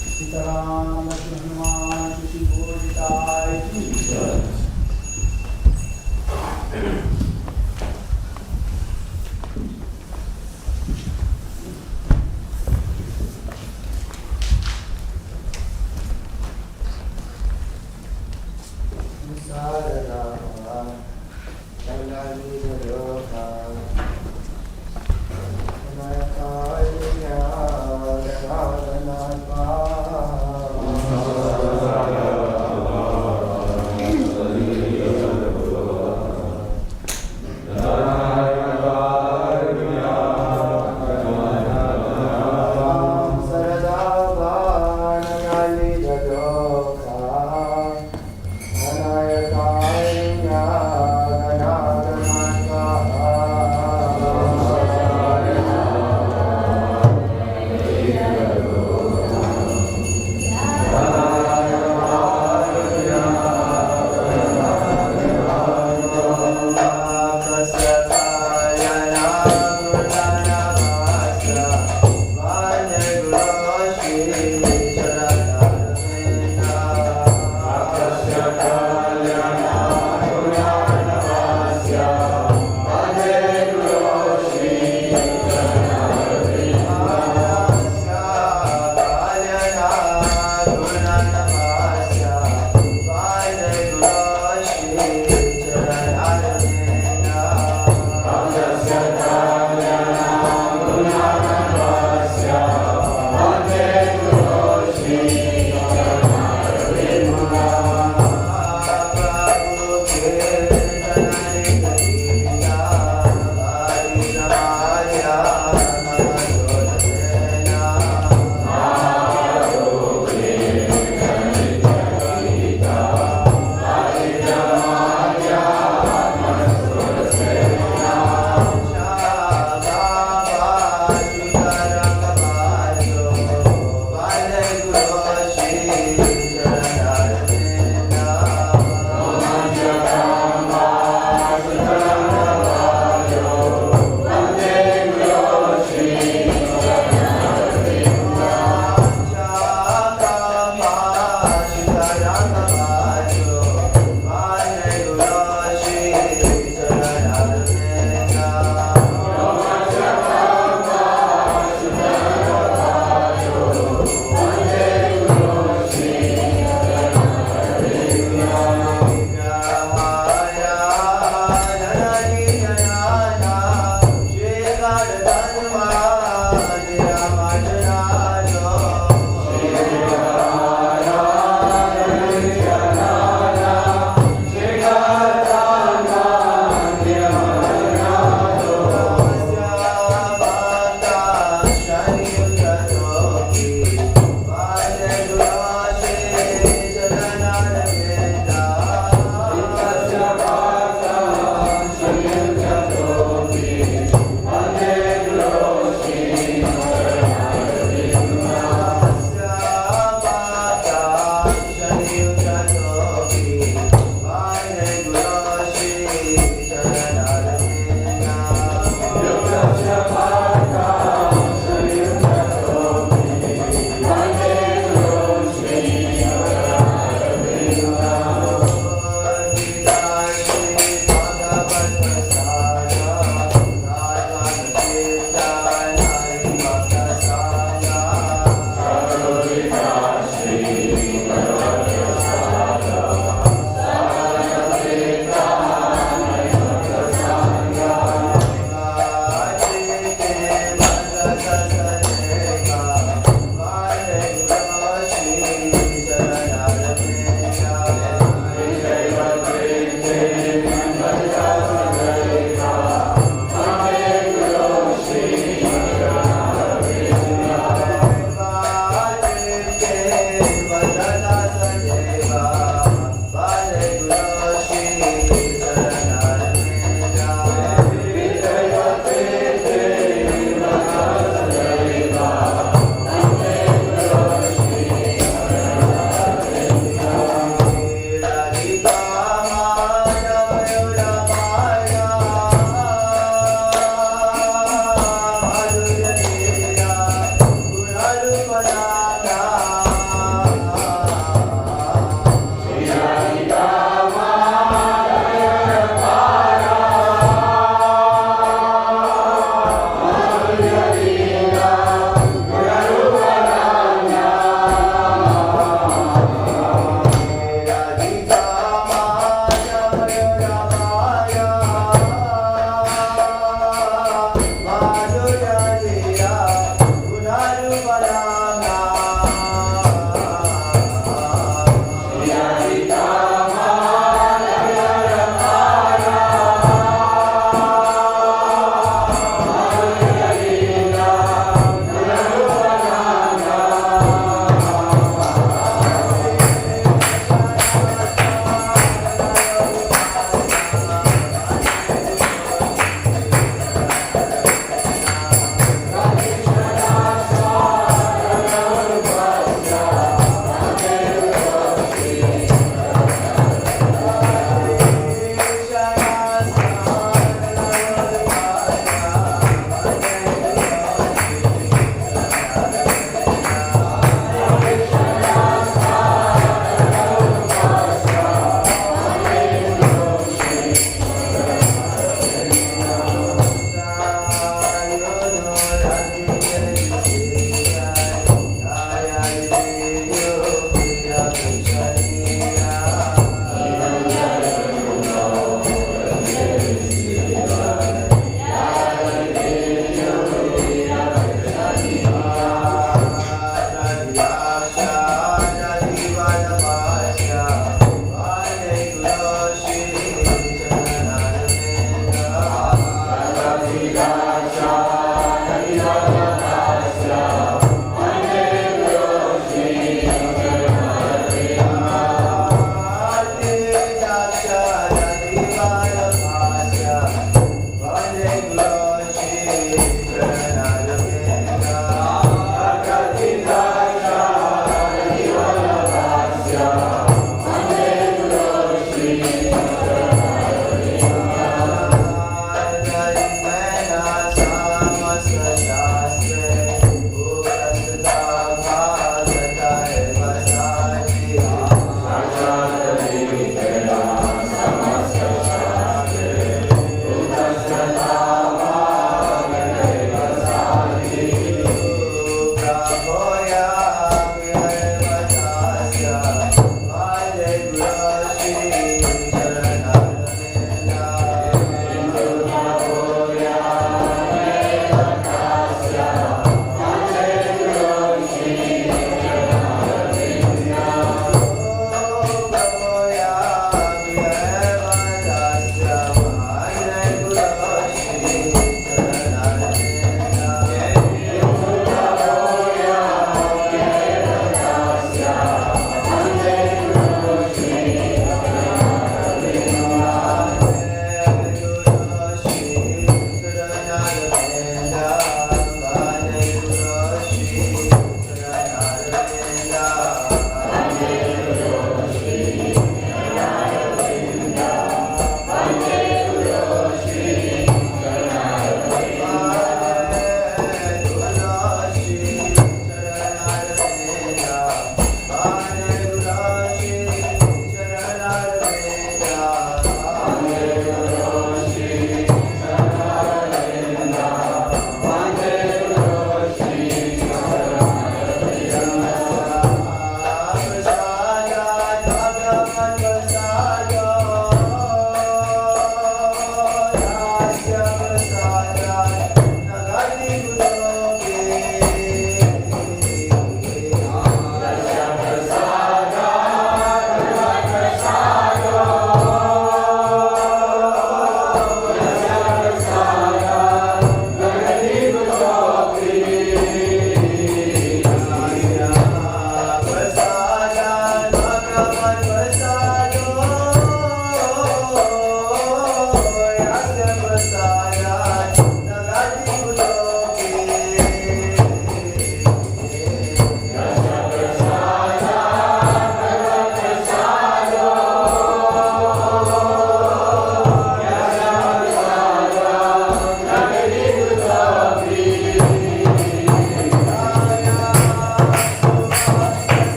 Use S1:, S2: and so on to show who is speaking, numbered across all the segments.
S1: सीताराम लक्ष्मण हनुमान जी बोलताय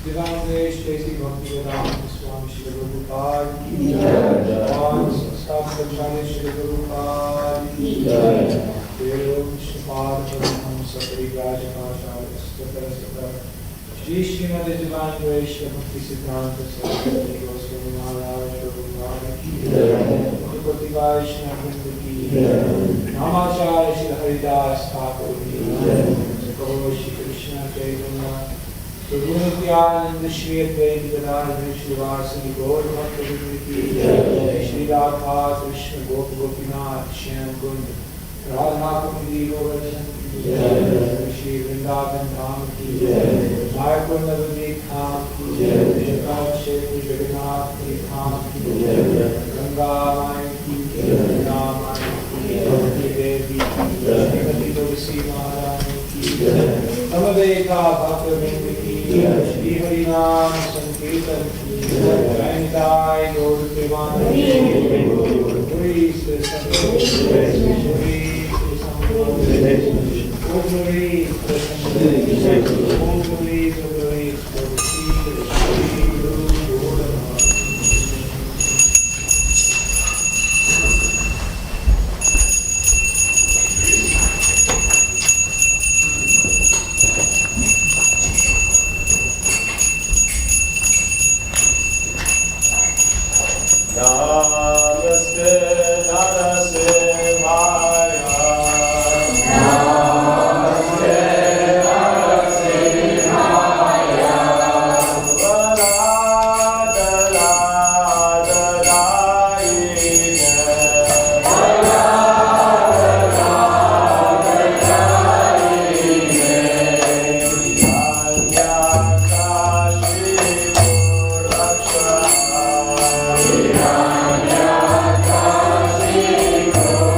S1: Divine Grace, Tracy Bhaktivedanta Swami Shri Prabhupada ki jai. All staff of Chani Shri Prabhupada ki jai. Dev Shripad Paramahamsa Parivajapacharya Sthitra Shri Srimati Divine Grace Bhakti Siddhanta Saraswati Goswami Maharaj Prabhupada ki jai. Bhakti Vaishnava ki jai. Namacharya Shri Haridas Thakur ki jai. Jai Shri Krishna Chaitanya Prabhu Nityananda Shri Advaita Gadadhar Shrivasadi Gaur Bhakta ki jai. Shri Radha Krishna Gop Gopinath Shyam Kund Radha Kundi Govardhan ki jai. Shri Vrindavan Dham ki jai. Mayapur Navadvip Dham ki jai. Jagat Kshetra Jagannath ki Dham ki jai. Ganga Maya ki jai. Ganga Maya ki jai. Bhakti Devi ki jai. Srimati Tulsi Maharani ki jai. Samaveta Bhaktivinoda ki jai. Shri Harinam Sankirtan ki jai. Jainitai Gaur Premanand ki jai. Puri Sri Sankalp Shri Sankalp Om Puri Sankalp Om Puri Sankalp Shri Guru Guru
S2: Namaste Narasivaya.
S3: Shri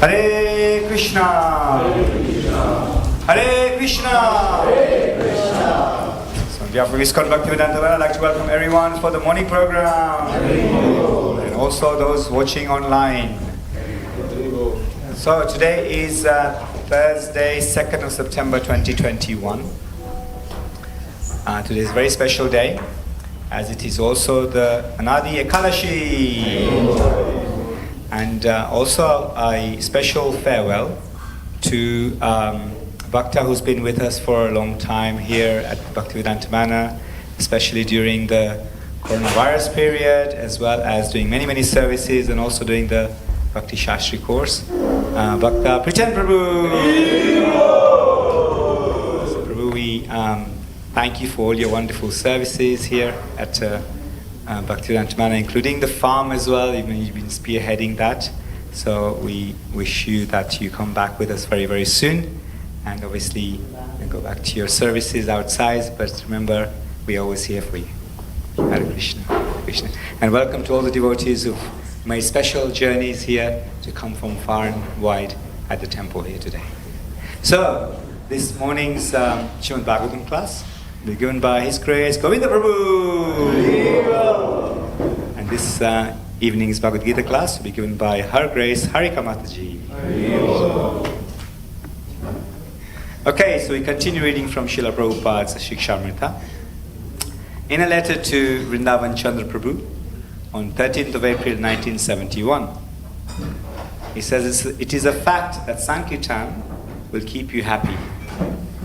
S3: Hare Krishna. Hare Krishna. Hare Krishna. So on behalf of ISKCON Bhaktivedanta Manor, I'd like to welcome everyone for the morning program. And also those watching online. So today is Thursday, 2nd of September 2021. Today is a very special day, as it is also the Anadi Ekadashi. And also a special farewell to Bhakta who's been with us for a long time here at Bhaktivedanta Manor, especially during the coronavirus period, as well as doing many services and also doing the Bhakti Shastri course. Bhakta Prichand Prabhu! So Prabhu, we thank you for all your wonderful services here at Bhaktivedanta Manor, including the farm as well. You've been spearheading that. So we wish you that you come back with us very, very soon. And obviously, go back to your services outside. But remember, we're always here for you. Hare Krishna. Hare Krishna. And welcome to all the devotees who've made special journeys here to come from far and wide at the temple here today. So, this morning's Srimad Bhagavatam class will be given by His Grace Govinda Prabhu. And this evening's Bhagavad Gita class will be given by Her Grace Harika Mataji. Okay, so we continue reading from Srila Prabhupada's Shikshamrita. In a letter to Vrindavan Chandra Prabhu on 13th of April 1971, he says, it is a fact that Sankirtan will keep you happy,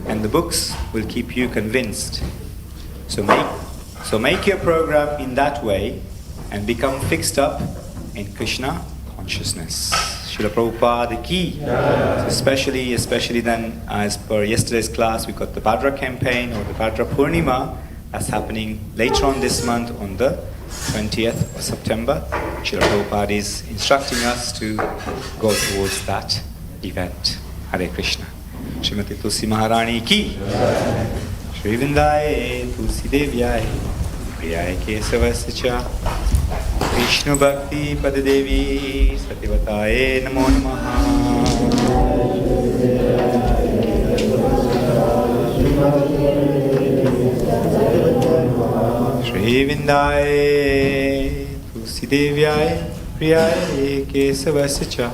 S3: and the books will keep you convinced. So make your program in that way and become fixed up in Krishna consciousness. Srila Prabhupada ki. So especially then, as per yesterday's class, we got the Bhadra campaign or the Bhadra Purnima that's happening later on this month on the 20th of September. Srila Prabhupada is instructing us to go towards that event. Hare Krishna. Srimati Tulsi Maharani ki. Shri Vindaye Tulsi Devyaye Priyaye Kesavasya Vishnu Bhakti Padadevi Satyavataye Namo Namaha. Shri Vindaye Tulsi Devyaye Priyaye Kesavasya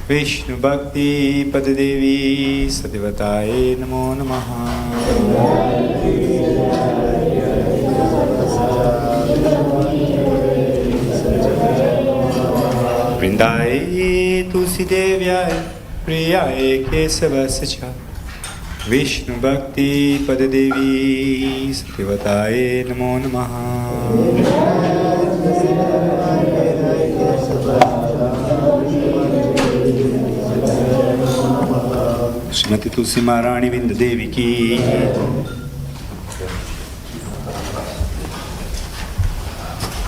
S3: Vishnu Bhakti Padadevi Satyavataye Namo Namaha. Vrindaye Tulsi Devyaye Priyaye Kesavasya Vishnu Bhakti Padadevi Satyavataye Namo Namaha. Srimati Tulsi Maharani Vinda Devi ki.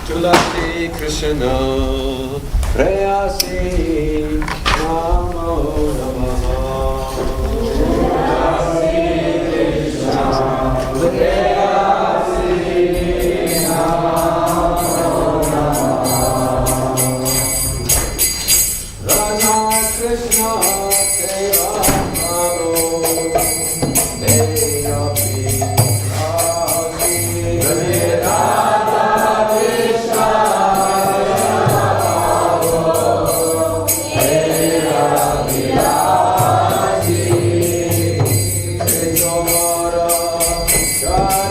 S4: Tulasi Krishna Prayasi Namo Namaha. Tulasi Krishna Prayasi Namo Namaha. Radha Krishna God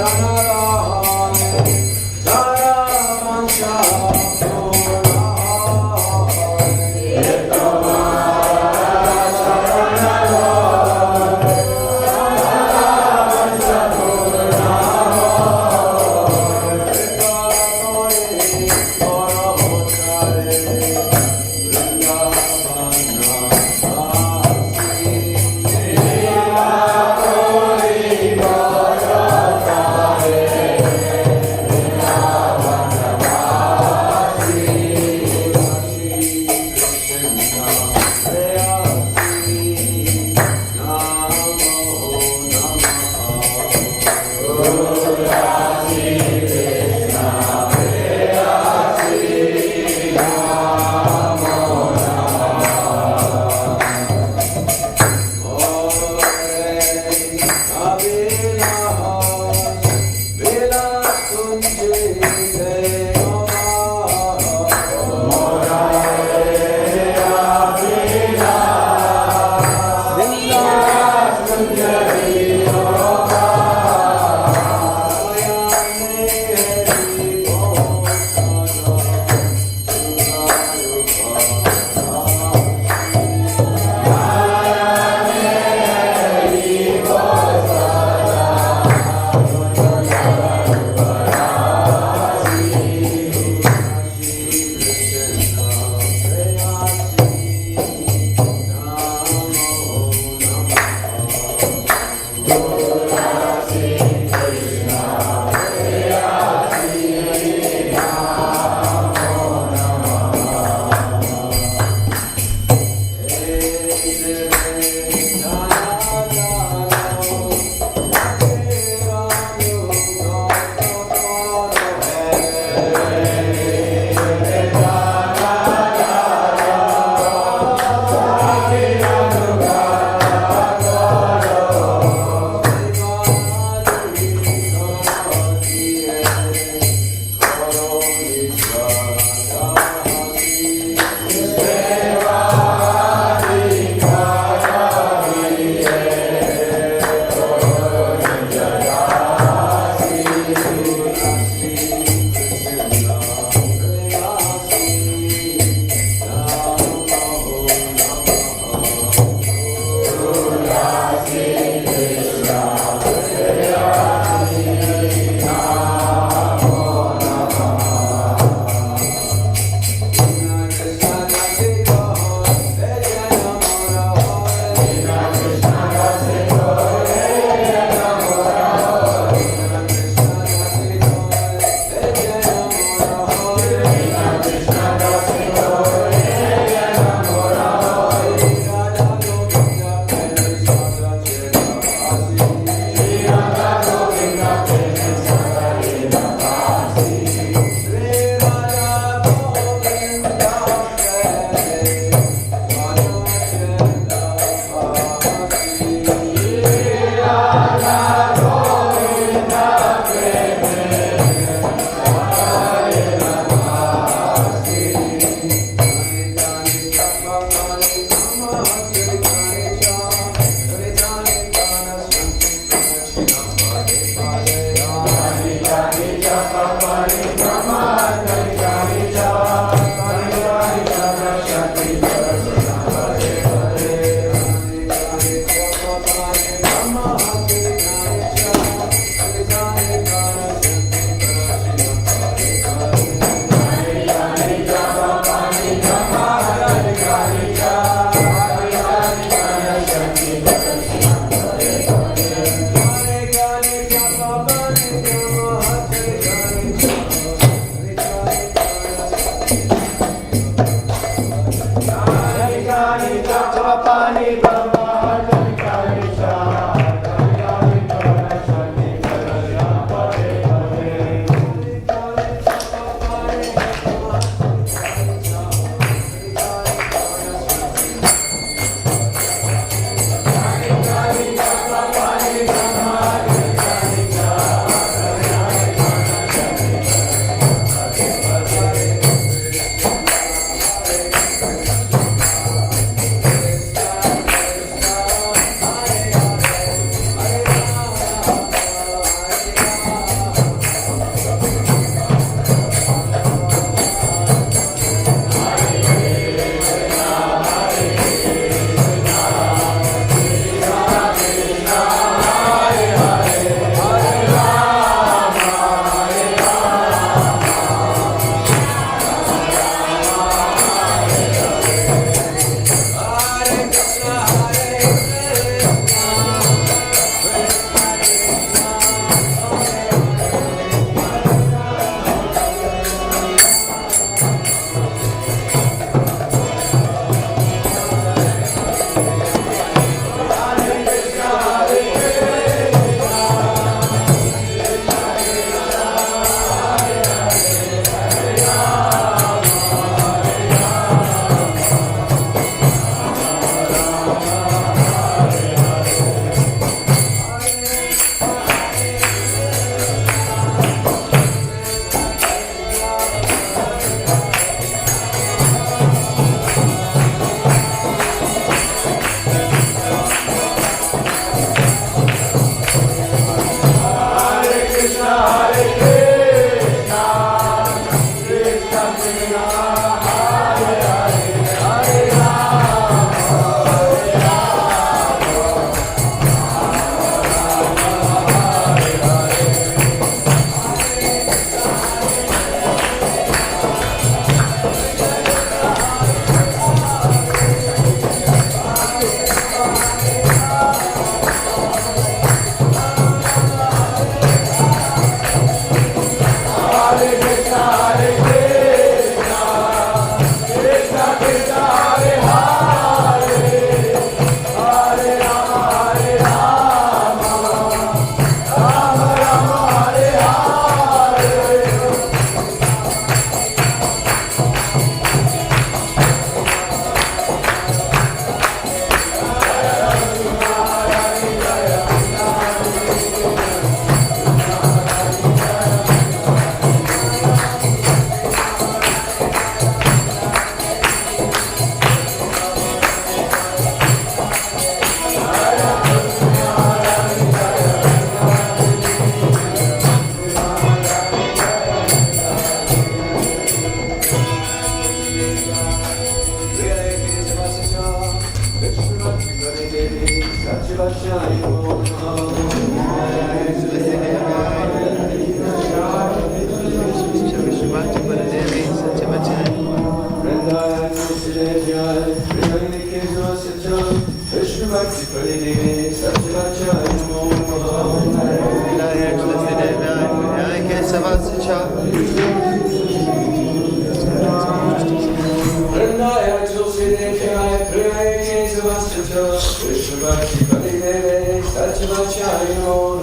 S4: Bhaktivedanta Sachivacharyo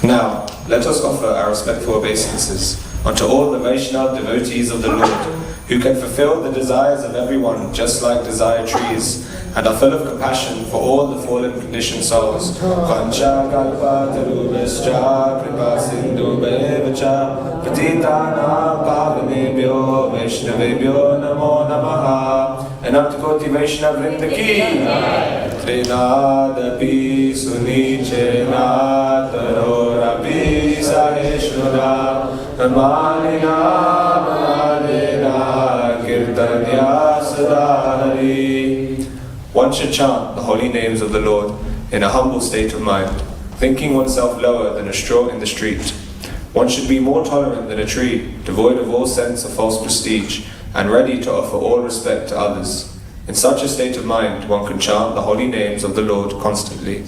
S5: Now, let us offer our respectful obeisances unto all the Vaishnava devotees of the Lord, who can fulfill the desires of everyone just like desire trees, and are full of compassion for all the fallen conditioned souls. Vancha kalpa tarubhascha kripa sindhu bhayevacha patitanam pavanebhyo vaishnavebhyo namo namaha. Anantakoti Vaishnav Vrinda ki Trinadapi sunichena tarorapi saheshwara Namanina manadena kirtanya sadhari. One should chant the holy names of the Lord in a humble state of mind, thinking oneself lower than a straw in the street. One should be more tolerant than a tree, devoid of all sense of false prestige, and ready to offer all respect to others. In such a state of mind, one can chant the holy names of the Lord constantly.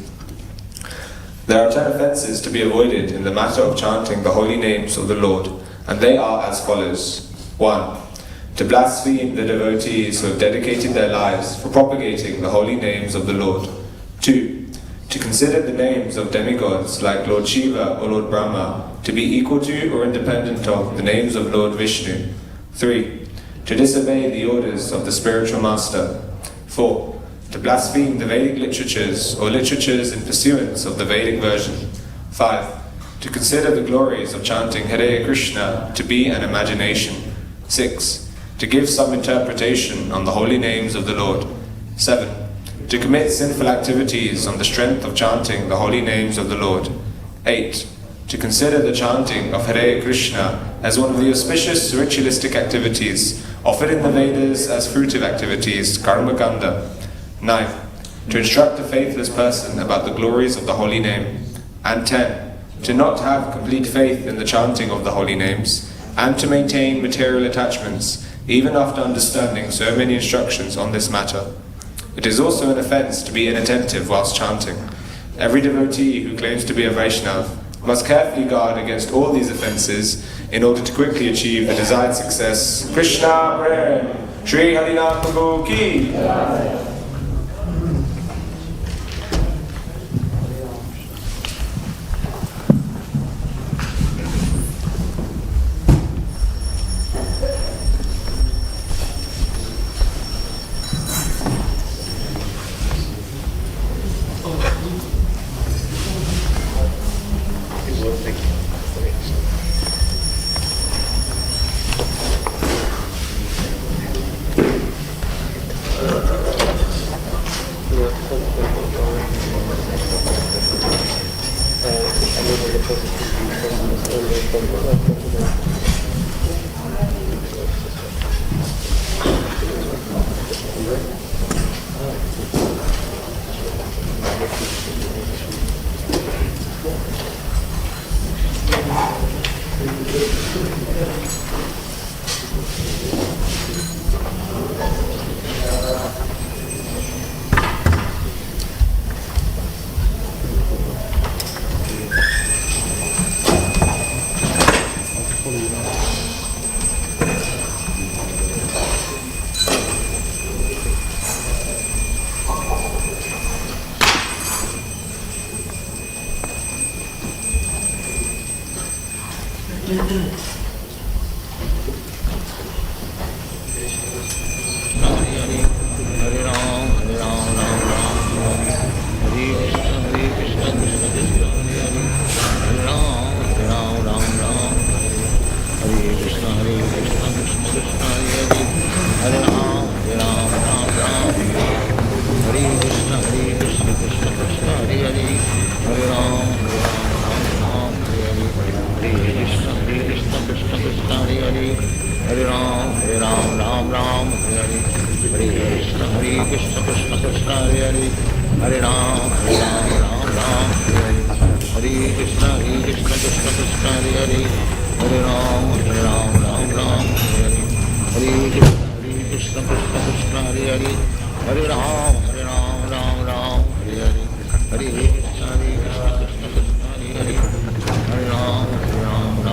S5: There are 10 offences to be avoided in the matter of chanting the holy names of the Lord, and they are as follows. 1. To blaspheme the devotees who have dedicated their lives for propagating the holy names of the Lord. 2. To consider the names of demigods like Lord Shiva or Lord Brahma to be equal to or independent of the names of Lord Vishnu. 3. To disobey the orders of the spiritual master. 4. To blaspheme the Vedic literatures or literatures in pursuance of the Vedic version. 5. To consider the glories of chanting Hare Krishna to be an imagination. 6. To give some interpretation on the holy names of the Lord. 7. To commit sinful activities on the strength of chanting the holy names of the Lord. 8. To consider the chanting of Hare Krishna as one of the auspicious ritualistic activities offered in the Vedas as fruitive activities, karma kanda. 9. To instruct a faithless person about the glories of the holy name. And 10. To not have complete faith in the chanting of the holy names, and to maintain material attachments, even after understanding so many instructions on this matter. It is also an offense to be inattentive whilst chanting. Every devotee who claims to be a Vaishnava must carefully guard against all these offences in order to quickly achieve the desired success. Krishna Prem, Shri Harinath Prabhu Ki.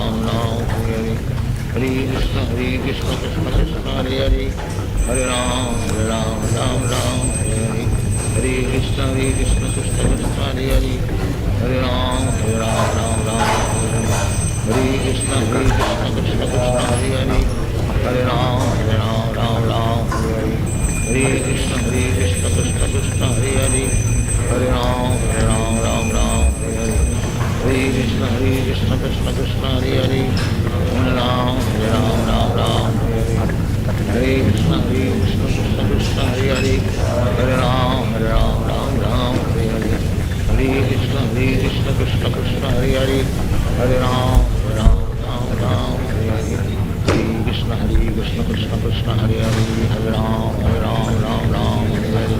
S6: Ram, Ram, Hare Hare. Hare Krishna, Krishna Krishna, Hare Hare. Hare Ram, Ram, Ram, Hare Hare. Hare Krishna, Krishna Krishna, Hare Hare. Hare Ram, Ram, Hare Hare. Hare Krishna, Krishna Krishna, Hare Hare. Hare Ram, Ram, Hare Hare. Hare Krishna, Krishna Krishna, Hare Hare. Hare Ram, Ram, Hare Hare. Hare Krishna, Krishna Krishna, Hare Hare. Hare Ram, Ram, Hare Hare. Hare Krishna, Krishna Krishna, Hare Hare. Hare Ram, Ram, Hare Hare. Hare Krishna, Krishna Krishna, Hare Hare. Hare Ram, Ram, Hare Hare. Hare Krishna, Krishna Krishna, Hare Hare. Hare Ram, Ram, Hare Hare. Hare Krishna, Krishna Krishna, Hare Hare. Hare Ram, Ram, Hare Hare.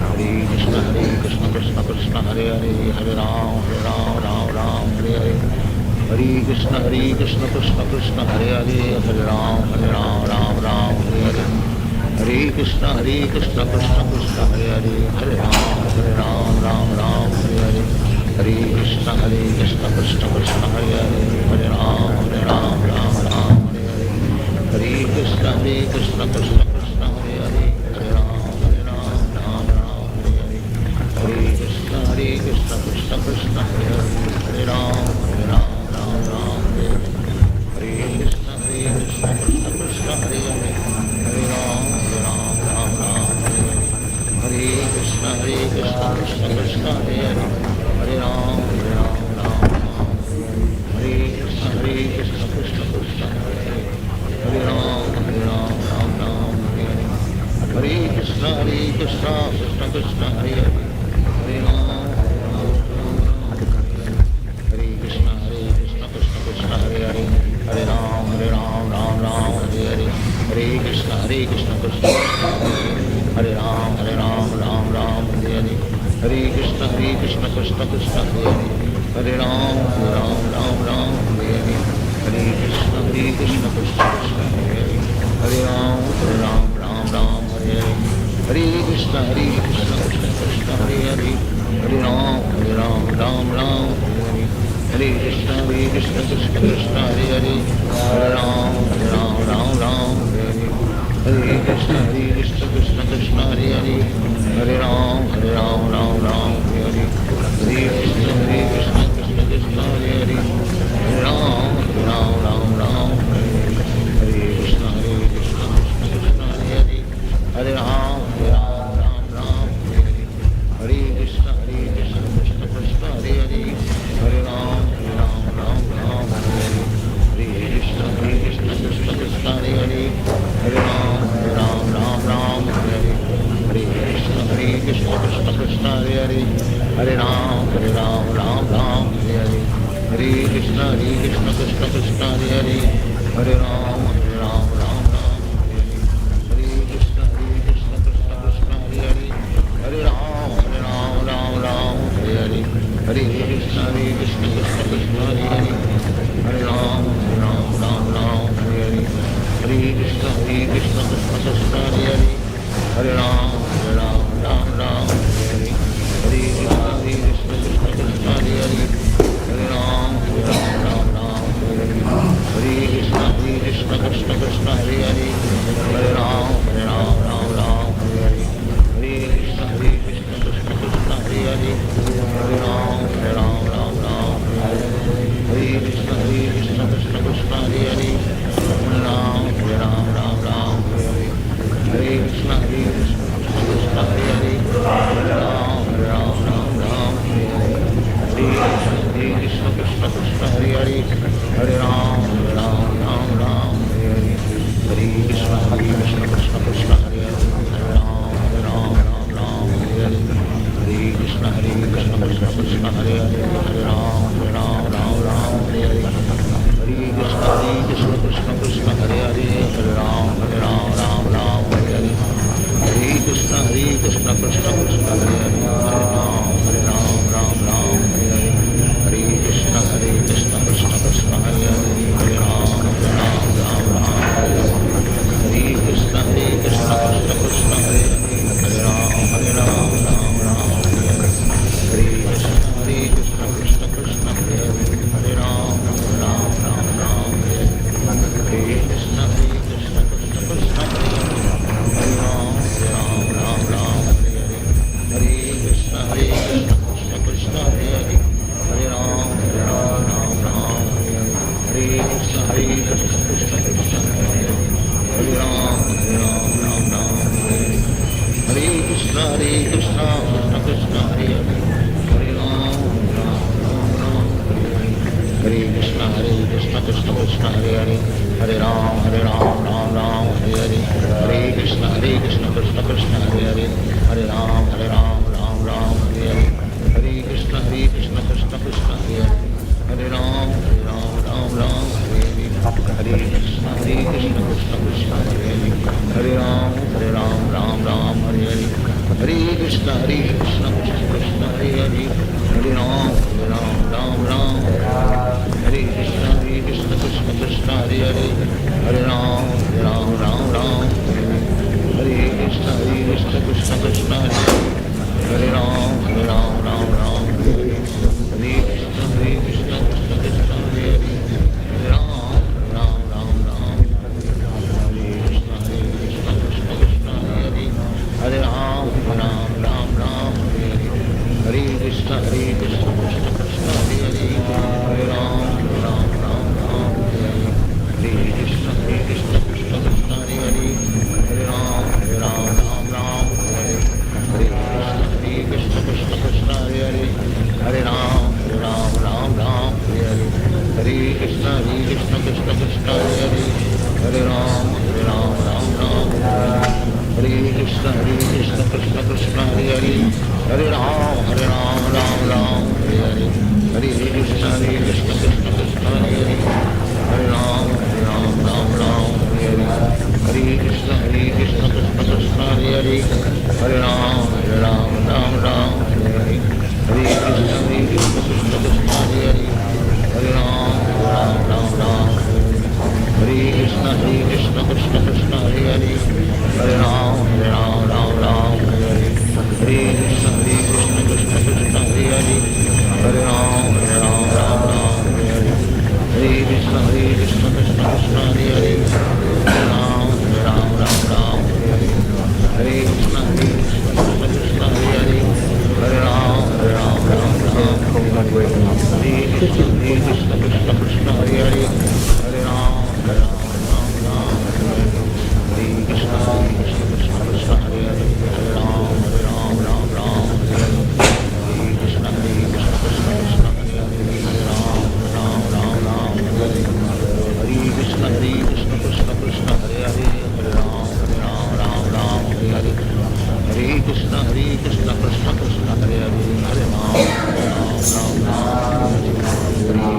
S6: Hare Krishna, Krishna Krishna, Hare Hare. Hare Ram, Ram, Hare Hare. Hare Krishna, Krishna Krishna, Hare Hare. Hare Ram, Ram, Hare Hare. Hare Krishna, Krishna Krishna, Hare Hare. Hare Ram, Ram, Hare Hare. Hare Krishna, Krishna Krishna, Hare Hare. Hare Ram, Ram, Hare Hare. Hare Krishna, Krishna Krishna, Hare Hare. Hare Ram, Ram, Hare Hare. Hare Krishna, Krishna Krishna, Hare Hare. Hare Ram, Ram, Hare Hare. Hare Krishna, Krishna Krishna, Hare Hare. Hare Ram, Ram, Hare Krishna, Krishna Krishna, Hare Hare. Hare Ram, Ram, Hare Hare. Hare Krishna, Krishna Krishna, Hare Hare. Hare Ram, Hare Krishna, Krishna Krishna, Hare Hare. Hare Ram, Ram, Hare Hare. Hare Krishna, Krishna Krishna, Hare Ram, Ram, Hare Hare. Hare Krishna, Krishna Krishna, Hare Hare. Hare Ram, Ram, Hare Hare. Hare Krishna, Krishna Krishna, Hare Hare. Hare Ram, Ram, Hare Hare. Hare Krishna, Krishna Krishna, Hare Hare. Hare Ram, Ram, Hare Hare. Hare Krishna, Krishna Krishna, Hare Hare. Hare Ram, Ram, Hare Hare. Hare Krishna, Krishna Krishna, Hare Hare. Hare Ram, Ram, Hare Hare. Hare Krishna, Krishna Krishna, Hare Hare. Hare Ram, Ram, Hare Hare. Hare Krishna, Krishna Krishna, Hare Hare. Hare Ram, Ram, Hare Hare. Hare Krishna, Krishna Krishna, Hare Hare. Hare Ram, Ram, Hare Hare. Hare Krishna, Krishna Krishna, Hare Hare. Hare Ram, Ram, Hare Hare. Hare Krishna, Krishna Krishna, Hare Hare. Hare Ram, Ram, Hare Hare. Hare Krishna, Krishna Krishna, Hare Hare. Hare Ram, Ram, Hare Hare. Hare Krishna, Krishna Krishna, Hare Hare. Hare Ram, Ram, Hare Hare. Hare Krishna, Krishna Krishna, Hare Hare. Hare Ram, Ram, Hare Hare. Hare Krishna, Krishna Krishna, Hare Hare. Hare Ram, Ram, Hare Hare. Hare Krishna, Krishna Krishna, Hare Hare. Hare Ram, Ram, Hare Hare. Hare Krishna, Krishna Krishna, Hare Hare. Hare Ram, Ram, Hare Hare. Hare Krishna, Krishna Krishna, Hare Hare. Hare Ram, Ram, Hare Hare. Hare Krishna, Krishna Krishna, Hare Hare. Hare Ram, Ram, Hare Hare. Hare Krishna, Krishna Krishna, Hare Hare. Hare Ram, Ram, Hare Hare. Hare Krishna, Krishna Krishna, Hare Hare. Hare Ram, Ram, Hare Hare. Hare Krishna, Krishna Krishna, Hare Hare. Hare Ram, Hare Hare. Hare Krishna, Krishna Krishna, Hare Hare. Hare Ram, Hare Hare. Hare Krishna, Krishna Krishna, Hare Hare. Hare Ram, Hare Hare. Hare Krishna, Krishna Krishna, Hare Hare. Hare Ram, Hare Hare. Hare Krishna, Krishna Krishna, Hare Hare. Hare Ram, Hare Hare. Hare Krishna, Krishna Krishna, Hare Hare. Hare Ram, Hare Hare. Hare Krishna, Krishna Krishna, Hare Hare. Hare Ram, Ram, Krishna Krishna Krishna Hare Hare Hare Ram Ram Hare Krishna Krishna Krishna Hare Hare Hare Ram Ram Ram Hare Hare Hare Krishna Krishna Krishna Hare Hare Hare Ram Ram Ram Hare Hare Hare Krishna Krishna Krishna Hare Hare Hare Ram Ram Hare Hare Hare Krishna Krishna Krishna Hare Hare Hare Ram Ram Hare Hare Hare Krishna Krishna Krishna Hare Hare Hare Ram Ram Hare Krishna Krishna Krishna Hare Hare Hare Ram Ram Hare Krishna Krishna Krishna Hare Hare Ram Ram Hare Hare Krishna Krishna Krishna Hare Hare Ram Ram Hare Krishna Krishna Krishna Hare Hare Ram Ram Hare Hare Krishna Krishna Krishna Hare Hare Hare Ram Hare Krishna Krishna Krishna Hare Hare Hare Ram Hare Krishna Krishna Krishna Hare Hare Hare Ram Hare Hare Krishna Krishna Krishna Krishna Hare Hare Hare Ram Hare Krishna Krishna Krishna Krishna Hare Hare Hare Ram Hare Hare Hare Krishna Krishna Krishna Krishna Hare Hare Hare Ram Hare Krishna Krishna Krishna Krishna Hare Hare Hare Ram Hare Hare Krishna Krishna Krishna Krishna Hare Hare Hare Ram Hare Krishna Krishna Krishna Krishna Hare Hare Hare Ram Hare Krishna Krishna Krishna Krishna Hare Hare Hare Ram Hare Krishna Krishna Krishna Krishna Hare Hare Hare Ram Hare Krishna Krishna Krishna Hare Hare Hare Ram Hare Krishna Krishna Krishna Hare Hare Hare Ram Hare Krishna Krishna Krishna Krishna Hare Hare Hare Ram Hare Krishna Krishna Krishna Krishna Hare Hare Hare Ram Hare Krishna Krishna Krishna Krishna Hare Hare Hare Ram Hare Krishna Krishna Krishna Krishna Hare Hare Hare Ram Hare Krishna Krishna Krishna Hare Hare Hare Ram Hare Krishna Krishna Krishna Krishna Hare Hare Hare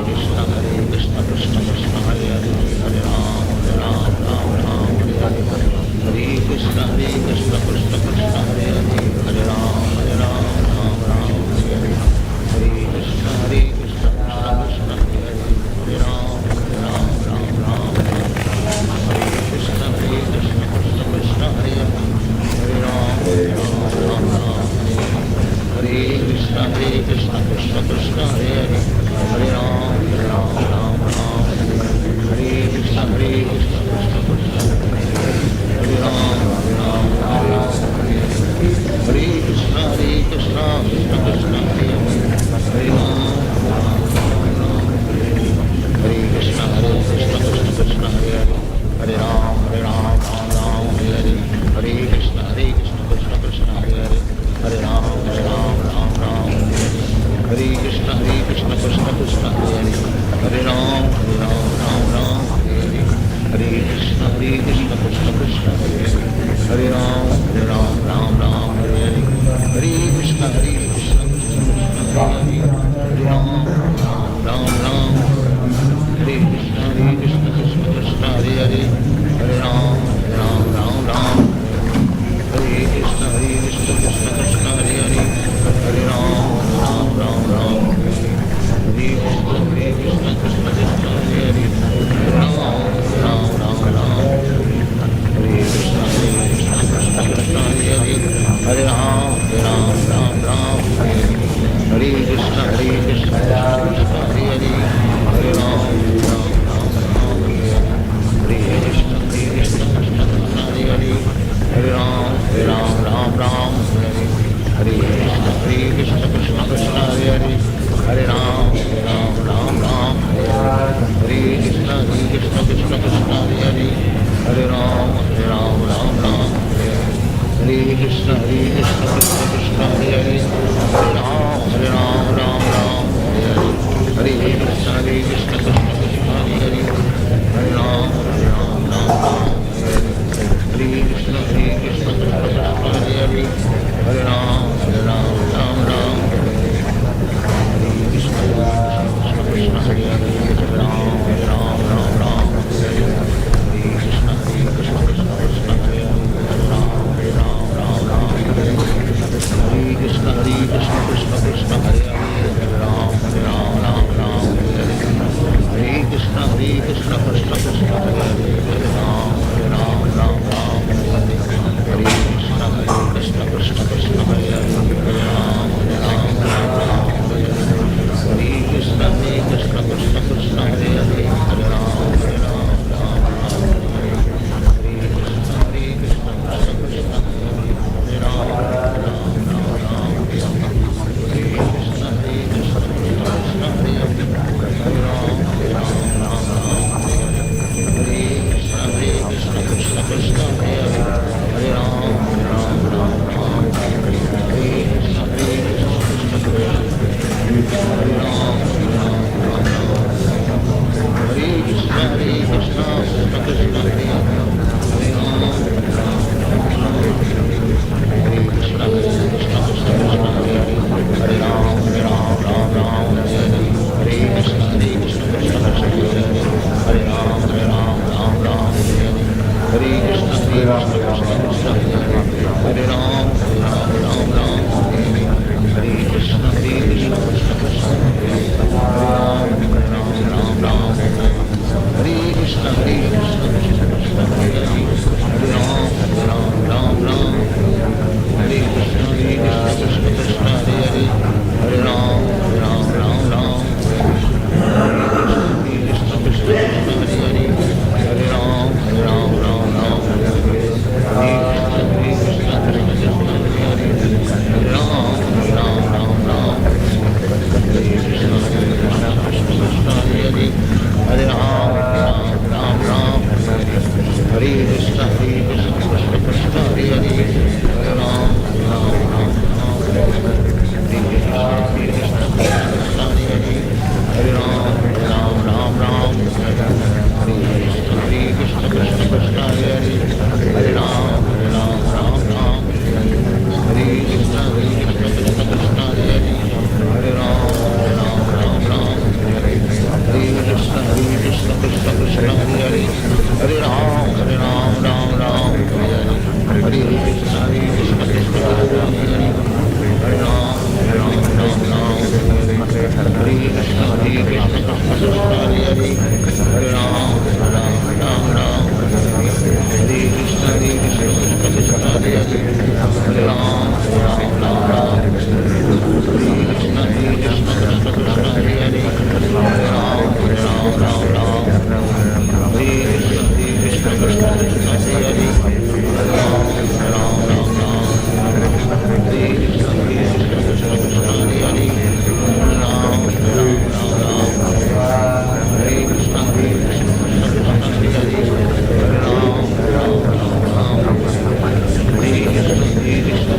S6: Ram Hare Krishna Krishna Krishna Hare Hare Hare Ram Hare Krishna Krishna Krishna Hare Hare Hare Ram Hare Krishna Krishna Krishna Krishna Hare Hare Hare Ram Hare Krishna Krishna Krishna Krishna Hare Ram Hare Krishna Krishna Krishna Hare Hare Ram Hare Krishna Krishna Krishna Hare Hare Hare Ram Hare Hare Krishna Krishna Krishna Hare Hare Hare Ram Hare Krishna Krishna Krishna Krishna Hare Hare Hare Ram Hare Krishna Krishna Krishna Krishna Hare Hare Hare Ram Hare Hare Krishna Krishna Krishna Hare Hare Hare Ram Hare Krishna Krishna Krishna Krishna Hare Hare Hare Ram Hare Krishna Krishna Krishna Krishna Hare Hare Hare Ram Hare Krishna Krishna Krishna Hare Hare Hare Ram Hare Krishna Krishna Krishna Krishna Hare Hare Hare Ram Hare Krishna Krishna Krishna Hare Hare Hare Ram Hare Krishna Krishna Krishna Krishna Hare Hare Hare Ram Hare Krishna Krishna Krishna Krishna Hare Hare Hare Ram Hare Krishna Krishna Krishna Krishna Hare Hare Hare Ram Hare Krishna, Krishna Krishna, Hare Hare, Hare Ram, Ram Ram, Hare Hare, Hare Krishna, Krishna Krishna, Hare Hare, Hare Ram, Ram Ram, Hare Krishna, Krishna Krishna, Hare Hare, Hare Ram, Ram Ram, Hare Krishna, Krishna Krishna, Hare Hare, Hare Ram, Ram Ram, Hare Krishna, Krishna Krishna, Hare Hare, Hare Ram, Ram Ram, Hare Krishna, Krishna Krishna, Hare Hare, Hare Ram, Ram Ram, Hare Krishna, Krishna Krishna, Hare Hare, Hare Ram, Ram Ram, Hare Krishna, Krishna Krishna, Hare Hare, Hare Ram, Ram, Hare Krishna, Krishna Krishna, Hare Hare, Hare Ram, Krishna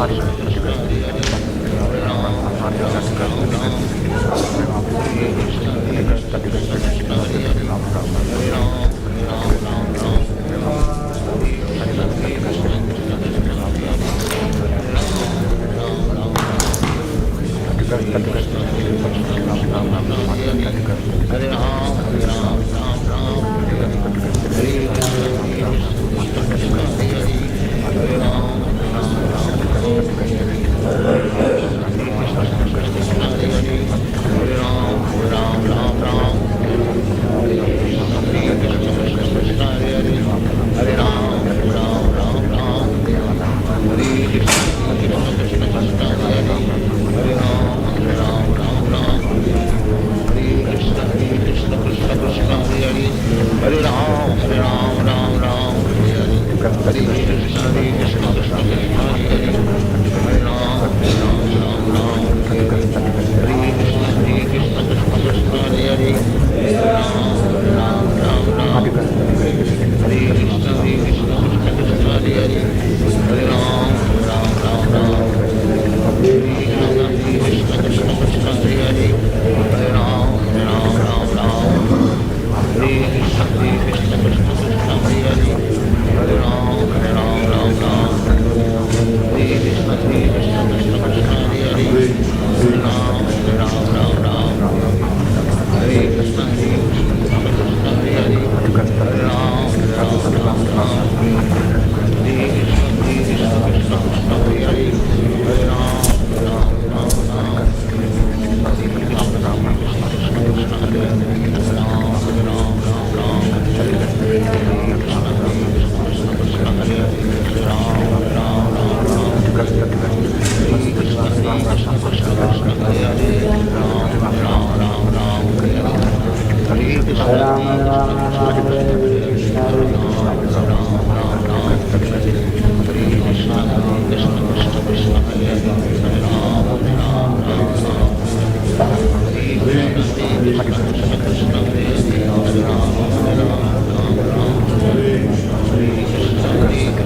S6: Hare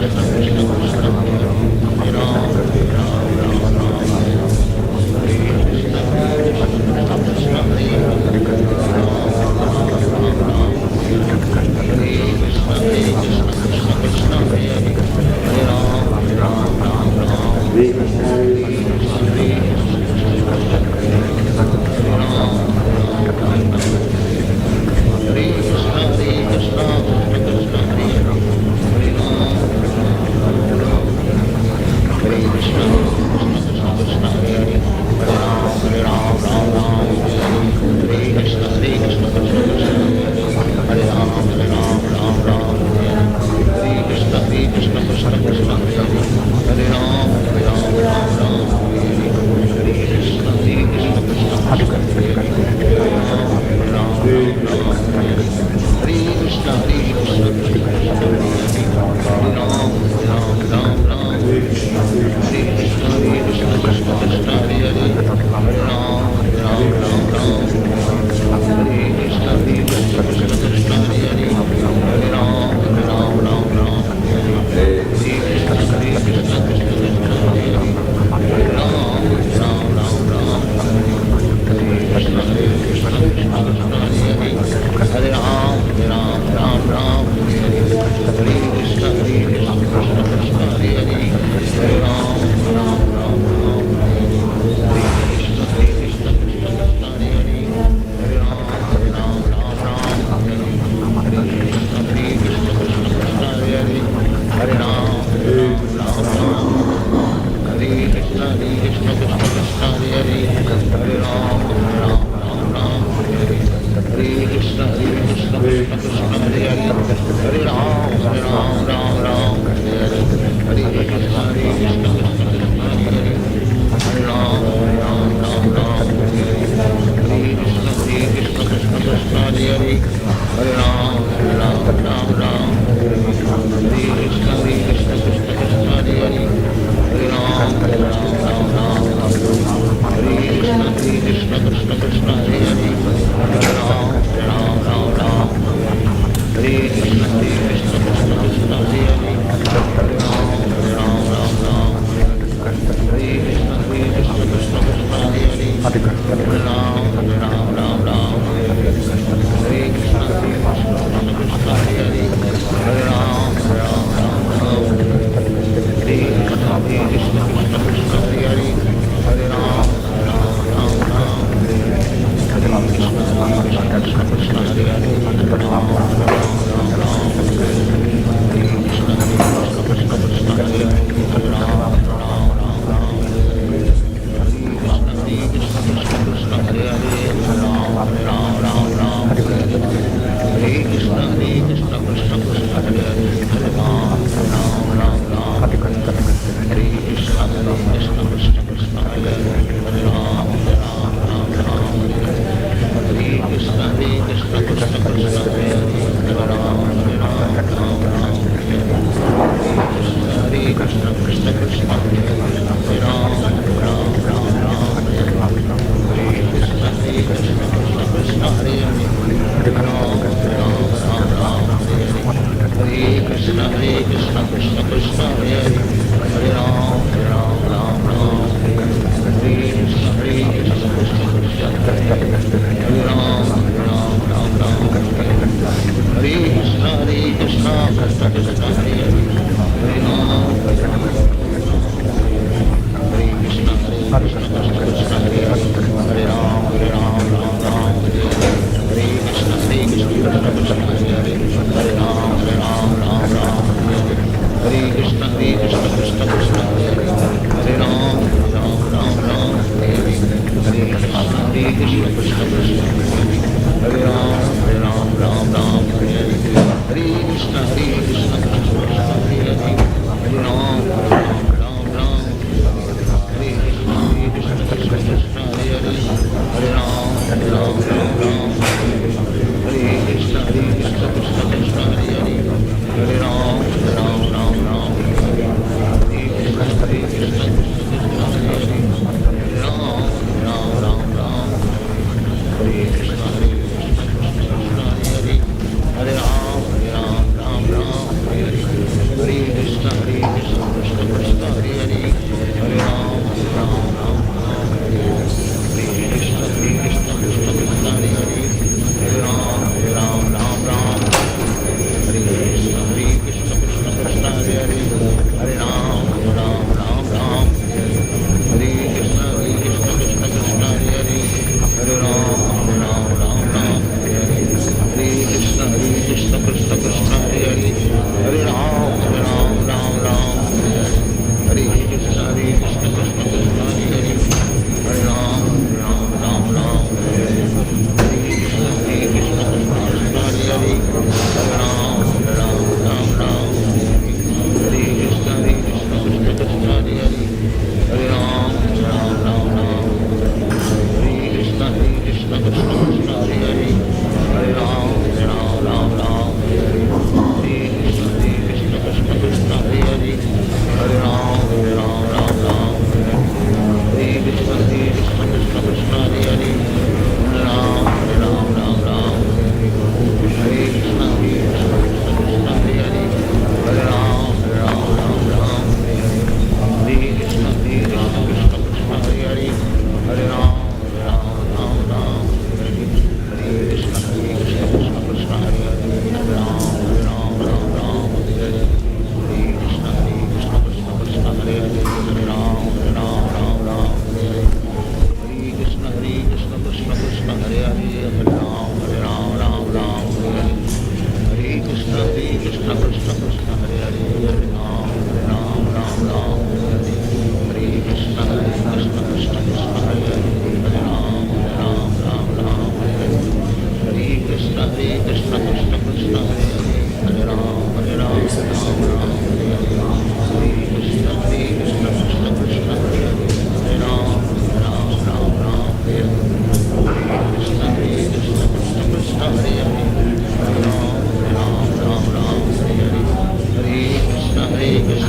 S6: Hare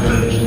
S6: Hare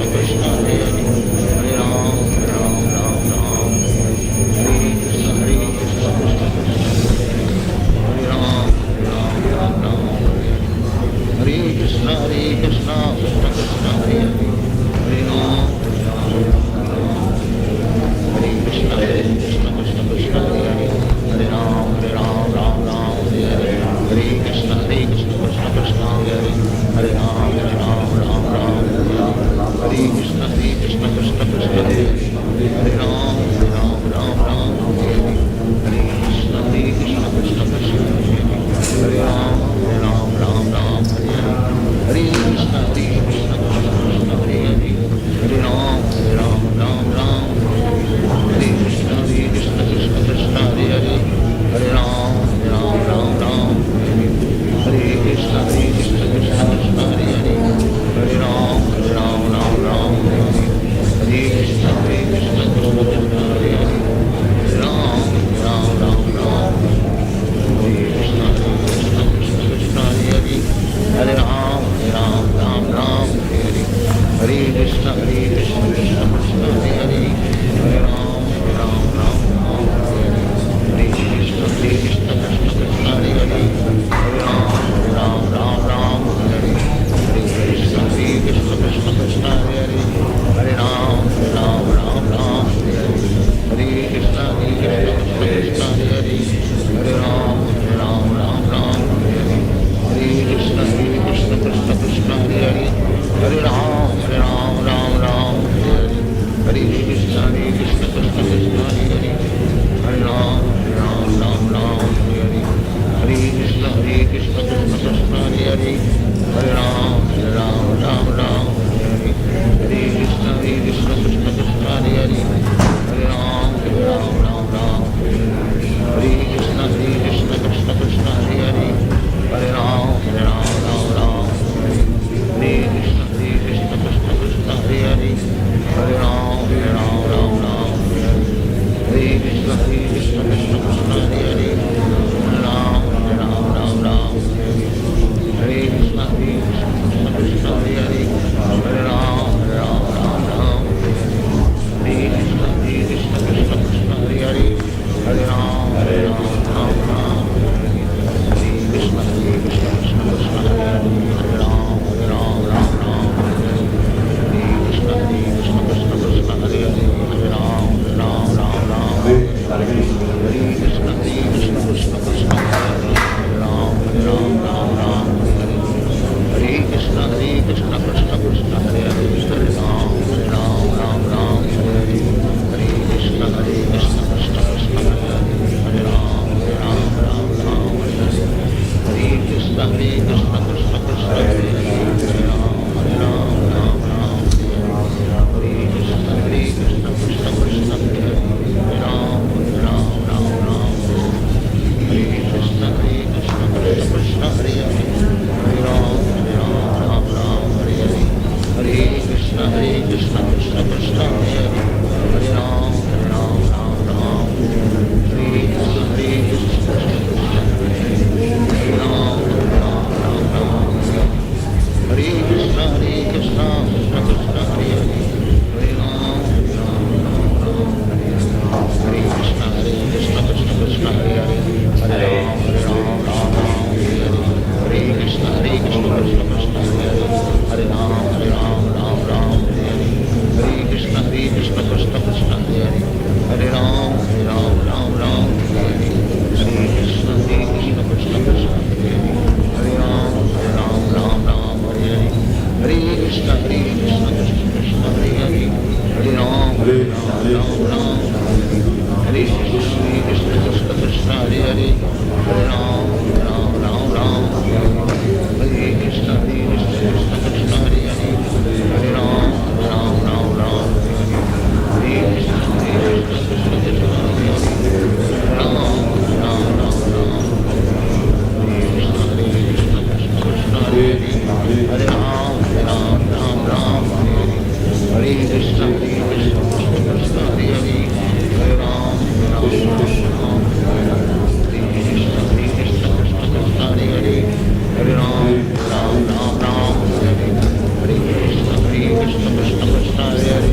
S6: Krishna Krishna Hare Hare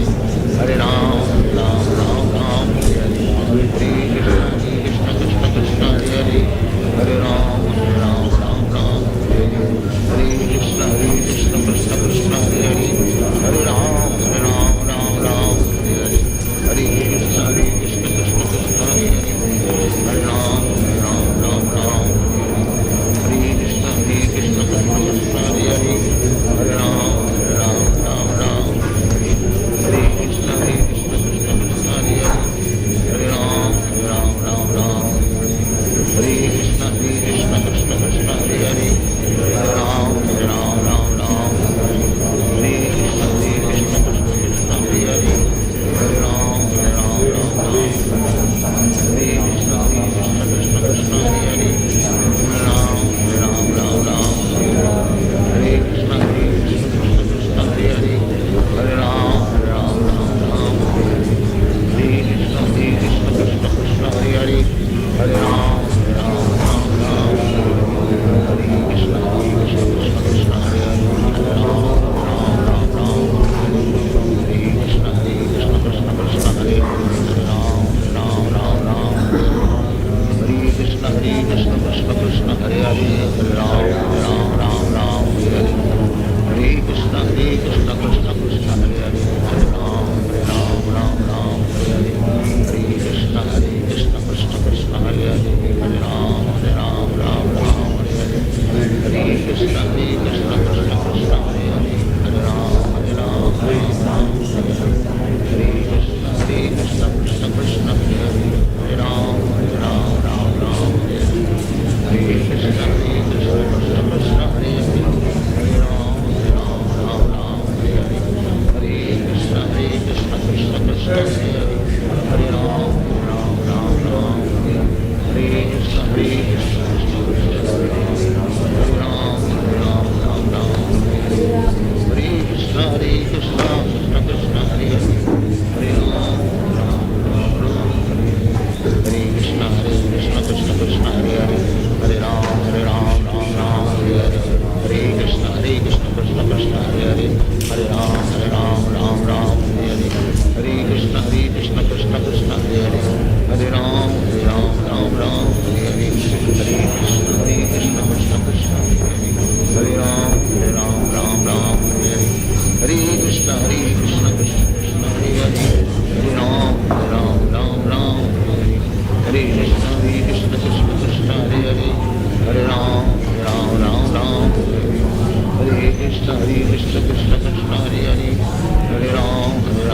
S6: Hare Ram Ram Ram Ram Hare Hare Hare Krishna Krishna Krishna Hare Hare Hare Ram Ram Ram Ram Hare Hare Hare Krishna Krishna Krishna Hare Hare Hare Ram Ram Ram Hare Hare Hare Krishna Krishna Krishna Hare Hare Hare Ram Ram Ram Hare Krishna Krishna Krishna Hare Hare Hare Ram Ram Ram Hare Krishna Krishna Krishna Hare Hare Hare Ram Ram Ram Hare Krishna Krishna Krishna Hare Hare Hare Ram Ram Ram Hare Krishna Krishna Krishna Hare Hare Hare Ram Ram Hare Krishna Krishna Krishna Hare Hare Hare Ram Ram Hare Krishna Krishna Krishna Hare Hare Hare Ram Ram Hare Krishna Krishna Krishna Hare Hare Hare Ram Hare Krishna Krishna Krishna Hare Hare Hare Ram Hare Krishna Krishna Krishna Hare Hare Hare Krishna Krishna Krishna Hare Hare Hare Ram Hare Krishna Krishna Krishna Hare Hare Hare Ram Hare Krishna Krishna Krishna Hare Hare Hare Ram Hare Hare Krishna Krishna Krishna Hare Hare Hare Ram Hare Krishna Krishna Krishna Hare Hare Hare Ram Hare Krishna Krishna Krishna Hare Hare Hare Ram Hare Krishna Krishna Krishna Hare Hare Hare Ram Hare Krishna Krishna Hare Krishna Krishna Krishna Hare Hare Hare Ram Hare Krishna Krishna Krishna Hare Hare Hare Ram Hare Hare Krishna Krishna Krishna Hare Hare Hare Ram Hare Hare Krishna Krishna Krishna Hare Hare Hare Ram Hare Hare Krishna Krishna Krishna Hare Hare Hare Ram Hare Hare Krishna Krishna Krishna Hare Hare Hare Ram Hare Krishna Krishna Krishna Hare Hare Hare Ram Hare Krishna Krishna Krishna Hare Hare Hare Ram Hare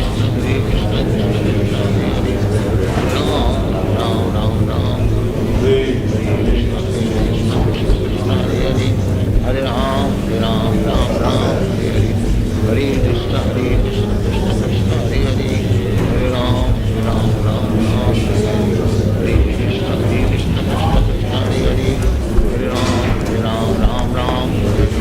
S6: Krishna Krishna Krishna Hare Hare Hare Ram Hare Krishna Krishna Krishna Hare Hare Hare Ram Hare Krishna Krishna Krishna Hare Hare Hare Ram Hare Krishna Krishna Krishna Hare Hare Hare Ram Hare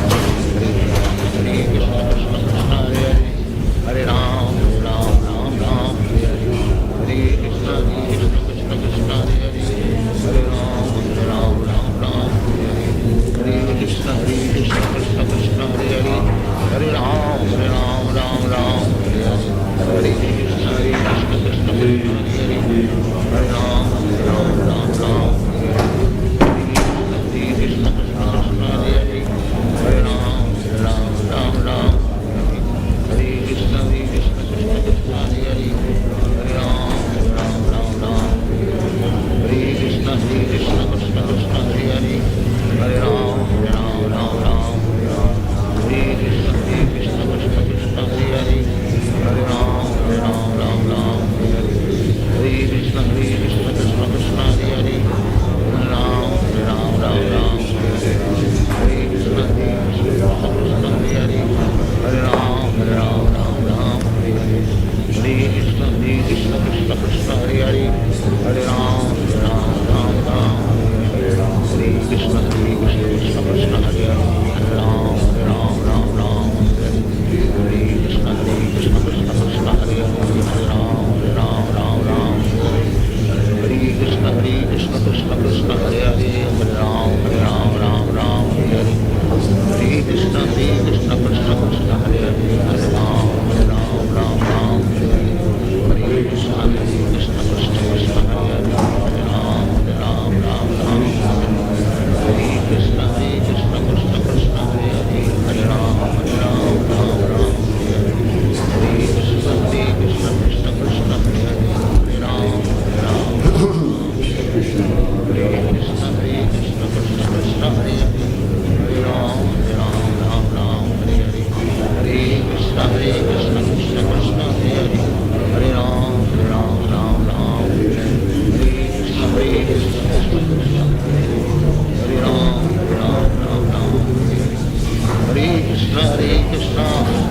S6: Krishna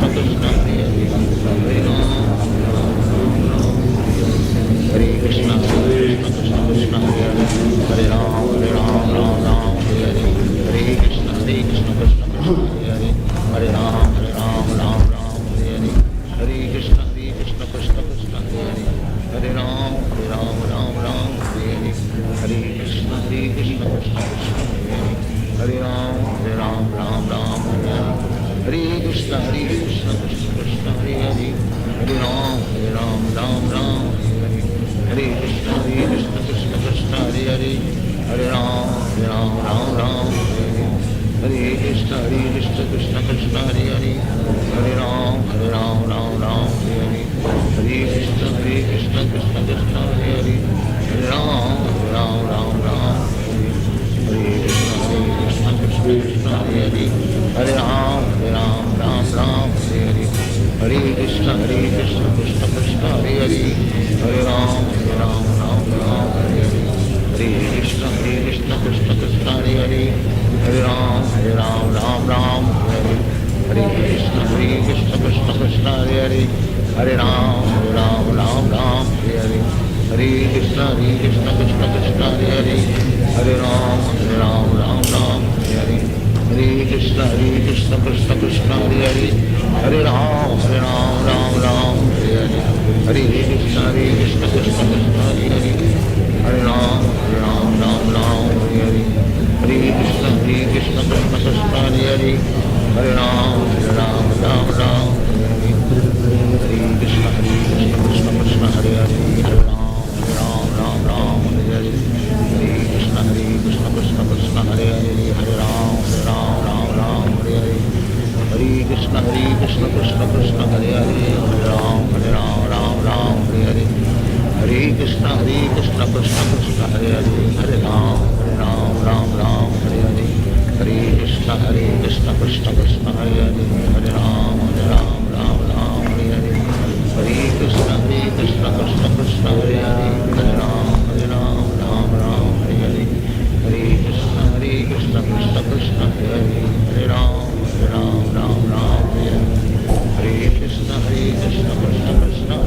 S6: Krishna Hare Hare Hare Ram Hare Krishna Krishna Krishna Hare Hare Hare Ram Ram Ram Hare Hare Hare Krishna Krishna Krishna Hare Hare Hare Ram Ram Hare Hare Hare Krishna Krishna Krishna Hare Hare Hare Ram Ram Hare Hare Hare Krishna Krishna Krishna Hare Hare Hare Ram Ram Hare Hare Hare Krishna Krishna Krishna Hare Hare Hare Ram Ram Hare Hare Hare Krishna Krishna Krishna Hare Hare Hare Ram Ram Hare Hare Hare Krishna Krishna Krishna Hare Hare Hare Ram Ram Hare Hare Hare Krishna Krishna Krishna Hare Hare Hare Ram Ram Hare Hare Krishna Krishna Krishna Hare Hare Hare Ram Ram Hare Hare Hare Krishna Krishna Krishna Hare Hare Hare Ram Hare Hare Hare Krishna Krishna Krishna Hare Hare Hare Ram Hare Hare Hare Krishna Krishna Krishna Hare Hare Hare Ram Hare Hare Hare Krishna Krishna Krishna Hare Hare Hare Ram Hare Hare Hare Krishna Krishna Krishna Hare Hare Hare Ram Hare Hare Hare Krishna Krishna Krishna Hare Hare Hare Ram Hare Hare Hare Krishna Krishna Krishna Hare Hare Hare Ram Hare Hare Hare Krishna Krishna Krishna Hare Hare Hare Ram Hare Hare Hare Krishna Krishna Krishna Hare Hare Hare Ram Hare Hare Hare Krishna Krishna Krishna Hare Hare Hare Ram Hare Hare Hare Krishna Krishna Krishna Hare Hare Hare Ram Hare Hare Hare Krishna Krishna Krishna Hare Hare Hare Ram Hare Hare Hare Krishna Krishna Krishna Hare Hare Hare Ram Hare Hare Hare Krishna Krishna Krishna Hare Hare Hare Ram Hare Hare Hare Krishna Krishna Krishna Hare Hare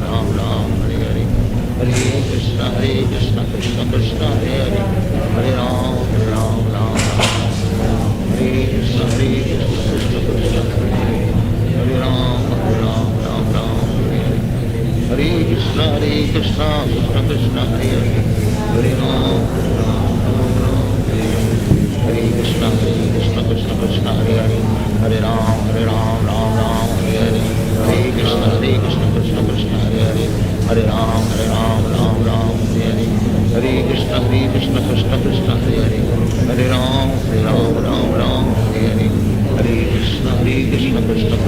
S6: Hare Ram Hare Hare Hare Krishna Krishna Krishna Hare Hare Hare Ram Hare Krishna Krishna Krishna Hare Hare Ram Hare Krishna Krishna Krishna Hare Hare Hare Ram Hare Krishna Krishna Krishna Hare Hare Hare Ram Hare Hare Hare Krishna Krishna Krishna Hare Hare Hare Ram Hare Hare Hare Krishna Krishna Krishna Hare Hare Hare Ram Hare Hare Hare Krishna Krishna Krishna Hare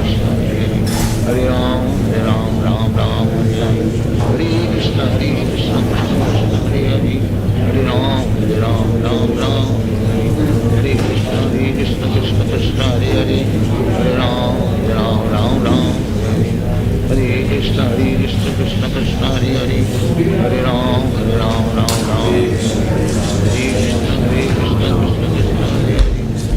S6: Hare Hare Ram Hare Hare Hare Krishna Krishna Krishna Hare Hare Hare Ram Hare Hare Krishna Krishna Krishna Hare Hare Hare Ram Hare Hare Krishna Krishna Krishna Hare Hare Hare Ram Hare Hare Krishna Krishna Krishna Hare Hare Hare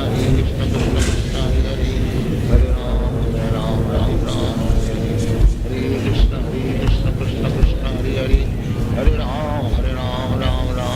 S6: Hare Krishna, Hare Krishna, Krishna Krishna, Hare Hare, Hare Ram, Ram Ram.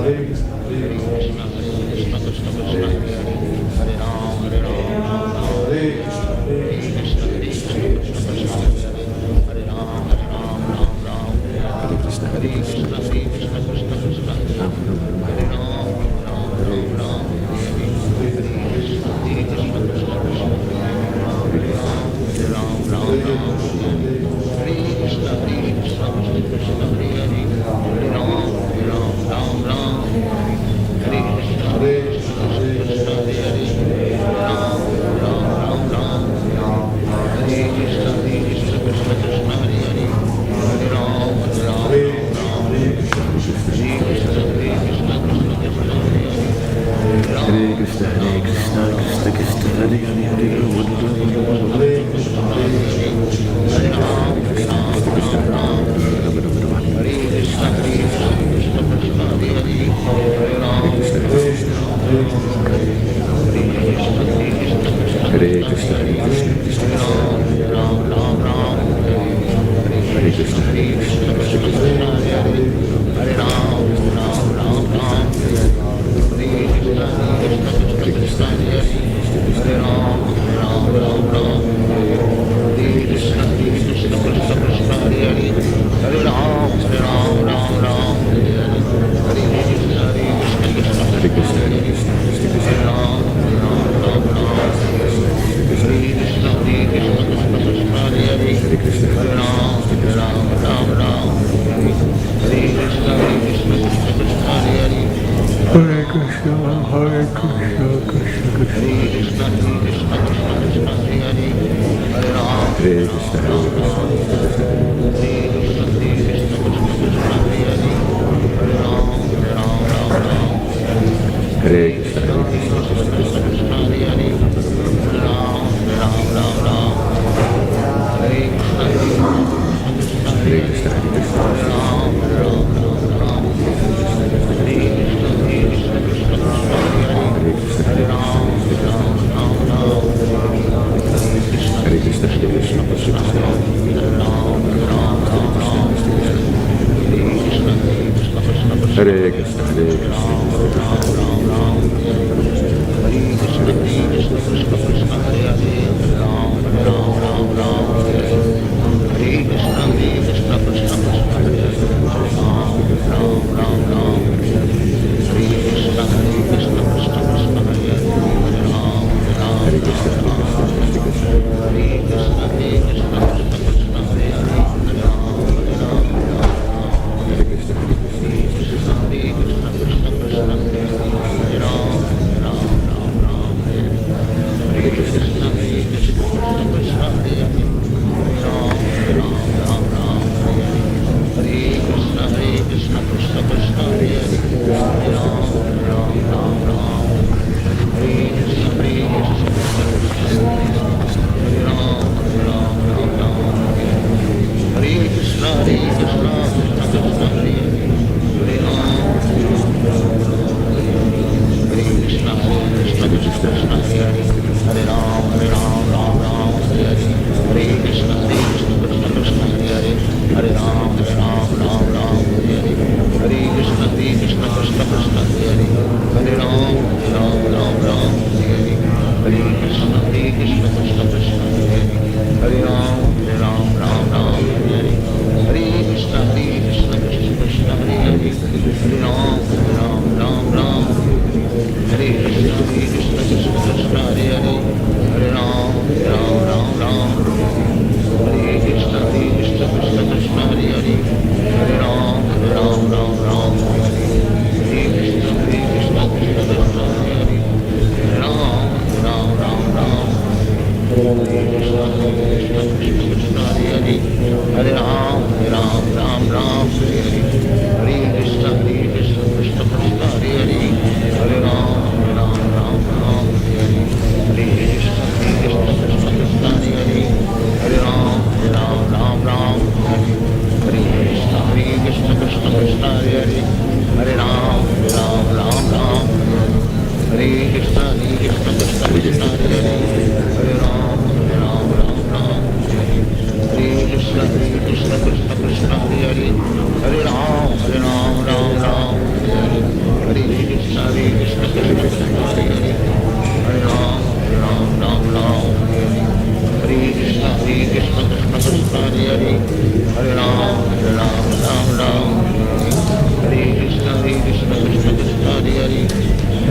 S6: Hare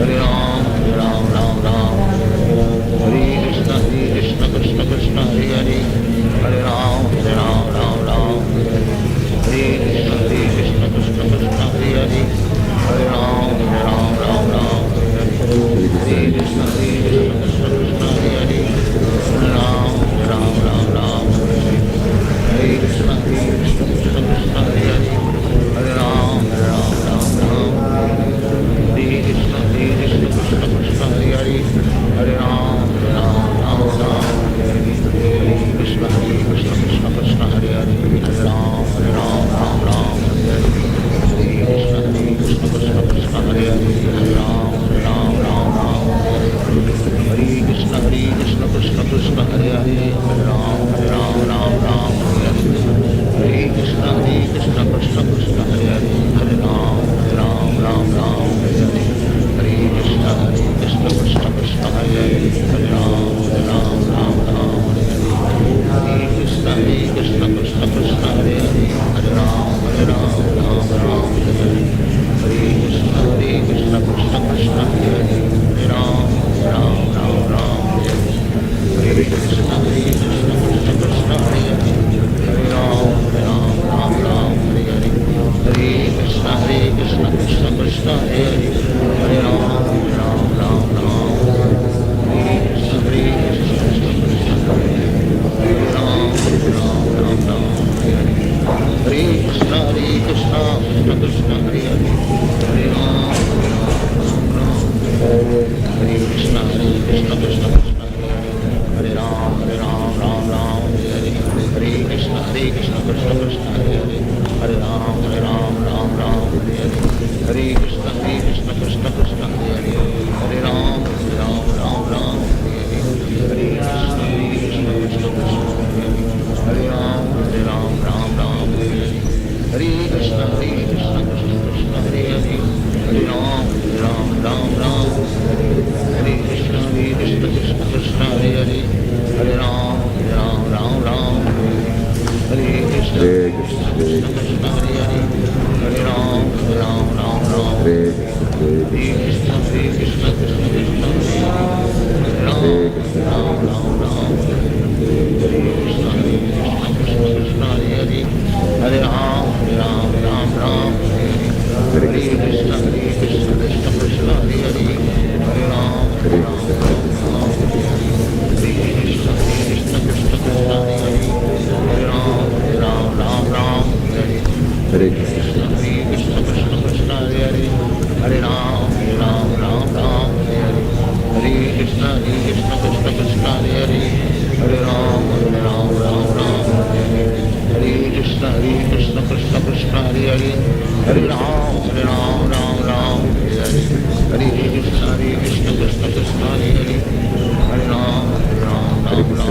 S6: Hare Ram, Ram Ram, Hare Krishna, Krishna Krishna, Hare Hare, Hare Ram, Ram Ram, Hare Krishna, Krishna Krishna, Hare Hare, Hare Ram, Ram Ram, Hare Krishna, Krishna Krishna, Hare Hare, Hare Ram, Ram Ram, Hare Krishna, Krishna Krishna, Hare Hare, Hare Ram, Ram Ram, Hare Krishna, Krishna Krishna, Hare Hare, Hare Ram, Ram Hare Krishna, Krishna Krishna, Hare Hare, Hare Ram, Ram Hare Krishna, Krishna Krishna, Hare Hare, Hare Ram, Ram Hare Krishna, Krishna Krishna, Hare Hare, Hare Ram, Ram Hare Krishna, Krishna Krishna, Hare Hare, Hare Ram, Ram Hare Hare Krishna, Krishna Krishna, Hare Hare, Hare Ram, Ram Hare Krishna, Krishna Krishna, Hare Hare, Hare Ram, Ram Hare Krishna, Krishna Krishna, Hare Hare, Hare Ram, Ram Hare Krishna, Krishna Krishna, Hare Hare, Hare Ram, Ram Hare Hare, Hare Krishna, Krishna Krishna, Hare Hare, Hare Ram, Ram Hare Krishna, Krishna Krishna, Hare Ram, Ram Hare Krishna, Krishna Krishna, Hare Hare, Hare Ram, Hare Krishna, Krishna Krishna, Hare Ram, Ram Hare Hare, Hare Krishna, Krishna Krishna, Hare Hare, Hare Ram, Ram Hare Hare, Hare Krishna, Krishna Krishna, Hare Hare, Hare Ram, Ram Hare Hare, Hare Krishna, Krishna Krishna, Hare Ram, Ram Hare Hare, Hare Krishna, Krishna Krishna, Hare Hare, Hare Ram, Ram Hare Krishna, Krishna Krishna, Hare Hare, Hare Ram, Ram Hare Krishna, Krishna Krishna, Hare Hare, Hare Ram, Ram Hare Krishna, Krishna Krishna, Hare Ram, Hare Krishna, Krishna Krishna, Hare Hare, Hare Ram, Hare Krishna, Krishna Krishna, Hare Hare, Hare Ram, Hare Krishna, Krishna Krishna, Hare Hare, Hare Ram, Hare Krishna, Krishna Krishna, Hare Hare, Hare Ram, Hare Krishna, Krishna Krishna, Hare Hare, Hare Ram, Hare Krishna, Krishna Krishna, Hare Hare, Hare Ram, Hare Krishna, Krishna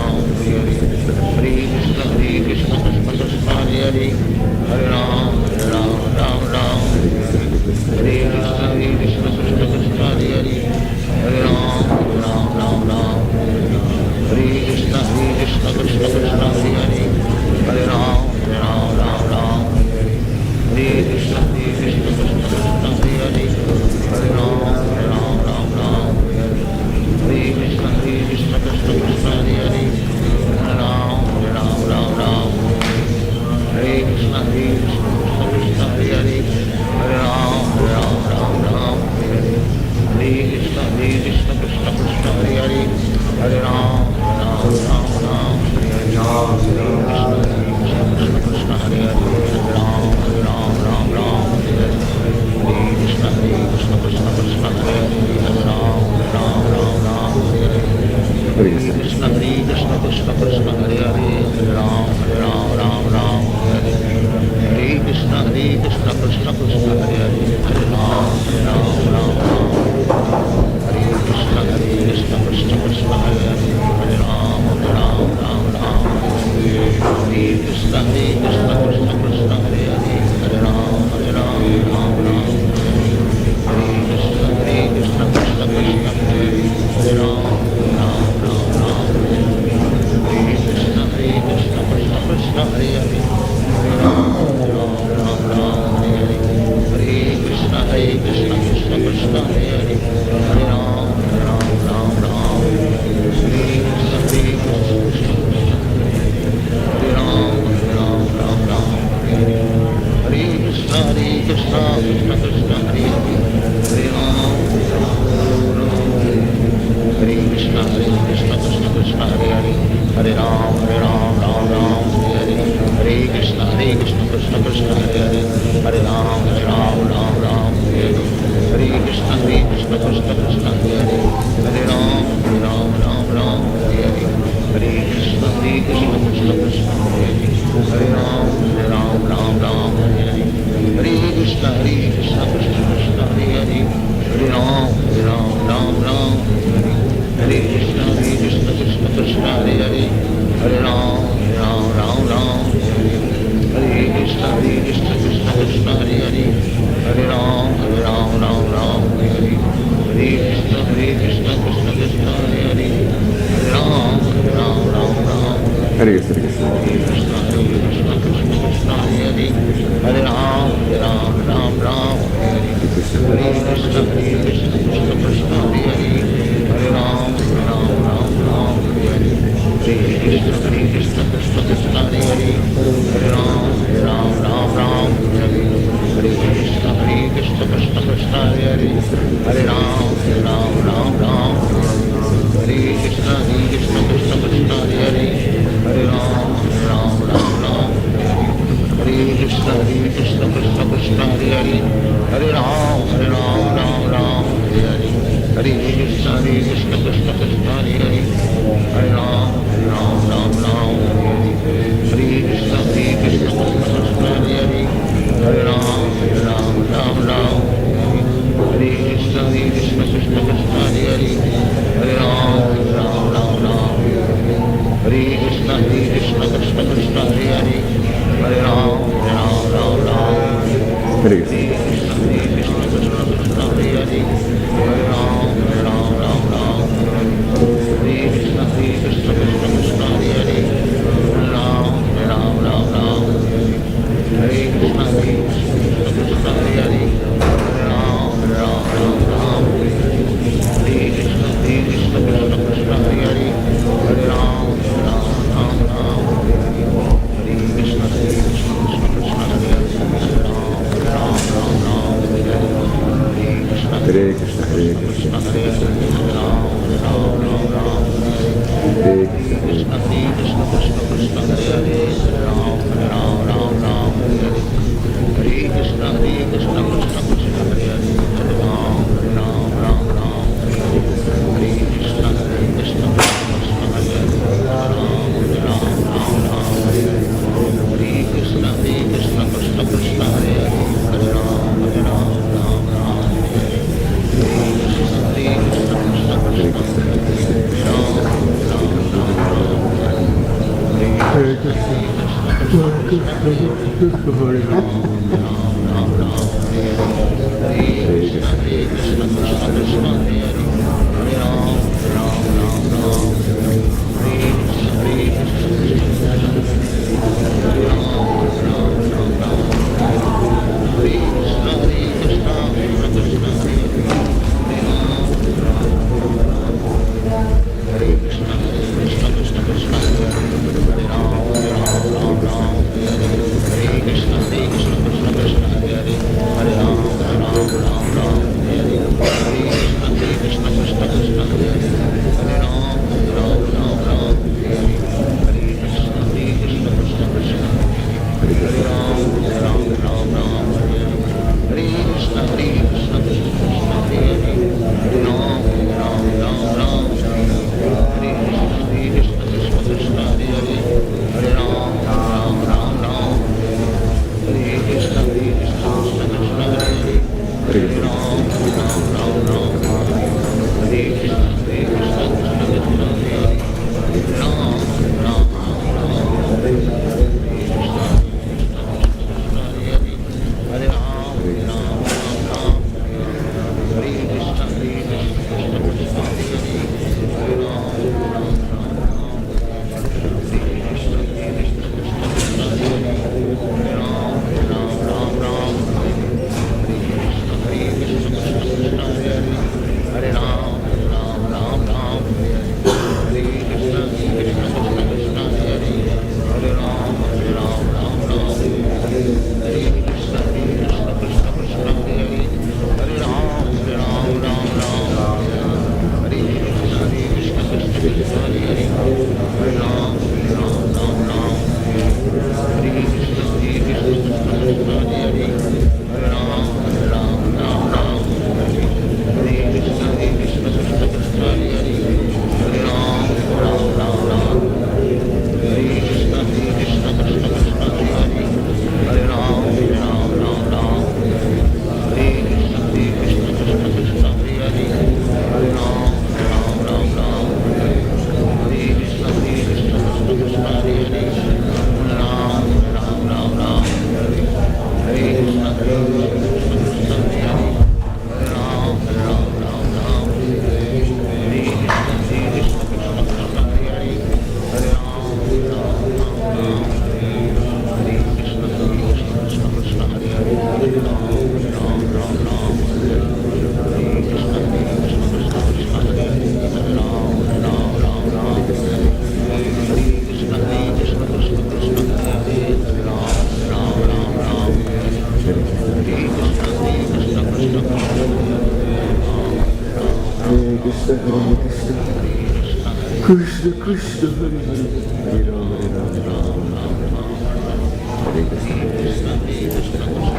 S6: Krishna, Hare Hare, Hare Ram, Hare Krishna, Krishna Krishna, Hare Hare, Hare Ram, Hare Krishna, Krishna Krishna, Hare Hare, Hare Ram, Hare Krishna, Krishna Krishna, Hare Hare, Hare Ram, Hare Krishna, Krishna Krishna, Hare Hare, Hare Ram, Hare Krishna, Krishna Krishna, Hare Hare, Hare Ram, Hare Krishna, Krishna Krishna, Hare Hare, Hare Ram, Hare Krishna, Krishna Krishna, Hare Hare, Hare Ram, Krishna, Hare Hare, Ram, Hare Krishna, Krishna Krishna, Hare Hare, Hare Ram, Hare Krishna, Krishna Krishna, Hare Hare, Hare Ram, Hare Krishna, Krishna Krishna, Hare Hare, Hare Ram, Hare Krishna, Krishna Krishna, Hare Hare, Hare Ram, Hare Krishna, Krishna Krishna, Hare Hare, Hare Ram, Hare Krishna, Krishna Krishna, Hare Ram, Hare Krishna, Krishna Krishna, Hare Hare, Hare Ram, Hare Krishna, Krishna Krishna, Hare Hare, Hare
S7: Krishna, Hare Krishna, Krishna Krishna, Hare Hare, Hare Rama, Hare Rama, Hare Krishna, Hare Krishna, Hare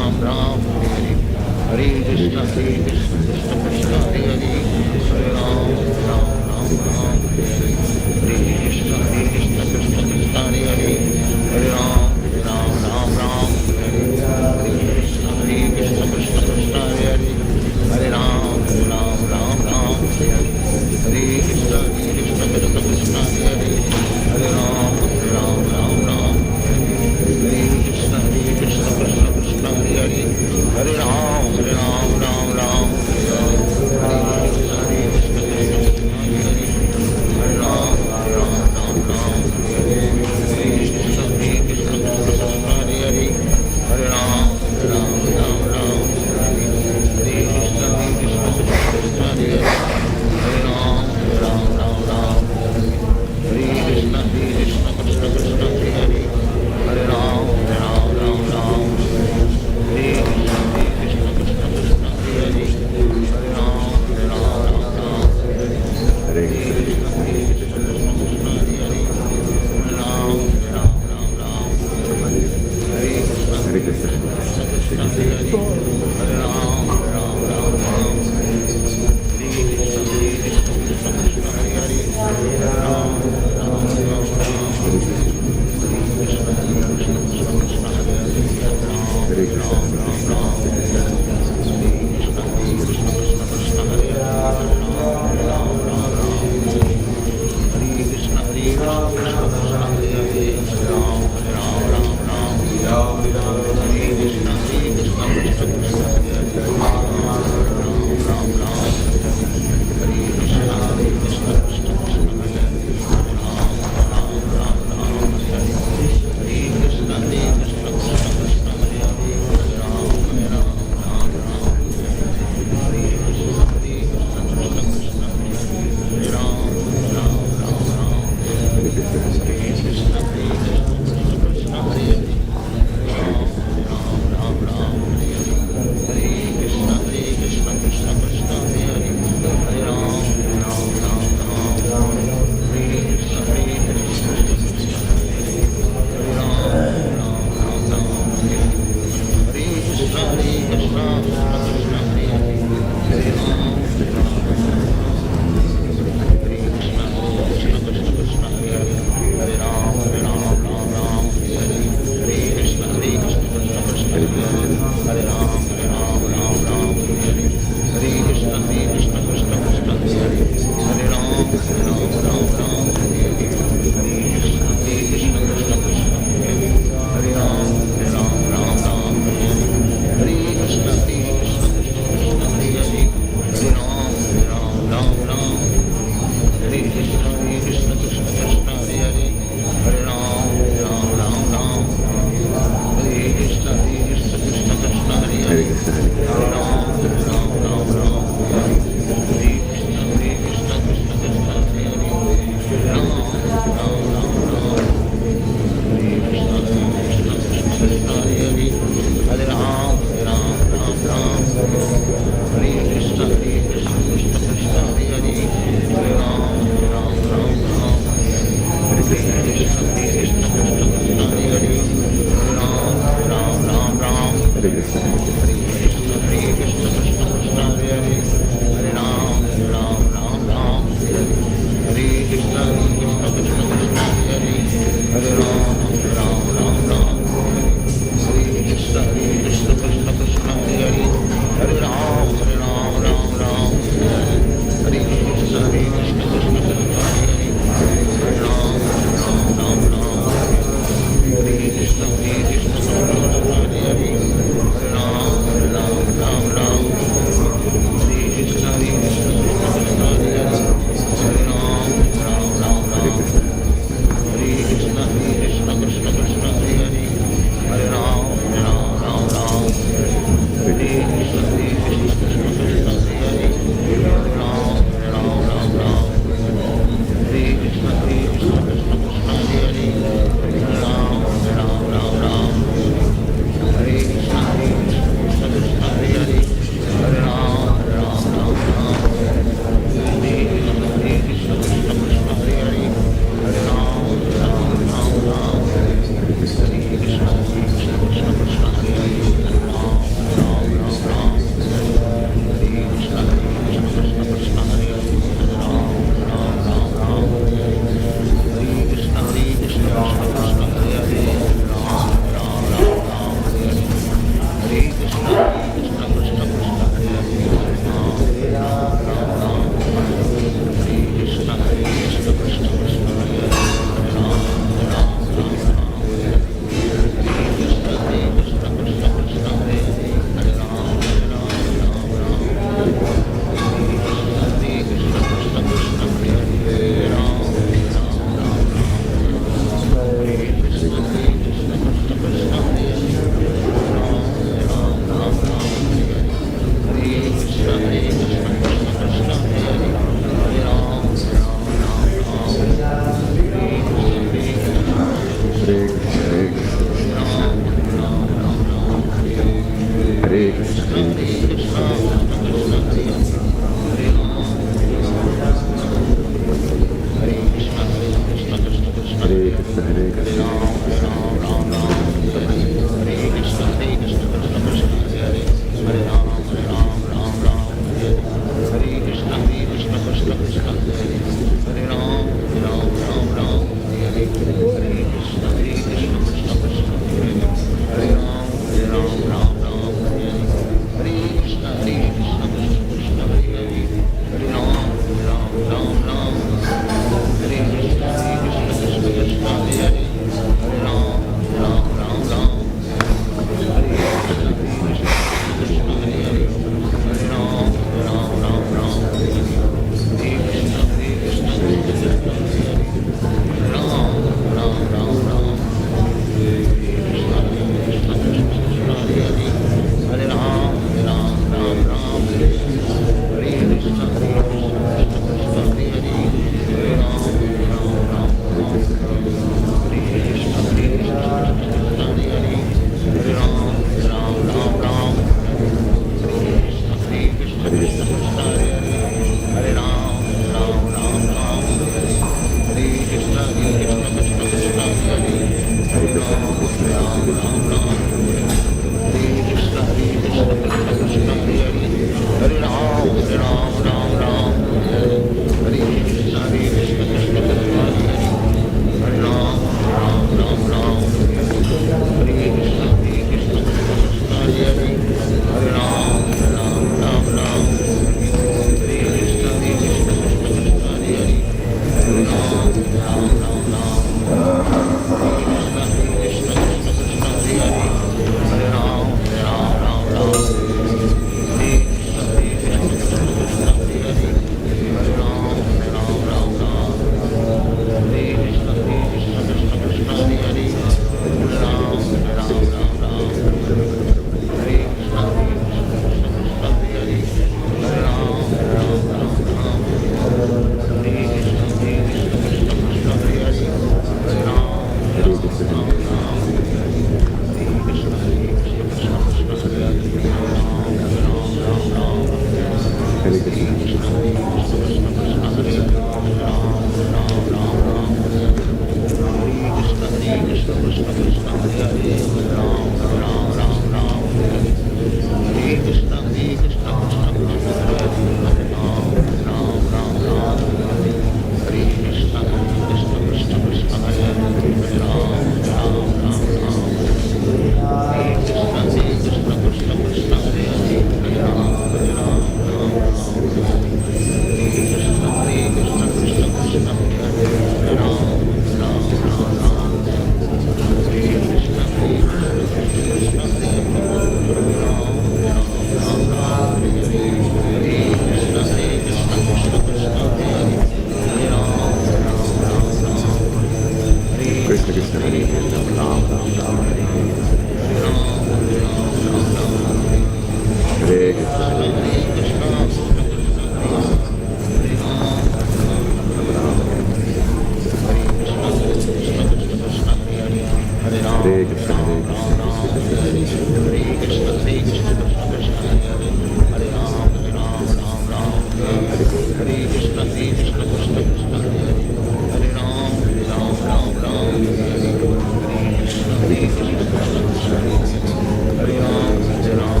S6: Hare Ram,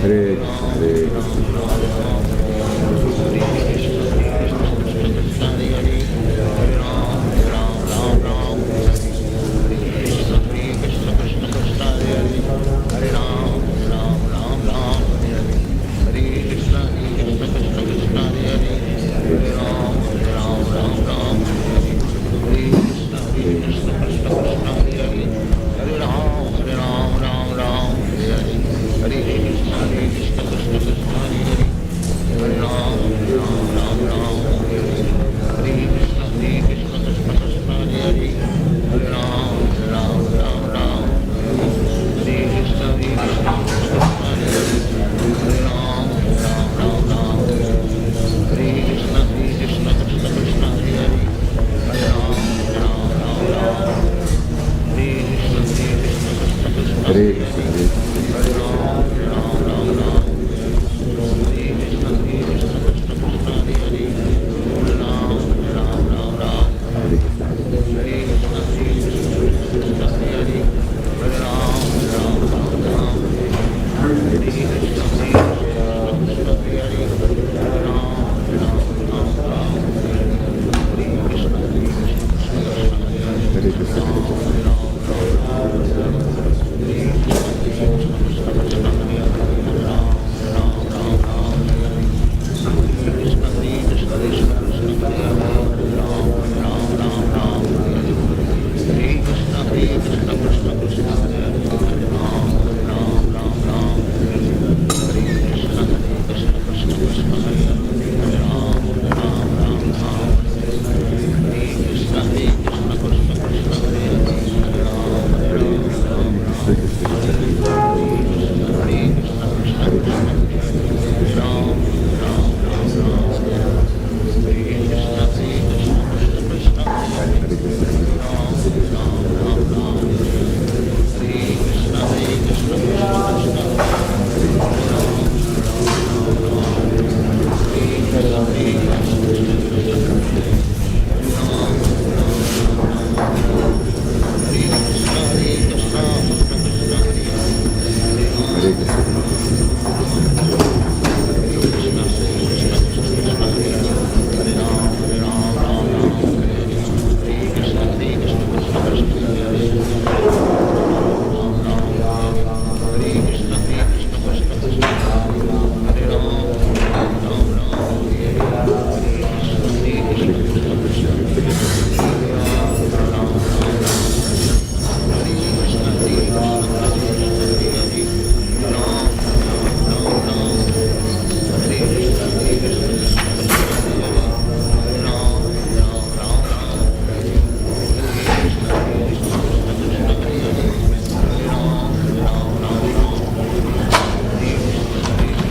S6: Hare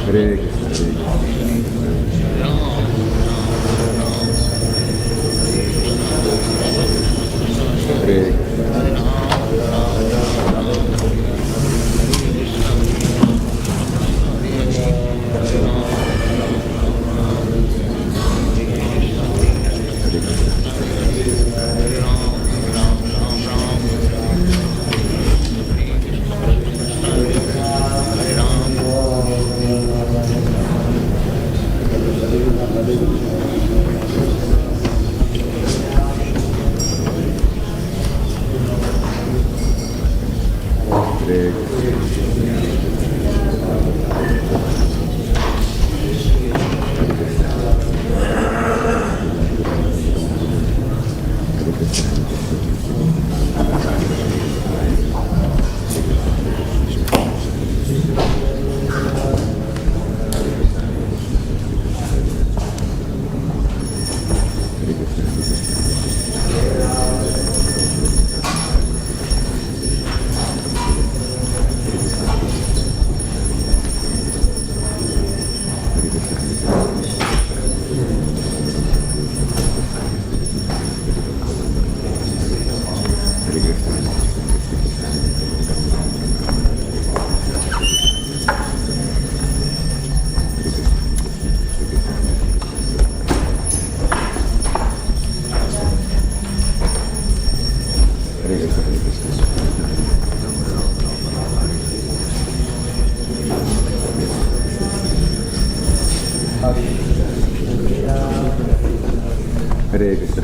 S7: Hare Krishna, Hare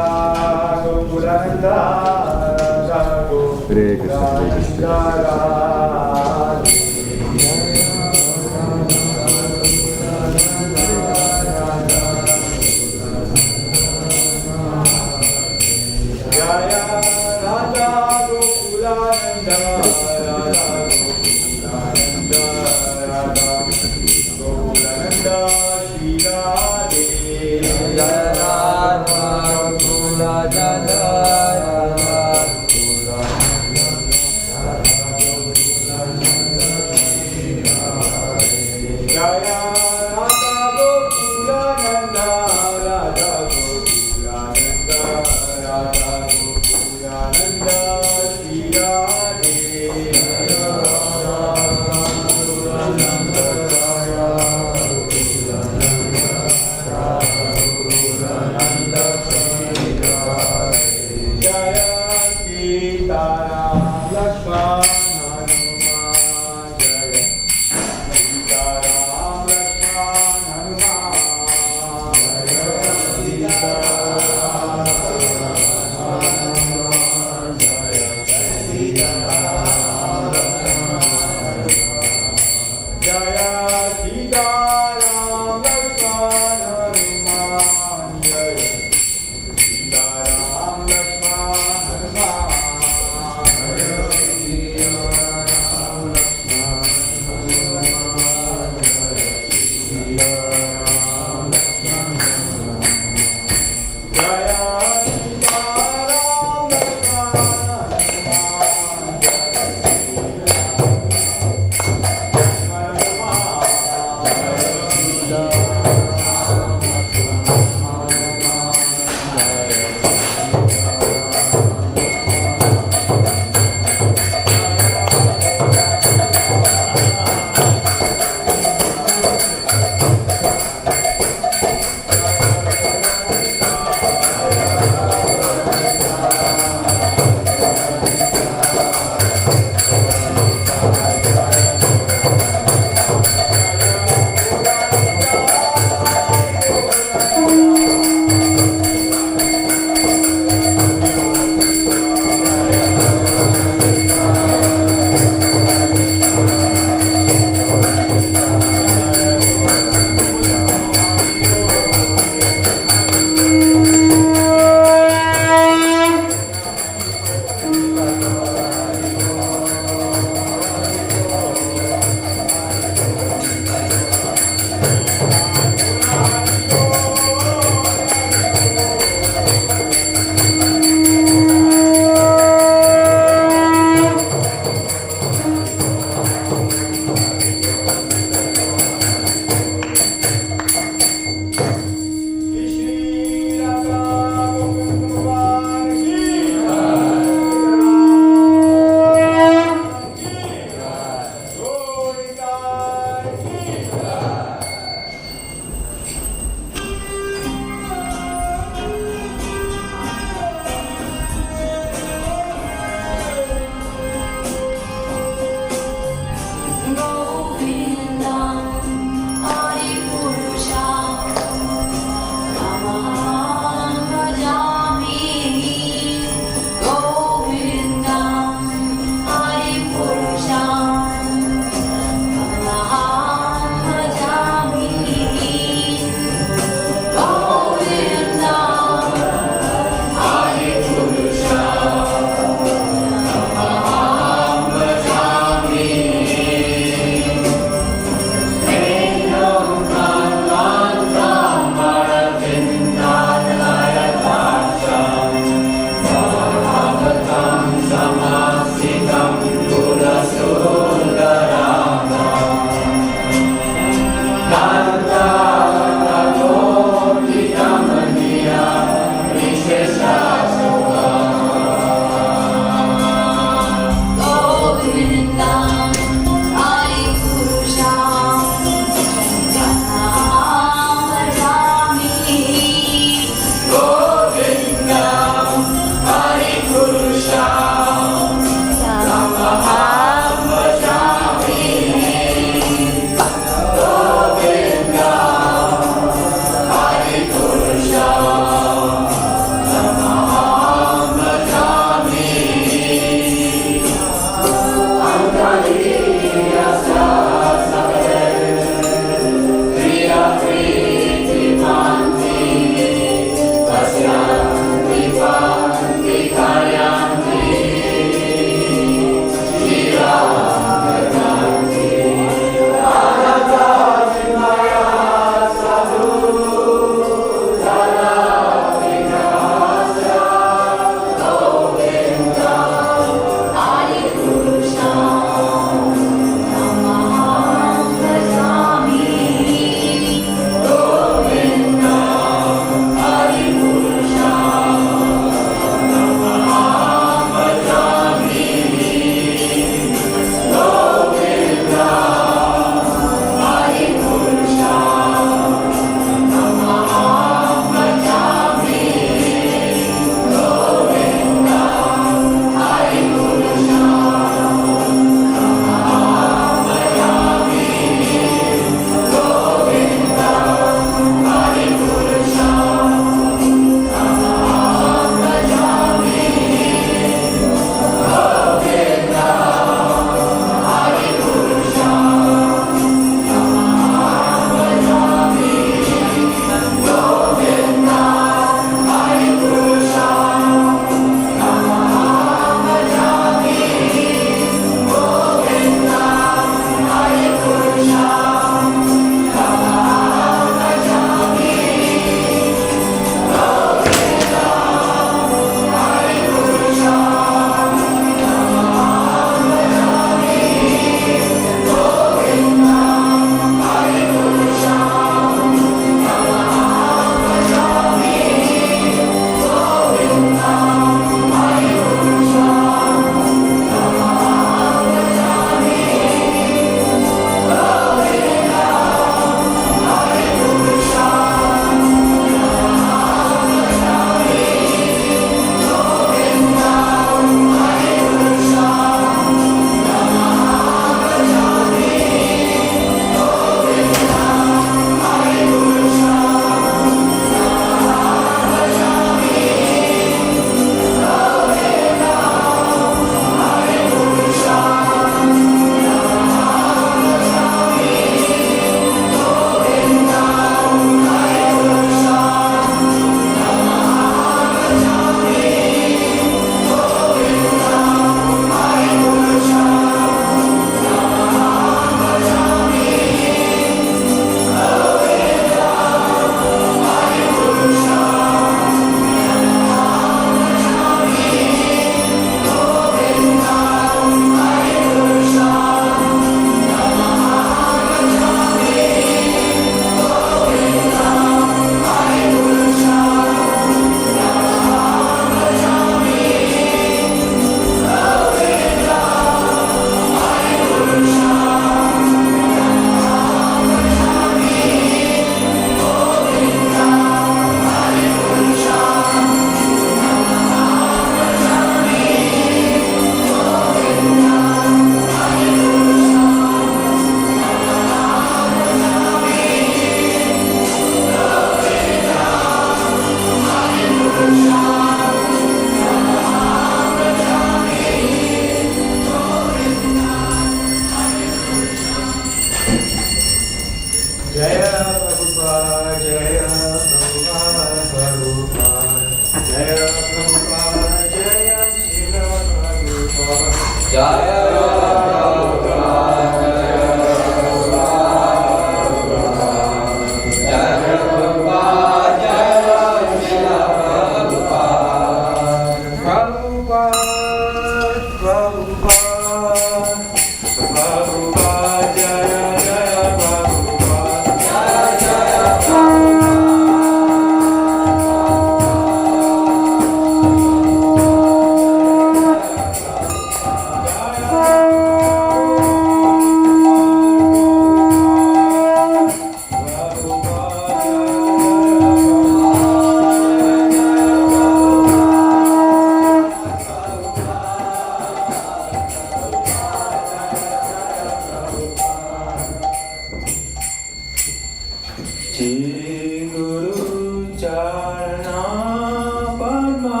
S1: Charana Padma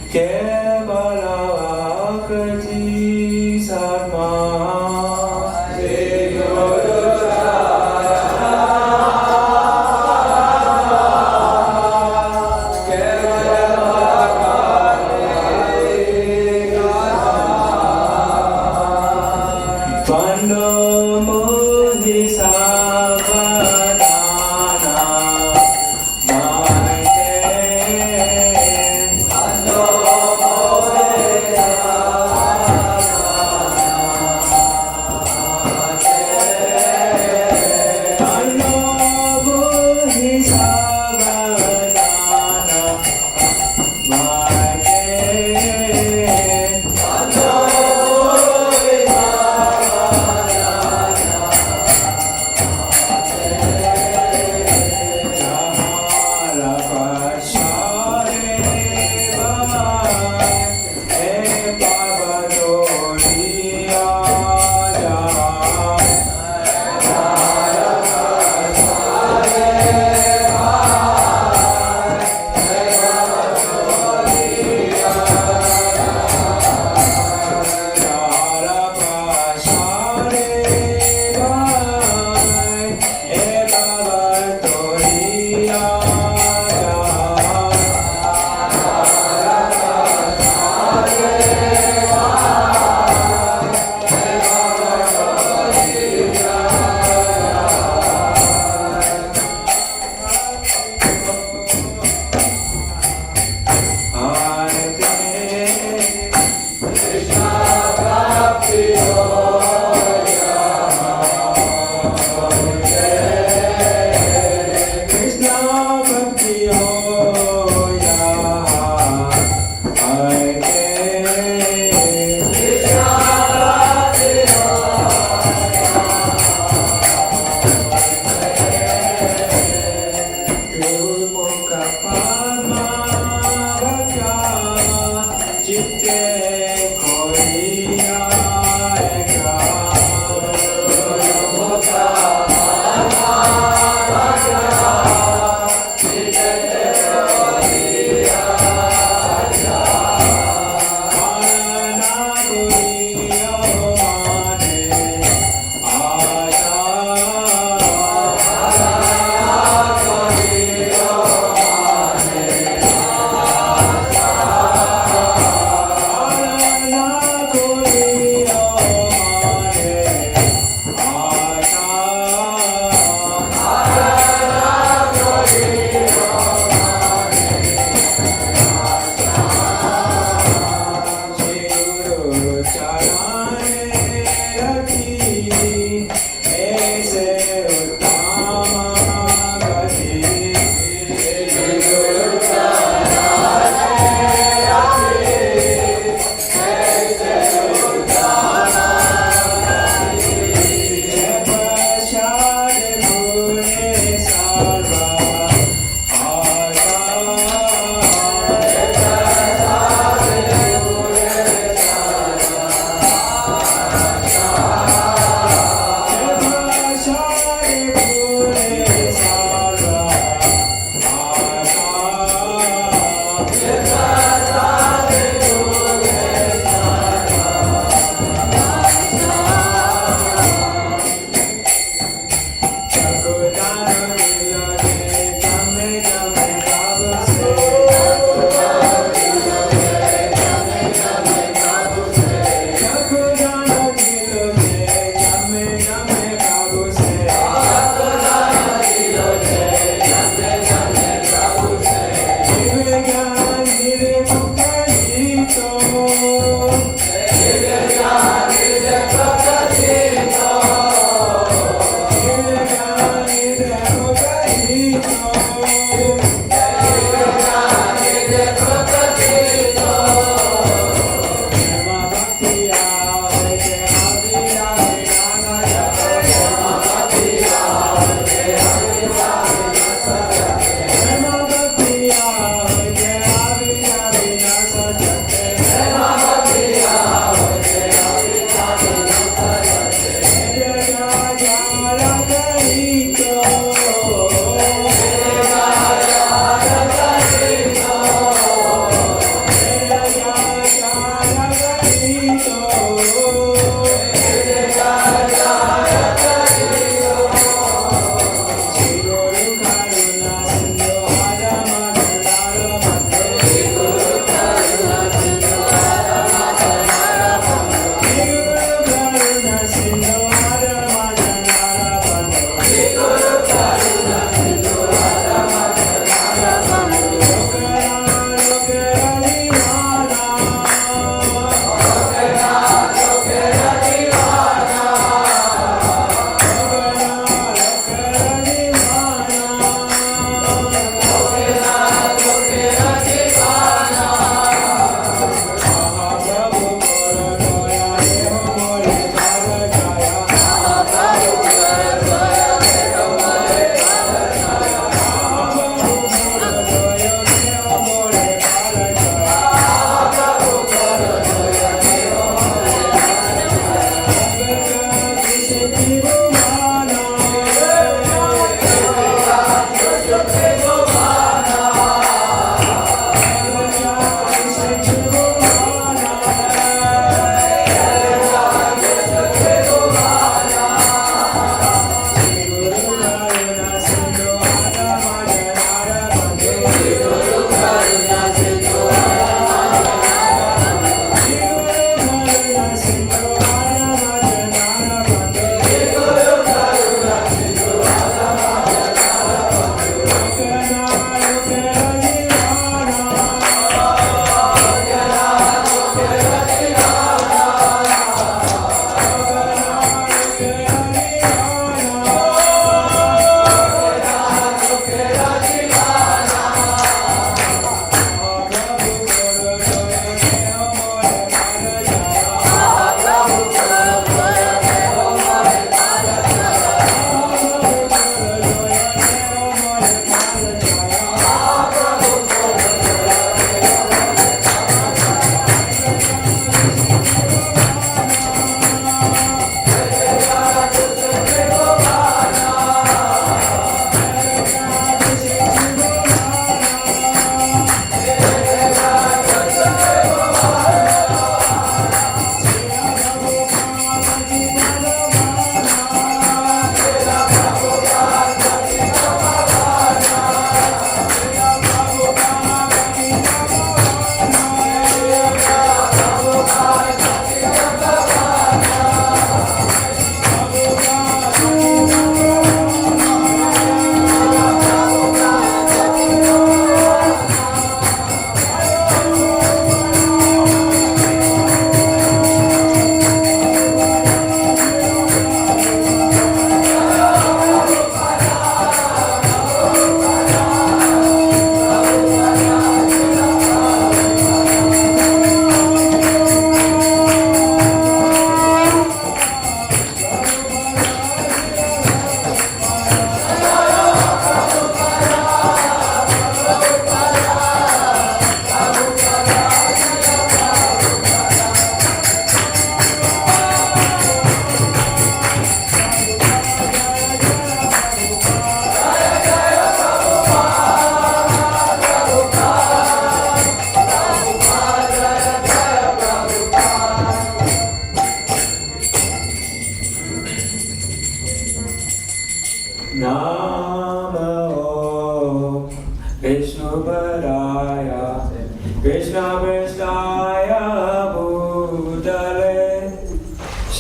S1: Kevala Akriti Sarma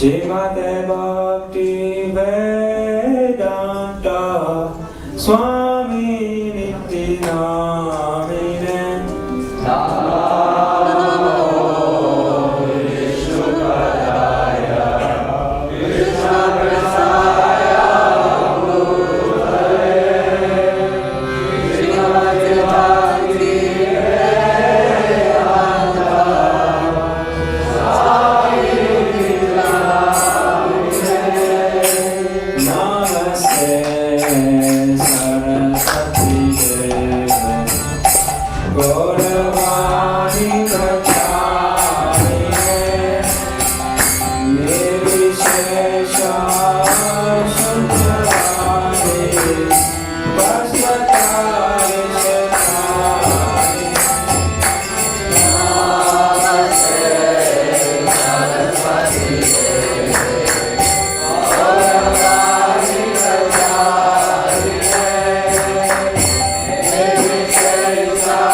S8: Srimate Bhaktivedanta Swami Nityanamine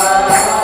S9: Jai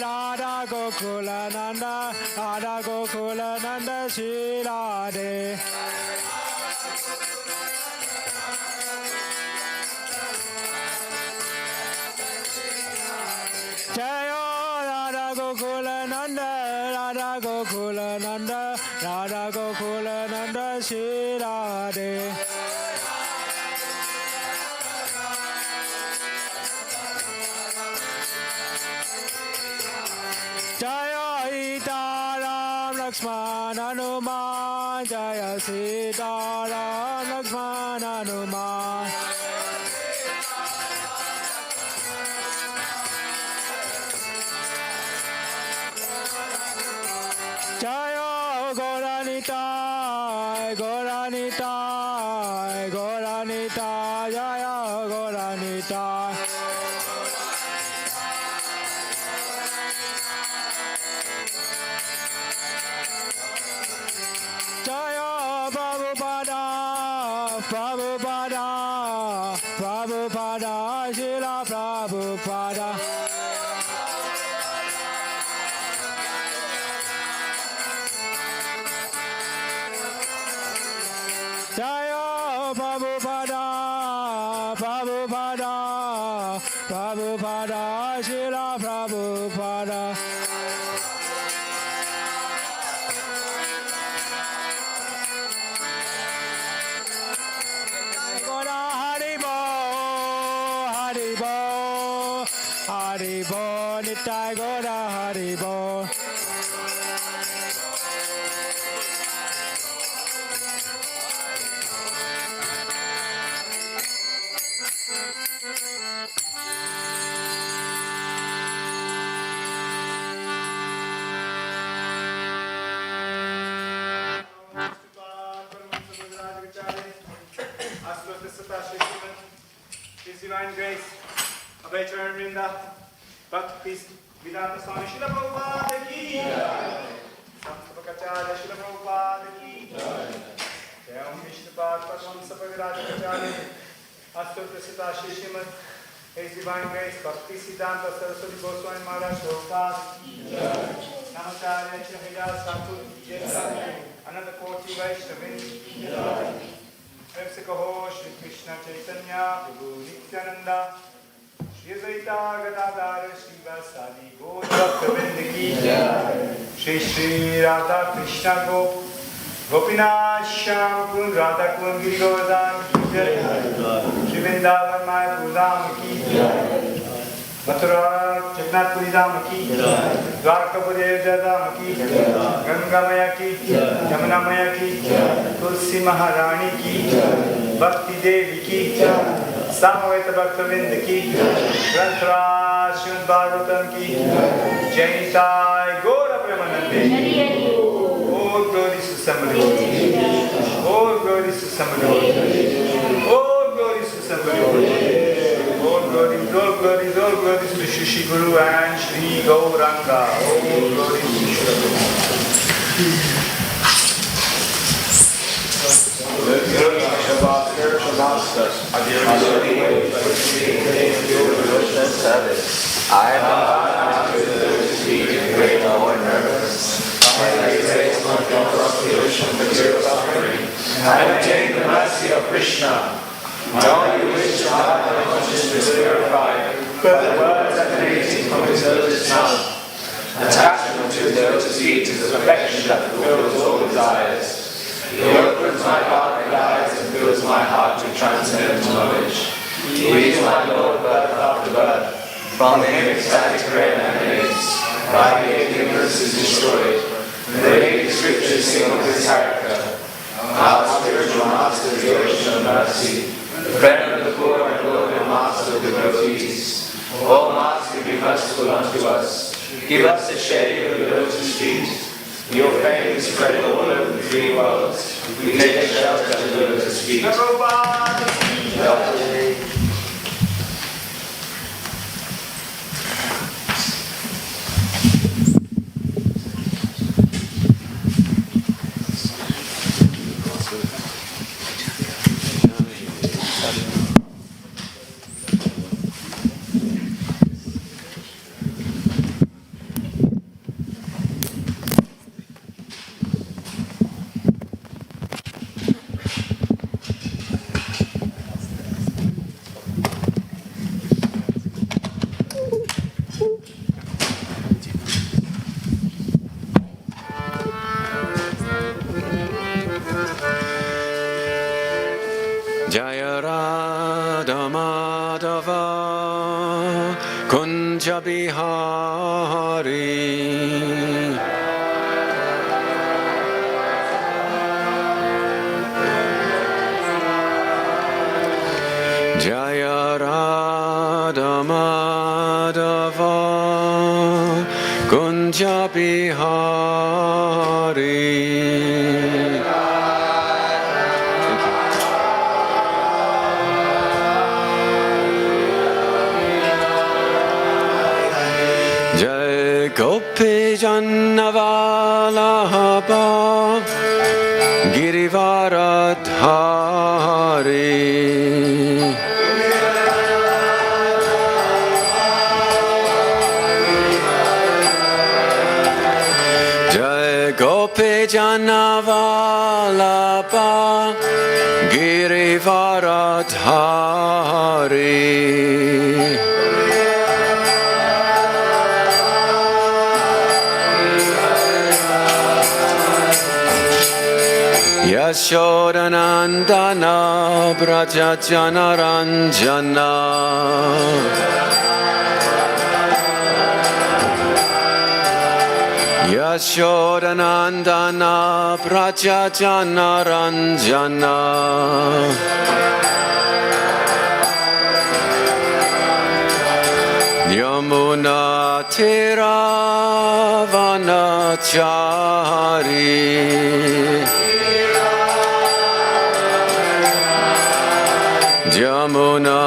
S1: Radha Gokula Nanda, Radha Gokula Nanda, Shri Radhe. Jayo Radha Gokula Nanda, Radha Gokula Nanda, Radha Gokula Nanda, Shri Radhe. Jaya Sita Ram Lakshman Hanuman, Jaya Sita Ram Lakshman Hanuman. Jaya Goranita, Goranita, Goranita, Jaya Goranita. Jaya Prabhupada, Prabhupada, Prabhupada, Srila Prabhupada. Jaya Prabhupada, Prabhupada, Prabhupada, Srila Prabhupada. Gora Haribo, Haribo, Haribo, Nitai Gora Haribo.
S3: His Divine Grace, Abhaycharan Vrinda, Bhaktivedanta Swami Srila Prabhupada ki Samsapakacharya Srila Prabhupada ki Jai Om Vishnupad Paramhamsa Bhagavata Astutasita Shri Srimad His Divine Grace, Bhaktisiddhanta Saraswati Goswami Maharaj Prabhupada ki Namacharya Shri Hridaya Sadhu ki Ananda Koti Vaishnavin ki Vipsikaho Shri Krishna Chaitanya Prabhu Nityananda Shri Advaita Gadadhara Shri Vasadi Gaura Bhaktivedanta ki Shri Shri Radha Krishna Gopinath Shyam Kund Radha Kund Giri Govardhan ki Shri Vrindavan Maya Pudam ki Mathura Jagannath Puri Dham ki Dwarkapuri Dham ki Ganga Maya ki Yamuna Maya ki Tulsi Maharani ki Bhakti Devi ki Samaveta Bhaktivedanta ki Granthra Srimad Bhagavatam ki Jaitai Gaura Premanande. Oh glory to somebody. Oh glory to somebody. Oh glory to somebody. All glories, all glories, all glories to Shri Guru and Shri Gauranga. All glories to Shri Guru.
S9: Spiritual masters, I am not to speak in great awe and reverence. I praise one from the ocean of material suffering. I obtain the mercy of Krishna. My only wish to have my consciousness purified by the words emanating from his lotus mouth. Attachment to his lotus feet is the perfection that fulfills all desires. He opens my dark eyes and fills my heart with transcendental knowledge. He is my Lord birth after birth. From him ecstatic rain emanates. By him ignorance is destroyed. The Vedic scriptures sing of his character. Our spiritual master is the ocean of mercy. The friend of the poor and Lord and master of the devotees. O Master, be merciful unto us. Give us the shade of your lotus feet. Your fame is spread all over the three worlds. We take shelter at the lotus feet.
S7: Kunja Bihari. Jaya Radha Madhava Kunja Bihari. Jai Gopi Jannavallabha Girivaradhari. Jai Gopi Jannavallabha Girivaradhari. Yashodanandana Braja Janaranjana. Yashodanandana Braja Janaranjana. Yamuna Tiravanachari. Yamuna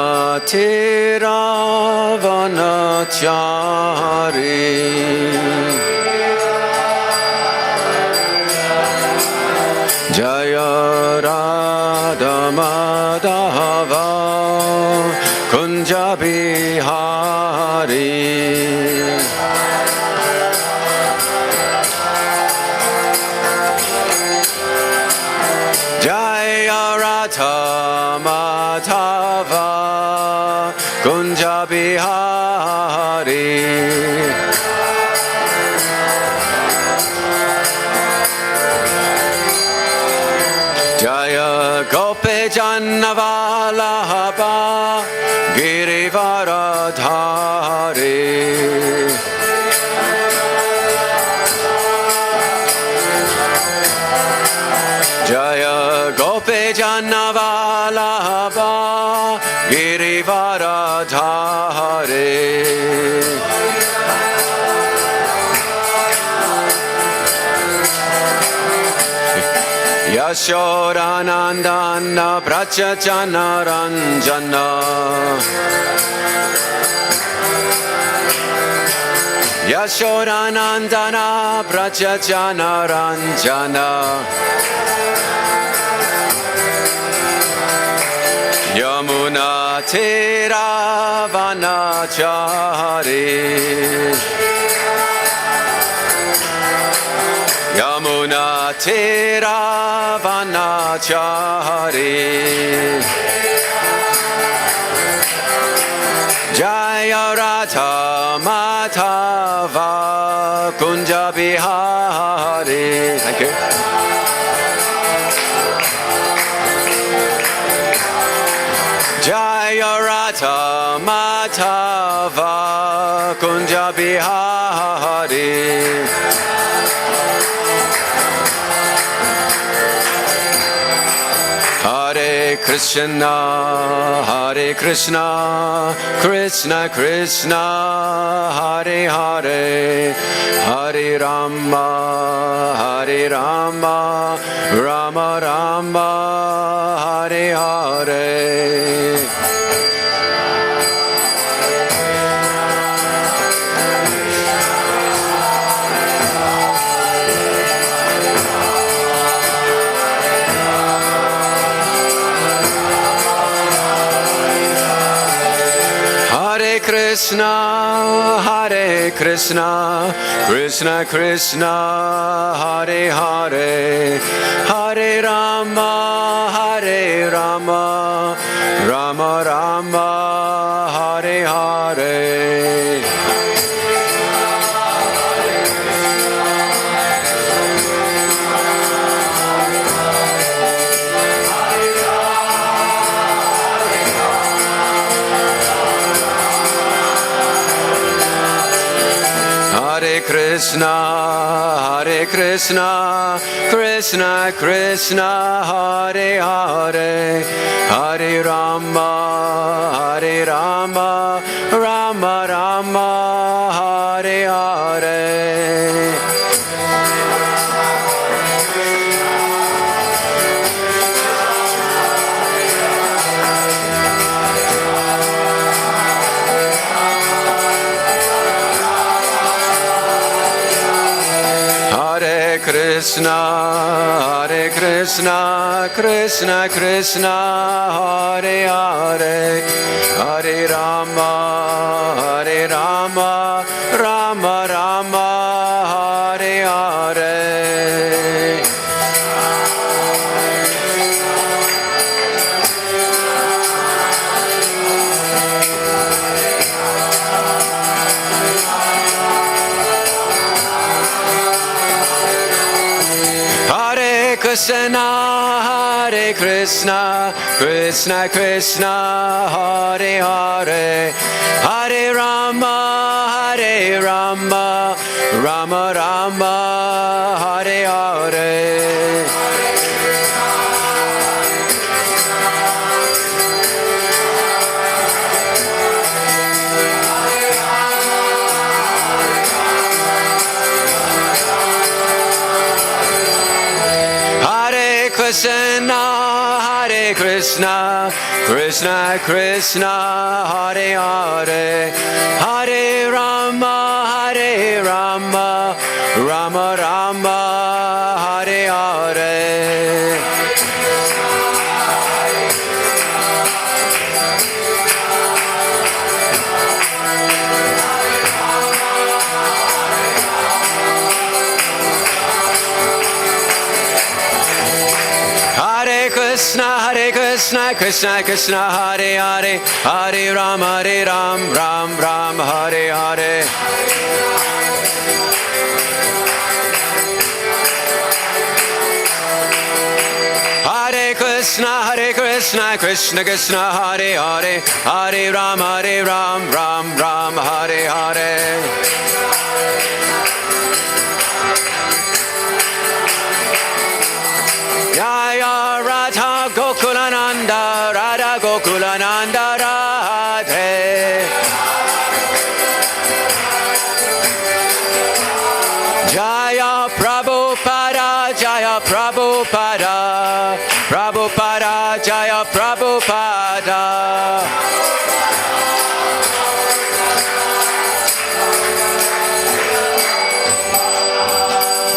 S7: Tiravanachari. Jaya Radha Madhava Kunja Bihari. Jaya Radha Madhava Kunja Bihari. Jaya Gopi Jannavallabha Girivaradhari. Jaya Gopi Jannavallabha Girivaradhari. Yashodanandana Braja Janaranjana. Yashodanandana Braja Janaranjana. Yamuna Tiravanachari. Yamuna Tiravanachari. Jaya Radha Madhava Kunja Bihari. Thank you. Jaya Radha Madhava Kunja Bihari. Hare Krishna, Hare Krishna, Krishna Krishna, Hare Hare, Hare Rama, Hare Rama, Rama Rama, Hare Hare. Hare Krishna, Hare Krishna, Krishna Krishna, Hare Hare, Hare Rama, Hare Rama, Rama Rama, Hare Hare.
S4: Hare Krishna, Krishna Krishna, Hare Hare, Hare Rama, Hare Rama, Rama Rama, Hare Hare. Hare Krishna, Krishna Krishna, Hare Hare, Hare Rama, Hare Rama, Rama Rama, Hare Hare. Hare Krishna, Krishna Krishna, Hare Hare, Hare Rama, Hare Rama, Rama Rama, Hare Hare. Hare Krishna, Krishna Krishna, Hare Hare, Hare Rama, Hare Rama, Rama Rama, Hare Hare. Krishna, Krishna Krishna, Hare Hare, Hare Rama, Ram Ram, Hare Hare. Hare Krishna, Krishna Krishna, Hare Hare, Hare Rama, Ram Ram, Hare Hare. Jaya Radha Gokulananda, Radha Gokulananda Radhe. Jaya Prabhupada, Jaya Prabhupada, Prabhupada, Jaya Prabhupada.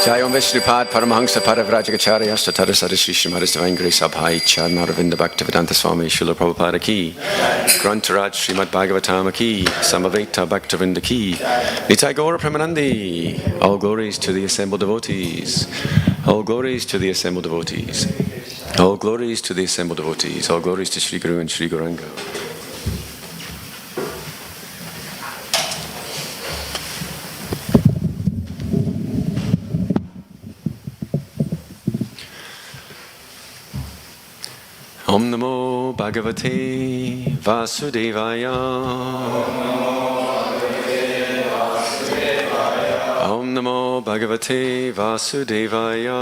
S4: Jayam Vishnupad Paramahansa Parivrajagacharya Statara Sadashi Shrimadis Divine Grace Abhai Chanaravinda Bhaktivedanta Swami Srila Prabhupada Ki Grantaraj Srimad Bhagavatam Ki Samaveta Bhaktivedanta Ki Nitai Gaura Premanandi. All glories to the assembled devotees. All glories to the assembled devotees. All glories to the assembled devotees. All glories to Sri Guru and Sri Gauranga. Om Namo Bhagavate Vasudevaya. Om Namo Bhagavate Vasudevaya.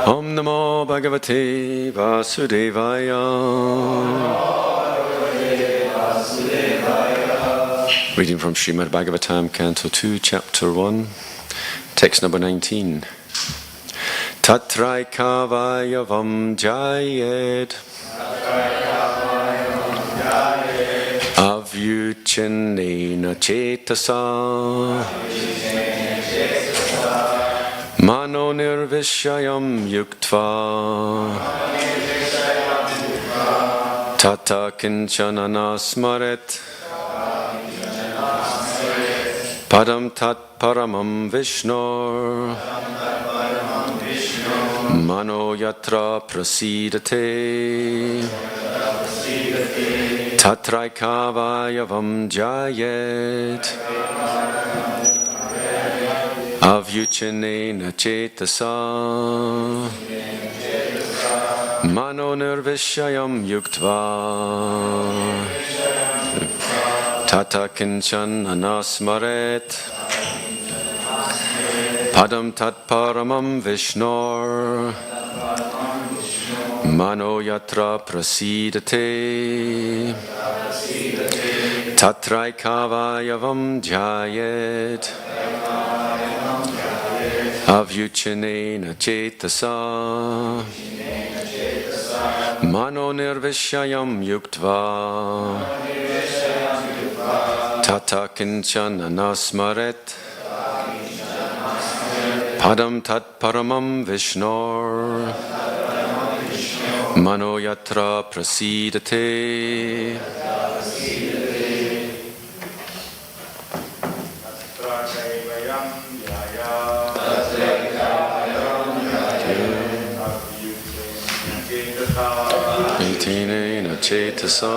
S4: Om Namo Bhagavate Vasudevaya. Reading from Srimad Bhagavatam, Canto 2, Chapter 1, text number 19. Tatraikavayavam jayed avyuchanena cetasa mano nirvishayam yuktva tata kinchanana smaret padam tat paramam vishnor Mano yatra prasidate tatraikavayavam jayet avyuchanena cetasa mano nirvishayam yuktva Tata Kinchana Nasmaret Padam Tat Paramam Vishnor Mano Yatra Prasidate Tatraikavayavam Jayet Avyuchanena Chetasa Mano Nirvishayam Yuktva Tata Kinchana Nasmaret Padam Tat Paramam Vishnor Mano Yatra Prasidate Nitine Chetasa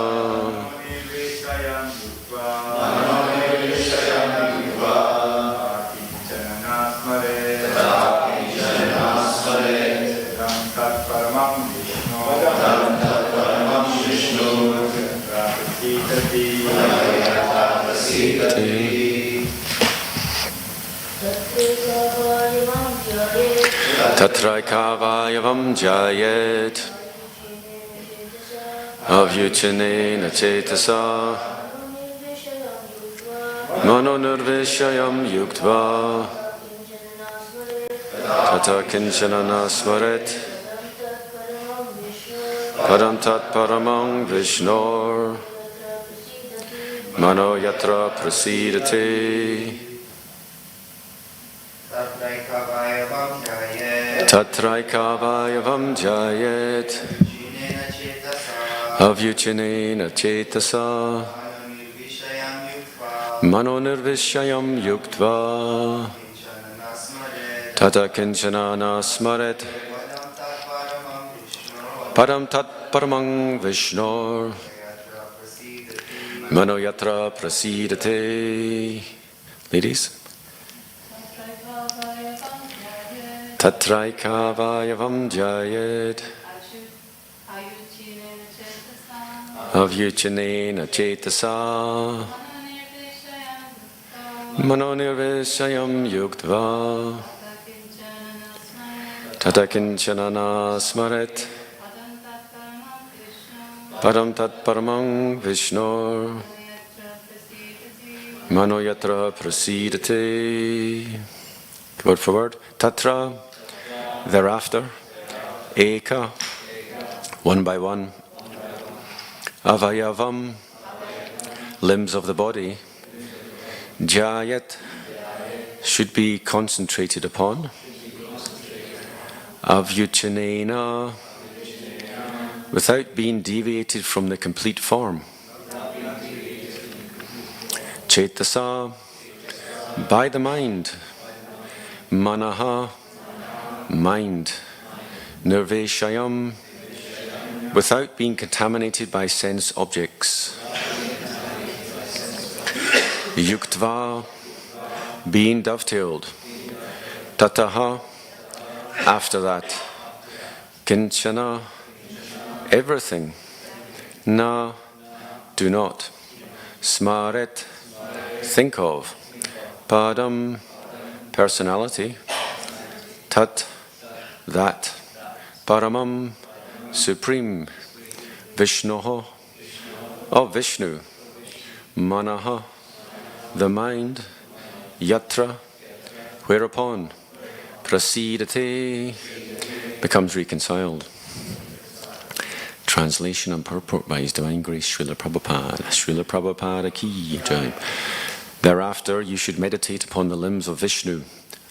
S4: Tatraikavayavam Jayet Avyuchanena Chetasa Mano Nirvishayam Yuktva Tata Kinchana Nasmaret Padam Tat Paramam Vishnor Mano Yatra Prasidate Tatraikavayavam Jayet Avyuchanena Chetasa Mano Nirvishayam Yuktva Tata Kinchana Nasmaret Padam Tat Paramam Vishnor Mano Yatra Prasidate. Ladies. Tatraikavayavam Jayet Avyuchanena Chetasa Mano Nirvishayam Yuktva Tata Kinchana Nasmaret Padam Tat Paramam Vishnor Mano Yatra Prasidate. Word for word. Tatra, thereafter. Eka, one by one. Avayavam, limbs of the body. Jayat, should be concentrated upon. Avyuchanena, without being deviated from the complete form. Chetasa, by the mind. Manaha, mind. Nirveshayam, without being contaminated by sense objects. Yuktva, being dovetailed. Tataha, after that. Kinchana, everything. Na, do not. Smaret, think of. Padam, personality. Tat, that. Paramam, supreme. Vishnoho, of Vishnu. Manaha, the mind. Yatra, whereupon. Prasidate, becomes reconciled. Translation and purport by His Divine Grace Srila Prabhupada. Srila Prabhupada ki jai. Thereafter you should meditate upon the limbs of Vishnu,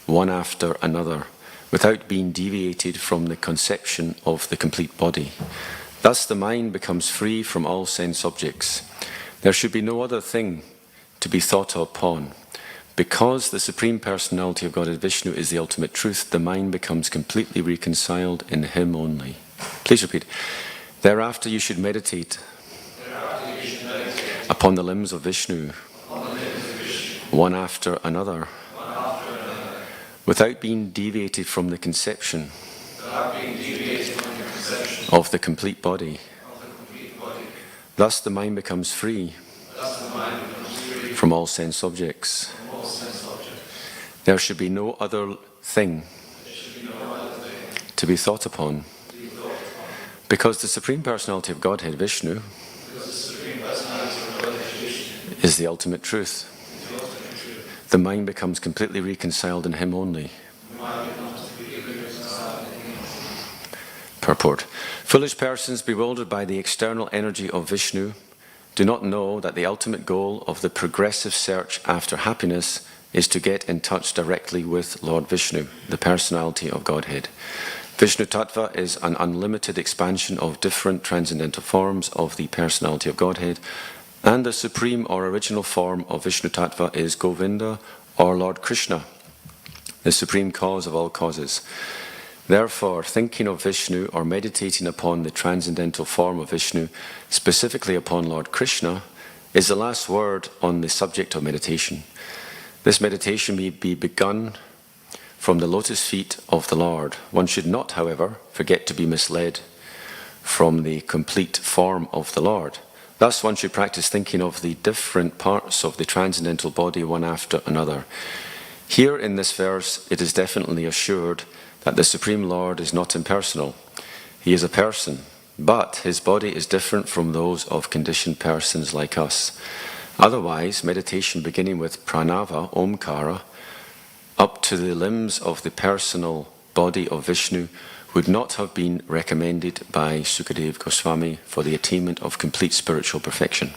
S4: one after another, without being deviated from the conception of the complete body. Thus the mind becomes free from all sense objects. There should be no other thing to be thought upon. Because the Supreme Personality of Godhead Vishnu is the ultimate truth, the mind becomes completely reconciled in Him only. Please repeat. Thereafter you should meditate upon the limbs of Vishnu, one after another, without being deviated from the conception of the complete body. Thus the mind becomes free from all sense objects. There should be no other thing to be thought upon, because the Supreme Personality of Godhead, Vishnu, is the ultimate truth. The mind becomes completely reconciled in Him only. Purport. Foolish persons bewildered by the external energy of Vishnu do not know that the ultimate goal of the progressive search after happiness is to get in touch directly with Lord Vishnu, the personality of Godhead. Vishnu Tattva is an unlimited expansion of different transcendental forms of the personality of Godhead, and the supreme or original form of Vishnu Tattva is Govinda or Lord Krishna, the supreme cause of all causes. Therefore, thinking of Vishnu or meditating upon the transcendental form of Vishnu, specifically upon Lord Krishna, is the last word on the subject of meditation. This meditation may be begun from the lotus feet of the Lord. One should not, however, forget to be misled from the complete form of the Lord. Thus, one should practice thinking of the different parts of the transcendental body one after another. Here in this verse, it is definitely assured that the Supreme Lord is not impersonal. He is a person, but his body is different from those of conditioned persons like us. Otherwise, meditation beginning with pranava, omkara, up to the limbs of the personal body of Vishnu would not have been recommended by Sukadeva Goswami for the attainment of complete spiritual perfection.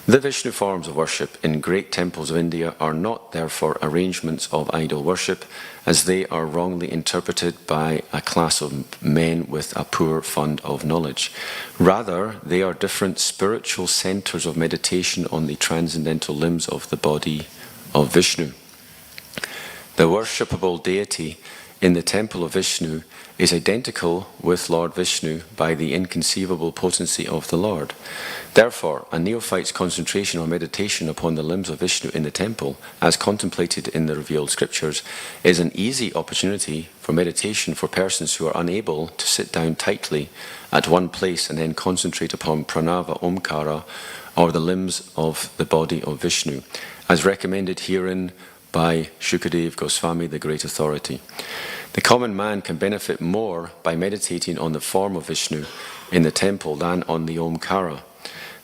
S4: The Vishnu forms of worship in great temples of India are not therefore arrangements of idol worship, as they are wrongly interpreted by a class of men with a poor fund of knowledge. Rather, they are different spiritual centers of meditation on the transcendental limbs of the body of Vishnu. The worshipable deity in the temple of Vishnu is identical with Lord Vishnu by the inconceivable potency of the Lord. Therefore, a neophyte's concentration or meditation upon the limbs of Vishnu in the temple, as contemplated in the revealed scriptures, is an easy opportunity for meditation for persons who are unable to sit down tightly at one place and then concentrate upon pranava, omkara, or the limbs of the body of Vishnu, as recommended herein by Shukadev Goswami, the great authority. The common man can benefit more by meditating on the form of Vishnu in the temple than on the Omkara.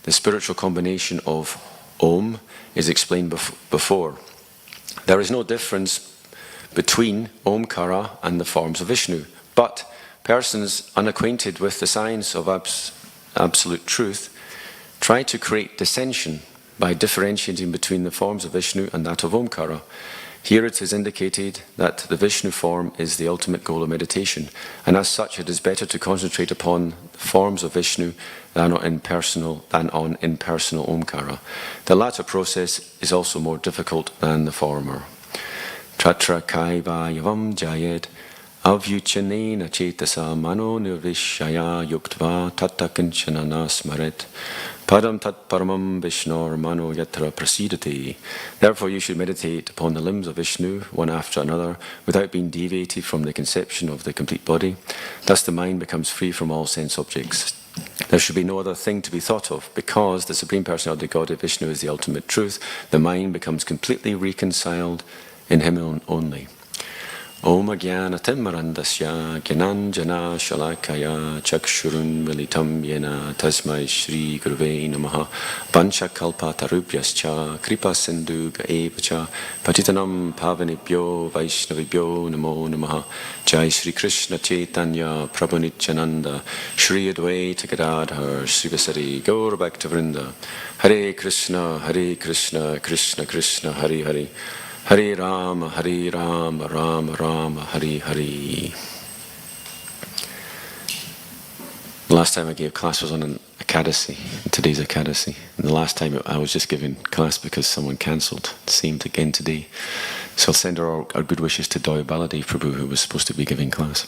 S4: The spiritual combination of Om is explained before. There is no difference between Omkara and the forms of Vishnu, but persons unacquainted with the science of absolute truth try to create dissension by differentiating between the forms of Vishnu and that of Omkara. Here it is indicated that the Vishnu form is the ultimate goal of meditation, and as such it is better to concentrate upon the forms of Vishnu than on impersonal Omkara. The latter process is also more difficult than the former. Tatra kaiva yavam jayed avyuchanena chetasa mano nirvishaya yuktva tattakanchana smaret Padam tat paramam Vishnor mano yatra prasidati. Therefore you should meditate upon the limbs of Vishnu, one after another, without being deviated from the conception of the complete body. Thus the mind becomes free from all sense objects. There should be no other thing to be thought of, because the Supreme Personality of Godhead Vishnu is the ultimate truth. The mind becomes completely reconciled in Him only. Om Jnana Timmarandasya Jnananjana Shalakaya Chakshurun Militam Yena Tasmai Shri Guruve Namaha Panchakalpatarubhyascha Kripa Sindhu Evacha Patitanam Pavanibhyo Vaishnavibhyo Namo Namaha Jai Shri Krishna Chaitanya Prabhu Nityananda Shri Advaita Gadadhar Srivasari Gaur Bhaktivinoda Hare Krishna Krishna Krishna Hare Hare Hare Rama, Rama Rama, Hare Hare. The last time I gave class was on an Ekadasi, today's Ekadasi. And the last time I was just giving class because someone cancelled. Same again today. So I'll send our good wishes to Doy Baladev Prabhu, who was supposed to be giving class.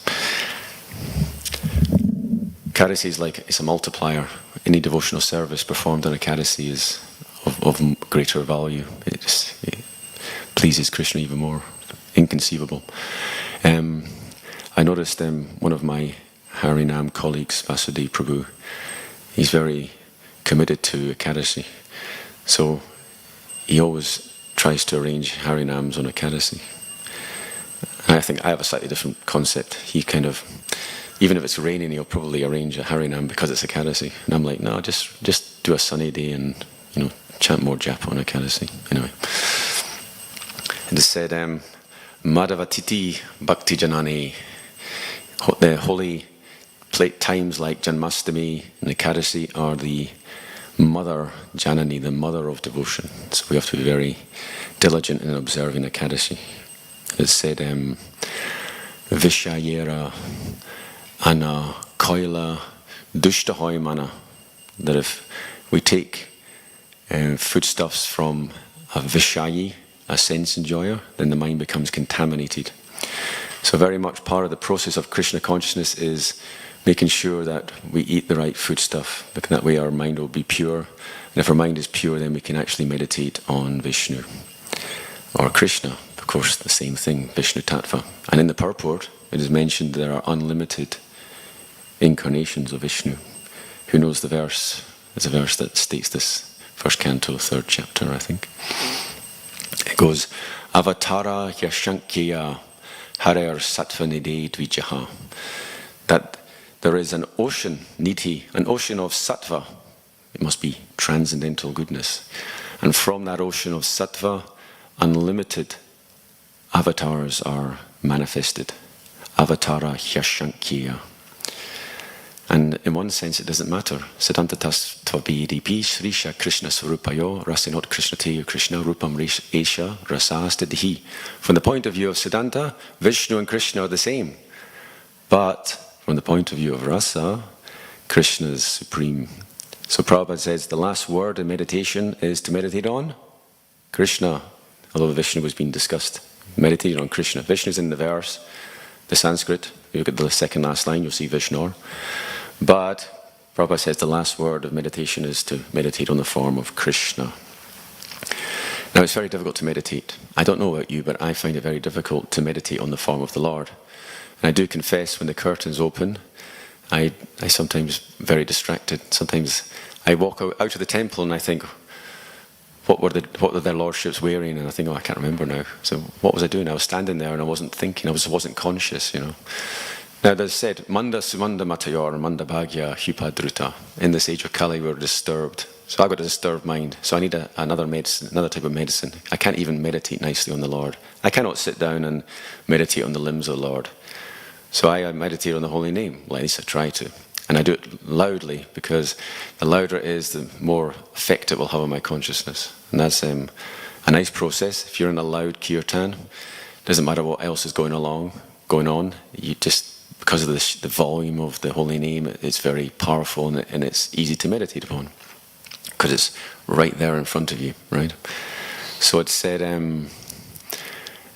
S4: Ekadasi is like, it's a multiplier. Any devotional service performed on Ekadasi is of greater value. It pleases Krishna even more. Inconceivable. I noticed one of my Harinam colleagues, Vasudev Prabhu, he's very committed to Ekadasi. So he always tries to arrange Harinams on Ekadasi. And I think I have a slightly different concept. He kind of, even if it's raining, he'll probably arrange a Harinam because it's Ekadasi. And I'm like, no, just do a sunny day and, chant more japa on Ekadasi. Anyway. And it said, Madhavatiti Bhakti Janani, the holy times like Janmastami and Ekadasi are the mother, Janani, the mother of devotion. So we have to be very diligent in observing Ekadasi. It said, Vishayera Ana Koila Dushtahoy Mana, that if we take foodstuffs from a Vishayi, a sense enjoyer, then the mind becomes contaminated. So very much part of the process of Krishna consciousness is making sure that we eat the right foodstuff, because that way our mind will be pure. And if our mind is pure, then we can actually meditate on Vishnu or Krishna. Of course, the same thing, Vishnu Tattva. And in the purport, it is mentioned there are unlimited incarnations of Vishnu. Who knows the verse? There's a verse that states this, first canto, third chapter, I think. It goes, Avatara Yashankya Harer Sattva Nide Dvijaha. That there is an ocean, Niti, an ocean of sattva. It must be transcendental goodness. And from that ocean of sattva, unlimited avatars are manifested. Avatara Hyashankya. And in one sense, it doesn't matter. Siddhantatas tvabidp Srisha Krishna Swarupayo Rasinot Krishna Teyo Krishna Rupam Esha Rasastadihi. From the point of view of Siddhanta, Vishnu and Krishna are the same. But from the point of view of rasa, Krishna is supreme. So Prabhupada says the last word in meditation is to meditate on Krishna. Although Vishnu was being discussed, meditating on Krishna. Vishnu's in the verse, the Sanskrit. You look at the second last line, you'll see Vishnu. But Prabhupada says the last word of meditation is to meditate on the form of Krishna. Now it's very difficult to meditate. I don't know about you, but I find it very difficult to meditate on the form of the Lord. And I do confess, when the curtains open, I sometimes very distracted. Sometimes I walk out of the temple and I think, what were their lordships wearing? And I think, I can't remember now. So what was I doing? I was standing there and I wasn't thinking. I wasn't conscious, Now there's said, Manda Sumanda Matayor, Manda Bhagya Hupadruta. In this age of Kali, we're disturbed. So I've got a disturbed mind. So I need another medicine, another type of medicine. I can't even meditate nicely on the Lord. I cannot sit down and meditate on the limbs of the Lord. So I meditate on the holy name, well, at least I try to. And I do it loudly, because the louder it is, the more effect it will have on my consciousness. And that's a nice process. If you're in a loud kirtan, it doesn't matter what else is going on, you just, because of the volume of the holy name, it's very powerful and it's easy to meditate upon, because it's right there in front of you, right? So it said,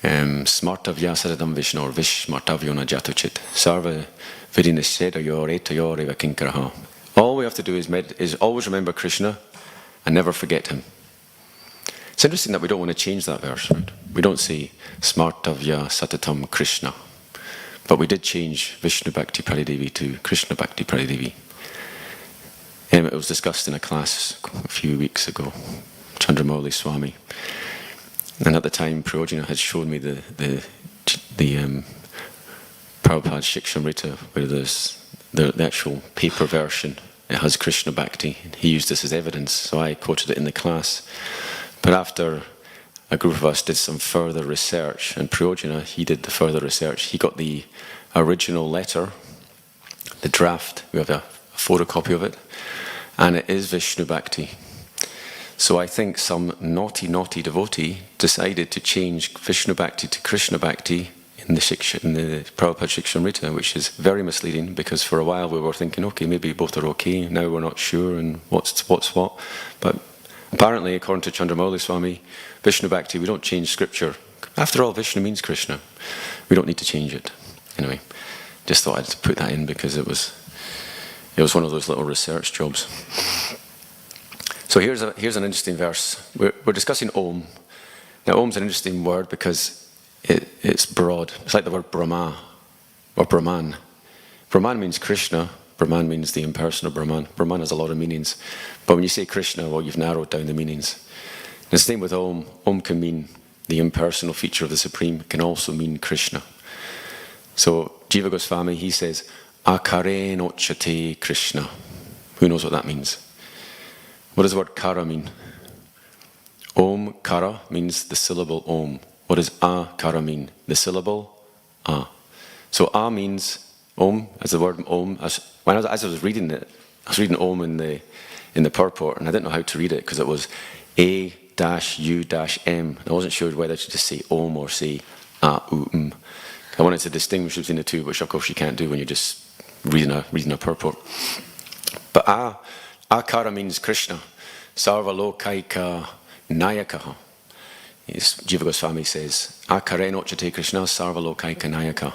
S4: Smartavya Saradam Vishnu or Vishmartavyona Jatuchit Sarva Vidinishedayore Tayore Vakinkaraha. All we have to do is always remember Krishna and never forget him. It's interesting that we don't want to change that verse, right? We don't say Smartavya Satatam Krishna. But we did change Vishnu Bhakti Paridevi to Krishna Bhakti Paridevi. It was discussed in a class a few weeks ago, Chandramauli Swami. And at the time, Prayojana had shown me the Prabhupada Shikshamrita, where there's the actual paper version. It has Krishna Bhakti. He used this as evidence, so I quoted it in the class. But after a group of us did some further research, and Prayojana, he did the further research. He got the original letter, the draft. We have a photocopy of it, and it is Vishnu Bhakti. So I think some naughty devotee decided to change Vishnu Bhakti to Krishna Bhakti in the Prabhupada Shikshamrita, which is very misleading, because for a while we were thinking, okay, maybe both are okay. Now we're not sure, and what's what. But apparently, according to Chandramauli Swami, Vishnu Bhakti, we don't change scripture. After all, Vishnu means Krishna. We don't need to change it. Anyway, just thought I'd put that in, because it was one of those little research jobs. So here's an interesting verse. We're discussing Om. Now Om's an interesting word because it's broad. It's like the word Brahma or Brahman. Brahman means Krishna. Brahman means the impersonal Brahman. Brahman has a lot of meanings. But when you say Krishna, well, you've narrowed down the meanings. The same with Om. Om can mean the impersonal feature of the Supreme. It can also mean Krishna. So Jiva Goswami, he says, Akare nochate Krishna. Who knows what that means? What does the word kara mean? Om kara means the syllable Om. What does akara mean? The syllable A. So A means Om, as the word Om. As I was reading it, I was reading Om in the purport, and I didn't know how to read it because it was A-U-M. I wasn't sure whether to just say Om or say A-U-M. I wanted to distinguish between the two, which of course you can't do when you're just reading a purport. But Akara means Krishna. Sarva lokaika nayakaha. Jiva Goswami says, Akare nochate Krishna sarva lokaika nayaka.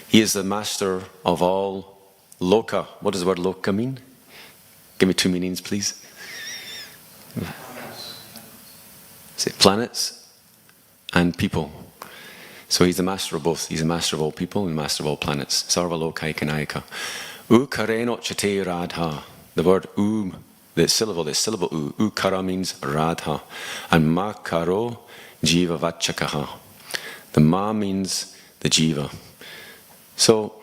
S4: He is the master of all loka. What does the word loka mean? Give me two meanings, please. Say planets and people. So he's the master of both. He's the master of all people and master of all planets. Sarva lokaika nayaka. Ukare nochate radha. The word the syllable ukara means radha. And makaro jiva vachakaha. The ma means the jiva. So,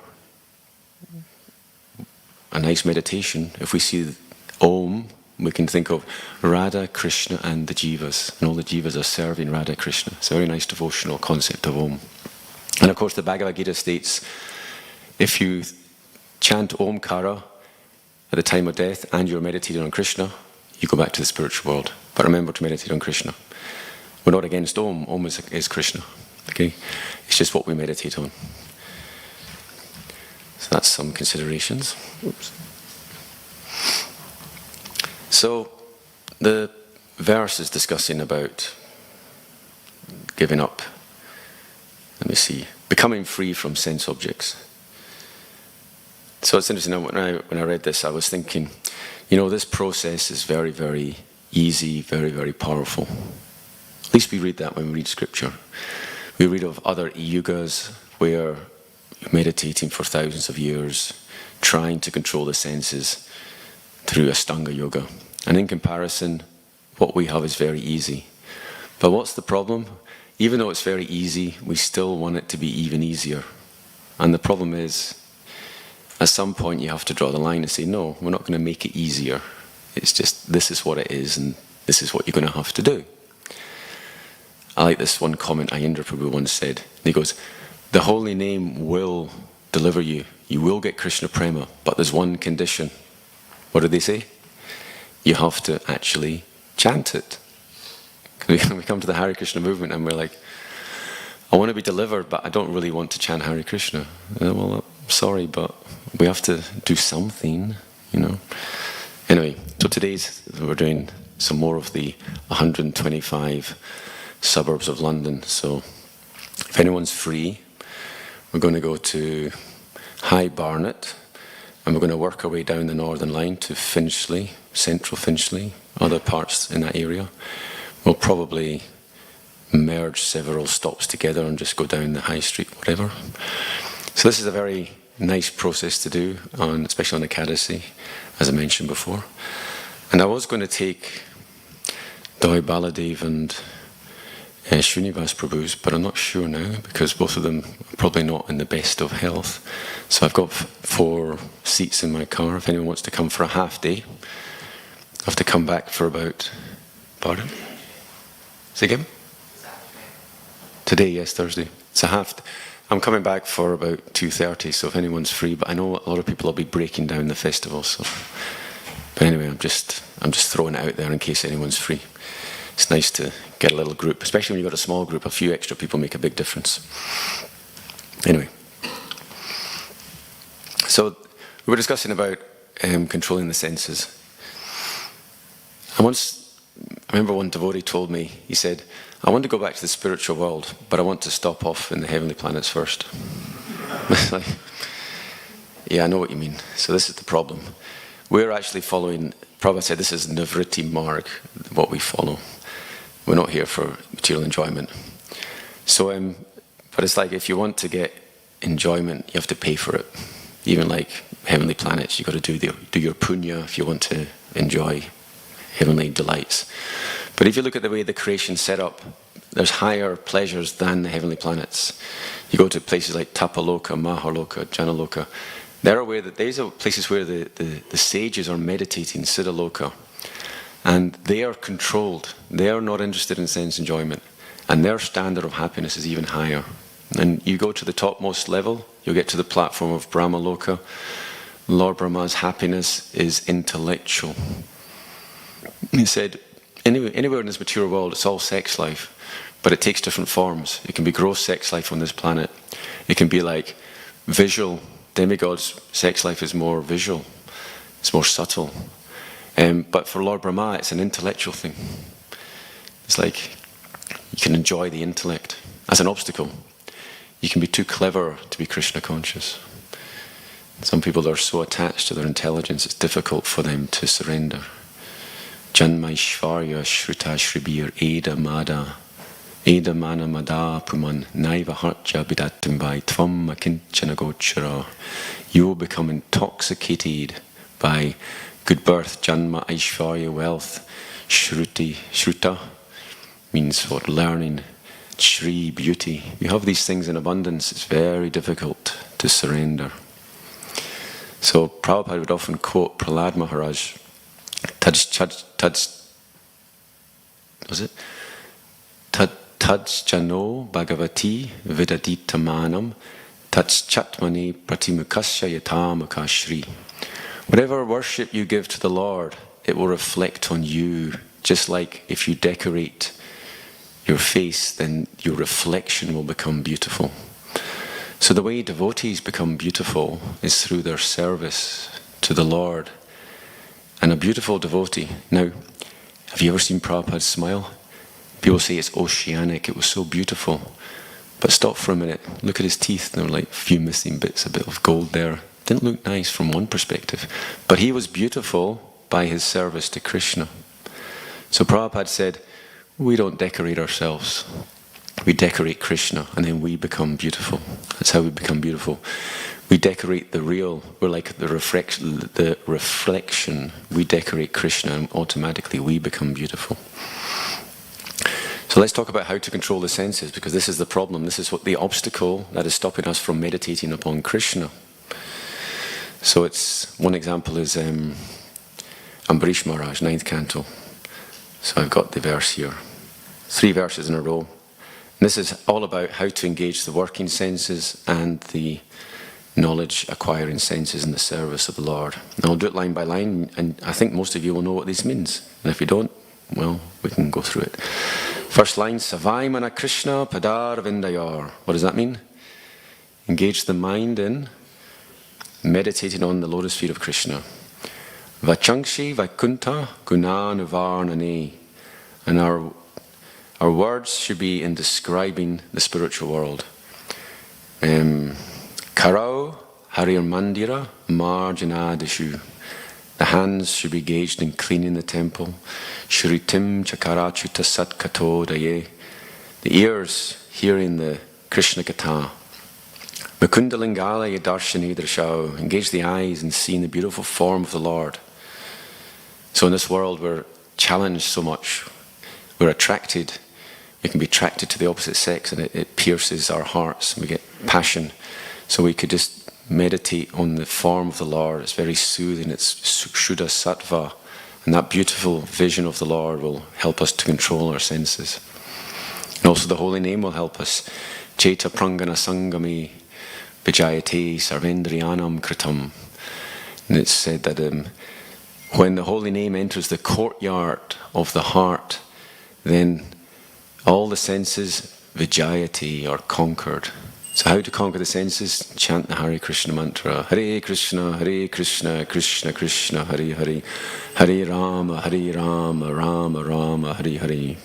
S4: a nice meditation, if we see Om, we can think of Radha, Krishna and the jivas. And all the jivas are serving Radha, Krishna. It's a very nice devotional concept of Om. And of course the Bhagavad Gita states, if you chant Omkara at the time of death and you're meditating on Krishna, you go back to the spiritual world. But remember to meditate on Krishna. We're not against Om. Om is Krishna. Okay? It's just what we meditate on. So that's some considerations. Oops. So the verse is discussing about giving up. Let me see. Becoming free from sense objects. So it's interesting, when I read this, I was thinking, this process is very, very easy, very, very powerful. At least we read that when we read Scripture. We read of other yugas where you're meditating for thousands of years, trying to control the senses through Ashtanga Yoga. And in comparison, what we have is very easy. But what's the problem? Even though it's very easy, we still want it to be even easier. And the problem is, at some point you have to draw the line and say, no, we're not going to make it easier. It's just, this is what it is, and this is what you're going to have to do. I like this one comment Ayendra Prabhu once said. He goes, the holy name will deliver you. You will get Krishna Prema, but there's one condition. What did they say? You have to actually chant it. We come to the Hare Krishna movement and we're like, I want to be delivered, but I don't really want to chant Hare Krishna. Well, sorry, but we have to do something, Anyway, so we're doing some more of the 125 suburbs of London. So if anyone's free, we're going to go to High Barnet, and we're going to work our way down the Northern Line to Finchley, Central Finchley, other parts in that area. We'll probably merge several stops together and just go down the high street, whatever. So this is a very nice process to do, especially on Ekadasi, as I mentioned before. And I was going to take Doi Baladev and Srinivas Prabhu's, but I'm not sure now, because both of them are probably not in the best of health. So I've got 4 seats in my car. If anyone wants to come for a half day, I have to come back for about... Pardon? Say again? Today, yes, Thursday. It's a half... I'm coming back for about 2:30, so if anyone's free, but I know a lot of people will be breaking down the festival, so... But anyway, I'm just throwing it out there in case anyone's free. It's nice to get a little group, especially when you've got a small group. A few extra people make a big difference. Anyway. So, we were discussing about controlling the senses. I remember one devotee told me, he said, I want to go back to the spiritual world, but I want to stop off in the heavenly planets first. Like, yeah, I know what you mean. So this is the problem. We're actually following, Prabhupada said this is Nivritti Marg, what we follow. We're not here for material enjoyment. So, but it's like if you want to get enjoyment, you have to pay for it. Even like heavenly planets, you've got to do your punya if you want to enjoy heavenly delights. But if you look at the way the creation's set up, there's higher pleasures than the heavenly planets. You go to places like Tapaloka, Mahaloka, Janaloka. They're aware that these are places where the sages are meditating, Siddhaloka. And they are controlled. They are not interested in sense enjoyment. And their standard of happiness is even higher. And you go to the topmost level, you'll get to the platform of Brahmaloka. Lord Brahma's happiness is intellectual. He said, anywhere in this material world, it's all sex life, but it takes different forms. It can be gross sex life on this planet. It can be like visual. Demigods' sex life is more visual. It's more subtle. But for Lord Brahma, it's an intellectual thing. It's like you can enjoy the intellect. As an obstacle, you can be too clever to be Krishna conscious. Some people are so attached to their intelligence, it's difficult for them to surrender. Janma Ishvarya Shruta Shribir Eda Mana Mada Puman Naiva Harja Bidatimbai Tvam Makinchana Gochara. You will become intoxicated by good birth, Janma Aishvarya, wealth, Shruta means what? Learning, Shri, beauty. You have these things in abundance, it's very difficult to surrender. So Prabhupada would often quote Prahlad Maharaj, Tajjano Bhagavati Vidadita Manam Tajchatmani Pratimukasya Yatamaka Shri. Whatever worship you give to the Lord, it will reflect on you. Just like if you decorate your face, then your reflection will become beautiful. So the way devotees become beautiful is through their service to the Lord. And a beautiful devotee. Now, have you ever seen Prabhupada smile? People say it's oceanic, it was so beautiful. But stop for a minute, look at his teeth, there were like a few missing bits, a bit of gold there. Didn't look nice from one perspective. But he was beautiful by his service to Krishna. So Prabhupada said, we don't decorate ourselves. We decorate Krishna and then we become beautiful. That's how we become beautiful. We decorate the real. We're like the reflection. We decorate Krishna and automatically we become beautiful. So let's talk about how to control the senses, because this is the problem. This is what the obstacle that is stopping us from meditating upon Krishna. So it's one example is Ambarish Maharaj, 9th canto. So I've got the verse here. 3 verses in a row. And this is all about how to engage the working senses and the knowledge acquiring senses in the service of the Lord. And I'll do it line by line, and I think most of you will know what this means. And if you don't, well, we can go through it. First line, Savai Mana Krishna Padar Vindayar. What does that mean? Engage the mind in meditating on the lotus feet of Krishna. Vachangshi Vaikunta Gunanuvarnane. And our words should be in describing the spiritual world. Karau Harir Mandira Marjanadishu. The hands should be engaged in cleaning the temple. Shritim Chakarachuta Satkato Daye. The ears hearing the Krishna Katha. Vakundalingala Yadarshani Drashao. Engage the eyes in seeing the beautiful form of the Lord. So in this world we're challenged so much. We're attracted. We can be attracted to the opposite sex and it pierces our hearts. We get passion. So we could just meditate on the form of the Lord. It's very soothing. It's Shuddha Sattva. And that beautiful vision of the Lord will help us to control our senses. And also the holy name will help us. Cheta Prangana Sangami Vijayate Sarvendriyanam Kritam. And it's said that when the holy name enters the courtyard of the heart, then all the senses, Vijayati, are conquered. So how to conquer the senses? Chant the Hare Krishna mantra. Hare Krishna, Krishna Krishna, Hare Hare. Hare Rama, Rama Rama, Hare Hare.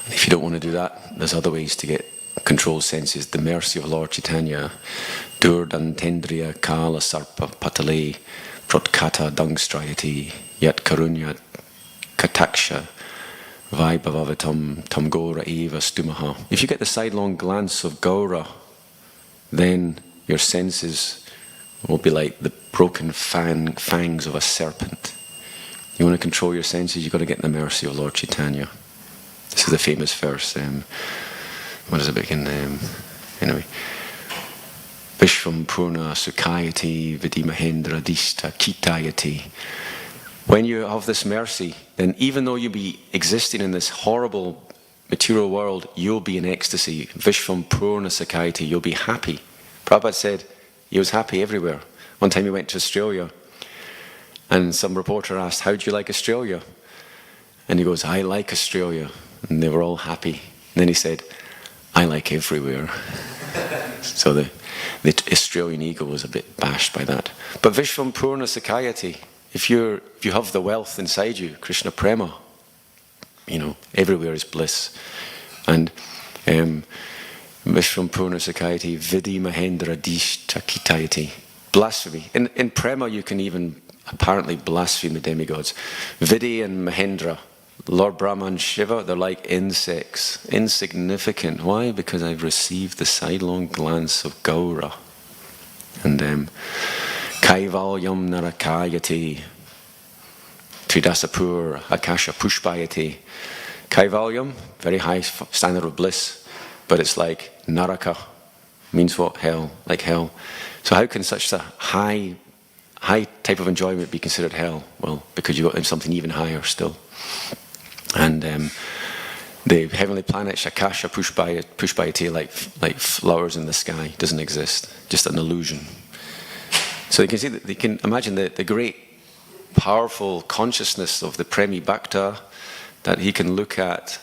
S4: And if you don't want to do that, there's other ways to get controlled senses. The mercy of Lord Chaitanya. Durdantendriya Kala Sarpa Patale Protkata Dangstrayati Yat Karunyat Kataksha Vaibhavavatam Tam Gora Eva Stumaha. If you get the sidelong glance of Gaura, then your senses will be like the broken fangs of a serpent. You want to control your senses, you've got to get in the mercy of Lord Chaitanya. This is the famous verse. What does it begin? Anyway. Vishvam Purna Sukhayati Vidimahendra Dishta Kitayati. When you have this mercy, then even though you be existing in this horrible material world, you'll be in ecstasy. Vishvam Purna Sukhayati, you'll be happy. Prabhupada said he was happy everywhere. One time he went to Australia, and some reporter asked, "How do you like Australia?" And he goes, "I like Australia." And they were all happy. And then he said, "I like everywhere." So the Australian ego was a bit bashed by that. But Vishvam Purna Sukhayati, if you have the wealth inside you, Krishna Prema, everywhere is bliss. And Vishvam Purna Sukhayati, Vidi Mahendra Dishta Kitayati. Blasphemy. In Prema you can even apparently blaspheme the demigods. Vidi and Mahendra, Lord Brahma and Shiva, they're like insects, insignificant. Why? Because I've received the sidelong glance of Gaura. And Kaivalyam Narakayati, Tridasapur Akasha Pushpayati. Kaivalyam, very high standard of bliss, but it's like Naraka, means what? Hell, like hell. So how can such a high type of enjoyment be considered hell? Well, because you've got something even higher still. And the heavenly planets, Akasha Pushpayati, like flowers in the sky, doesn't exist, just an illusion. So you can see that you can imagine the great, powerful consciousness of the Premi Bhakta, that he can look at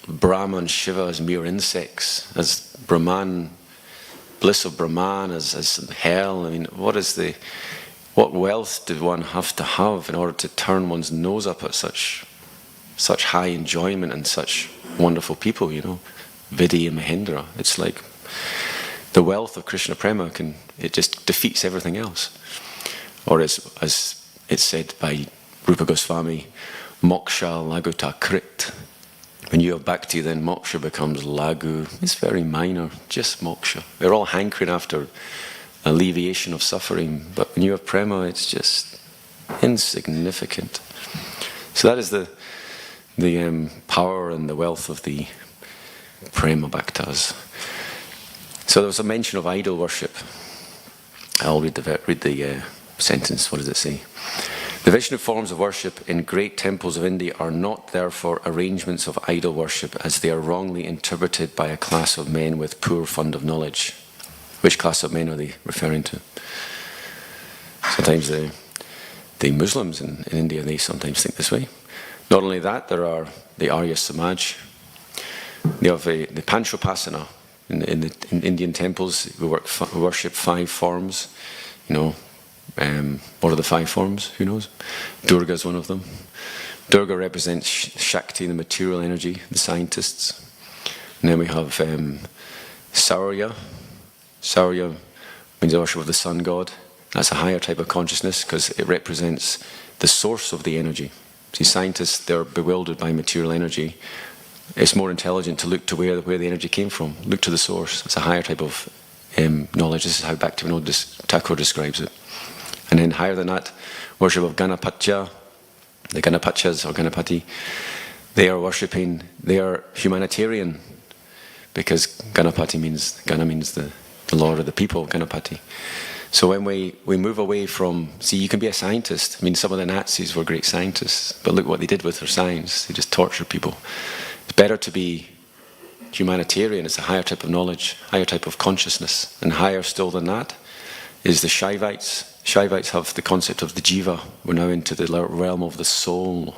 S4: Brahma and Shiva as mere insects, as Brahman, bliss of Brahman, as hell. I mean, what wealth did one have to have in order to turn one's nose up at such high enjoyment and such wonderful people, Vidi and Mahendra. It's like the wealth of Krishna Prema it just defeats everything else. Or as it's said by Rupa Goswami, Moksha Laguta Krit. When you have bhakti, then moksha becomes lagu. It's very minor, just moksha. They're all hankering after alleviation of suffering, but when you have prema, it's just insignificant. So that is the power and the wealth of the prema bhaktas. So there was a mention of idol worship. I'll read the sentence. What does it say? The Vishnu forms of worship in great temples of India are not therefore arrangements of idol worship, as they are wrongly interpreted by a class of men with poor fund of knowledge. Which class of men are they referring to? Sometimes the Muslims in India, they sometimes think this way. Not only that, there are the Arya Samaj. They have the Panchopasana in Indian temples. We worship 5 forms. What are the 5 forms? Who knows? Durga is one of them. Durga represents Shakti, the material energy, the scientists. And then we have Saurya. Saurya means the worship of the sun god. That's a higher type of consciousness because it represents the source of the energy. See, scientists, they're bewildered by material energy. It's more intelligent to look to where the energy came from. Look to the source. It's a higher type of knowledge. This is how Bhaktivedanta Thakur describes it. And then higher than that, worship of Ganapatya. The Ganapachas or Ganapati, they are humanitarian, because Ganapati means the Lord of the people, Ganapati. So when we move away from, you can be a scientist. I mean, some of the Nazis were great scientists, but look what they did with their science. They just tortured people. It's better to be humanitarian. It's a higher type of knowledge, higher type of consciousness. And higher still than that is the Shaivites. Shaivites have the concept of the jiva. We're now into the realm of the soul.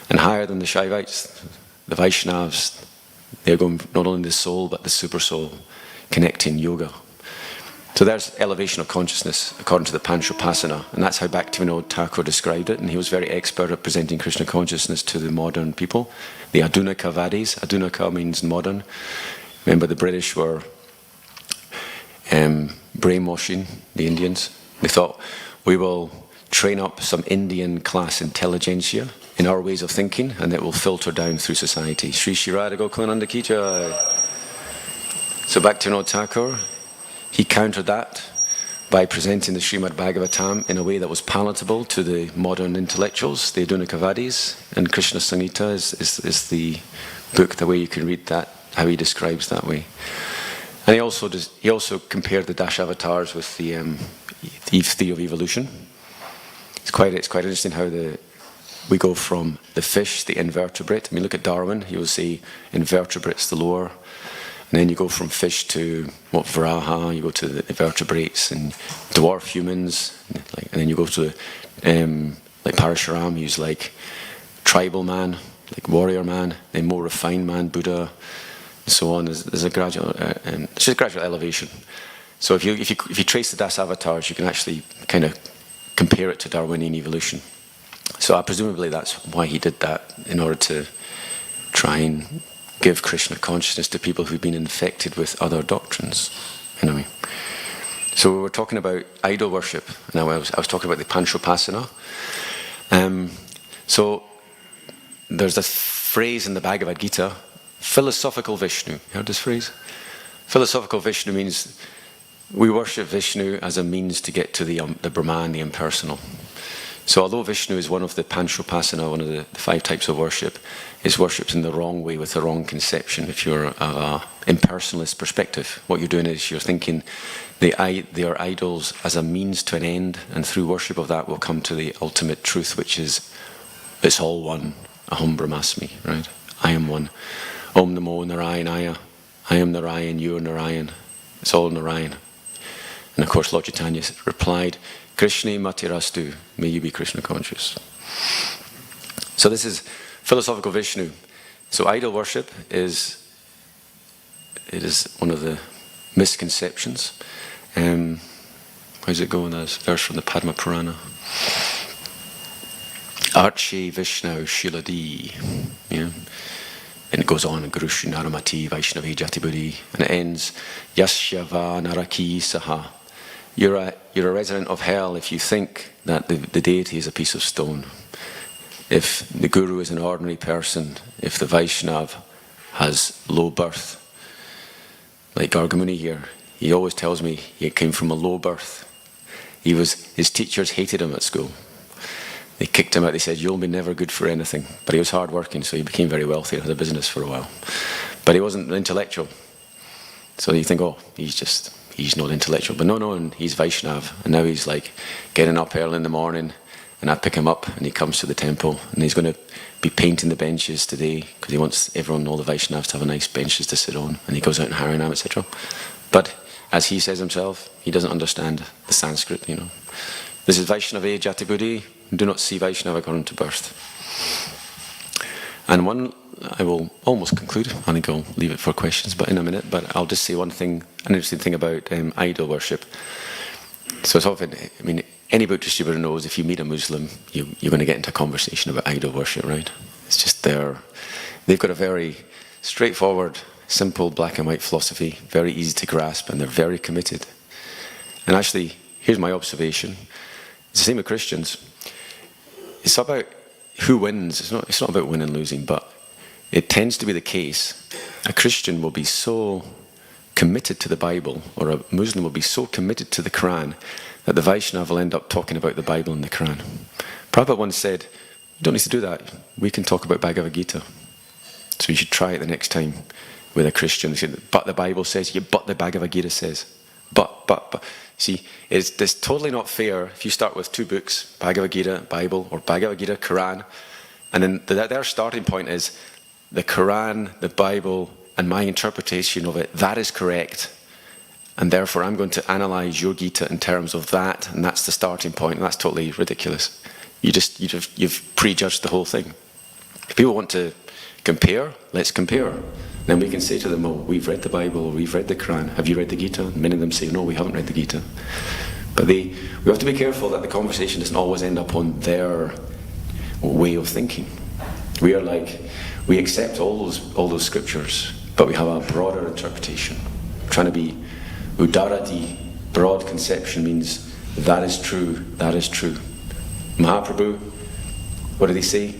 S4: And higher than the Shaivites, the Vaishnavas, they're going not only the soul, but the super soul, connecting yoga. So there's elevation of consciousness according to the Panchopasana, and that's how Bhaktivedanta Thakur described it, and he was very expert at presenting Krishna consciousness to the modern people. The Adunaka Vadis, Adunaka means modern. Remember, the British were brainwashing the Indians. They thought, we will train up some Indian class intelligentsia in our ways of thinking, and it will filter down through society. Sri Sri Radha Gokulananda Ki Jai. So Bhaktivedanta Thakur, he countered that by presenting the Srimad Bhagavatam in a way that was palatable to the modern intellectuals, the Adunakavadis, and Krishna Samhita is the book, the way you can read that, how he describes that way. And he also compared the Dashavatars with the Eve theory of evolution. It's quite interesting how we go from the fish, the invertebrate. I mean, look at Darwin. He will say invertebrates, the lower. And then you go from fish to Varaha, you go to the vertebrates and dwarf humans, and then you go to like Parashuram, he's like tribal man, like warrior man, then more refined man, Buddha, and so on. There's a gradual, it's just gradual elevation. So if you trace the Dasavatars, you can actually kind of compare it to Darwinian evolution. So presumably that's why he did that, in order to try and give Krishna consciousness to people who've been infected with other doctrines. Anyway, so we were talking about idol worship. Now I was talking about the Panchopasana. So there's this phrase in the Bhagavad Gita, philosophical Vishnu. You heard this phrase? Philosophical Vishnu means we worship Vishnu as a means to get to the Brahman, the impersonal. So although Vishnu is one of the Panchopasana, one of the 5 types of worship, is worshipped in the wrong way with the wrong conception. If you're an impersonalist perspective, what you're doing is you're thinking they are idols as a means to an end, and through worship of that we'll come to the ultimate truth, which is it's all one. Aham Brahmasmi, right? I am one. Om Namo Narayanaya. I am Narayan, you are Narayan. It's all Narayan. And of course Lord Chaitanya replied, Krishna Matirastu, may you be Krishna conscious. So this is philosophical Vishnu. So idol worship is one of the misconceptions. How's it going? That's a verse from the Padma Purana. Arche Vishnu Shiladi. Yeah. And it goes on, Guru Shri Naramati Vaishnavi Jatibudi, and it ends, Yasyava Naraki Saha. You're a resident of hell if you think that the deity is a piece of stone. If the guru is an ordinary person, if the Vaishnav has low birth, like Gargamuni here, he always tells me he came from a low birth. His teachers hated him at school. They kicked him out. They said, you'll be never good for anything. But he was hard working, so he became very wealthy and had a business for a while. But he wasn't intellectual. So you think, oh, he's not intellectual. But no, and he's Vaishnav. And now he's like getting up early in the morning, and I pick him up and he comes to the temple, and he's going to be painting the benches today because he wants everyone, all the Vaishnavas, to have a nice benches to sit on. And he goes out in Harinam, etc. But as he says himself, he doesn't understand the Sanskrit, This is Vaishnava Jatibudi. Do not see Vaishnava according to birth. And I will almost conclude. I think I'll leave it for questions, but in a minute. But I'll just say one thing, an interesting thing about idol worship. So it's often, any book distributor knows if you meet a Muslim, you're going to get into a conversation about idol worship, right? It's just they've got a very straightforward, simple black and white philosophy, very easy to grasp, and they're very committed. And actually, here's my observation. It's the same with Christians. It's about who wins. It's not about winning and losing, but it tends to be the case. A Christian will be so committed to the Bible, or a Muslim will be so committed to the Quran, that the Vaishnava will end up talking about the Bible and the Quran. Prabhupada once said, you don't need to do that. We can talk about Bhagavad Gita. So you should try it the next time with a Christian. They said, but the Bible says, yeah, but the Bhagavad Gita says. But. See, it's totally not fair if you start with 2 books, Bhagavad Gita, Bible, or Bhagavad Gita, Quran, and then their starting point is the Quran, the Bible, and my interpretation of it, that is correct. And therefore I'm going to analyze your Gita in terms of that, and that's the starting point, and that's totally ridiculous. You've prejudged the whole thing. If people want to compare, let's compare. Then we can say to them, oh, we've read the Bible, or we've read the Quran, have you read the Gita? And many of them say, no, we haven't read the Gita. But we have to be careful that the conversation doesn't always end up on their way of thinking. We accept all those scriptures, but we have a broader interpretation. Trying to be udarati, broad conception means that is true, that is true. Mahaprabhu, what did he say?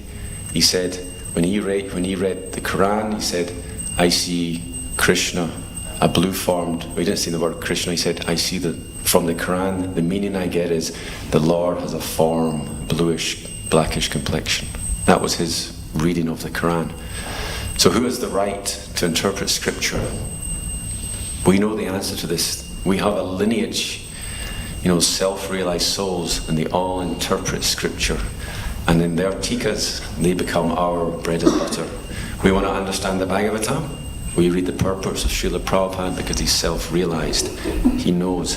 S4: He said, when he read the Quran, he said, I see Krishna a blue formed, he didn't say the word Krishna, he said, I see that from the Quran, the meaning I get is the Lord has a form, bluish, blackish complexion. That was his reading of the Quran. So who has the right to interpret Scripture? We know the answer to this. We have a lineage, self-realized souls, and they all interpret Scripture. And in their tikas, they become our bread and butter. We want to understand the Bhagavatam. We read the purpose of Srila Prabhupada because he's self-realized. He knows,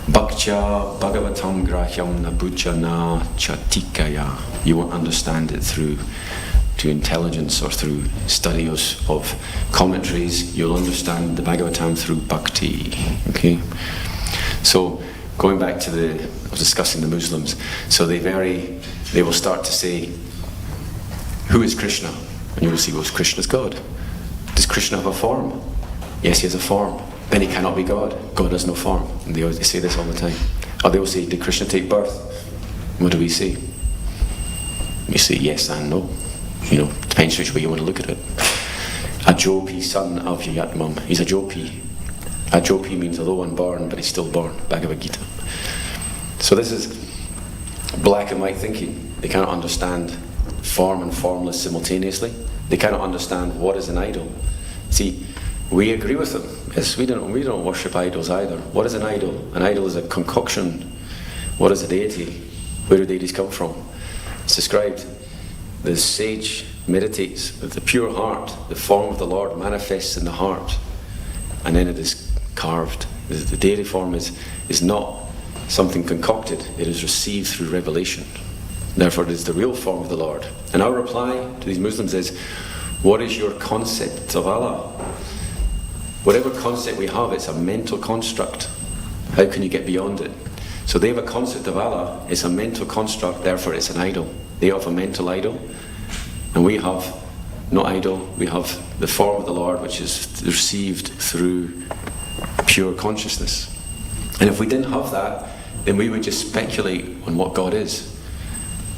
S4: Bhaktya Bhagavatam Grahyam na Buddha na Chatikaya. You won't understand it through intelligence or through study of commentaries. You'll understand the Bhagavatam through bhakti. Okay? So, going back to I was discussing the Muslims. So they will start to say, who is Krishna? And you will see, well, Krishna's God. Does Krishna have a form? Yes, he has a form. Then he cannot be God. God has no form. And they say this all the time. Or they will say, did Krishna take birth? What do we say? We say yes and no. Depends which way you want to look at it. A Jopi, son of Yatmam. He's a Jopi. A Jopi means although unborn, but he's still born. Bhagavad Gita. So this is black and white thinking. They cannot understand form and formless simultaneously. They cannot understand what is an idol. See, we agree with them. Yes, we don't worship idols either. What is an idol? An idol is a concoction. What is a deity? Where do deities come from? It's described. The sage meditates with the pure heart. The form of the Lord manifests in the heart, and then it is carved. The deity form is not something concocted. It is received through revelation. Therefore, it is the real form of the Lord. And our reply to these Muslims is, what is your concept of Allah? Whatever concept we have, it's a mental construct. How can you get beyond it? So they have a concept of Allah, it's a mental construct, therefore it's an idol. They have a mental idol, and we have no idol, we have the form of the Lord, which is received through pure consciousness. And if we didn't have that, then we would just speculate on what God is.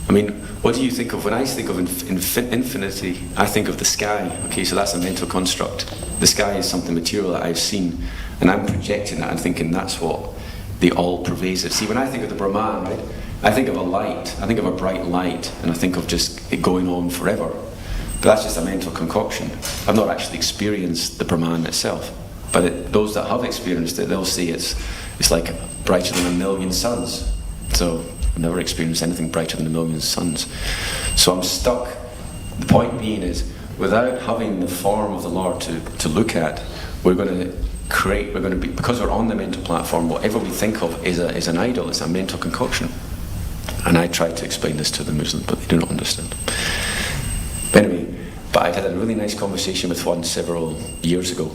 S4: I mean, what do you think of? When I think of infinity, I think of the sky. Okay, so that's a mental construct. The sky is something material that I've seen, and I'm projecting that and thinking that's what the all-pervasive. See, when I think of the Brahman, right, I think of a light, I think of a bright light, and I think of just it going on forever. But that's just a mental concoction. I've not actually experienced the Brahman itself. But those that have experienced it, they'll see it's like brighter than a million suns. So I've never experienced anything brighter than a million suns. So I'm stuck. The point being is, without having the form of the Lord to look at, we're going to be, because we're on the mental platform, whatever we think of is an idol, it's a mental concoction. And I tried to explain this to the Muslims, but they do not understand. But anyway, I had a really nice conversation with one several years ago.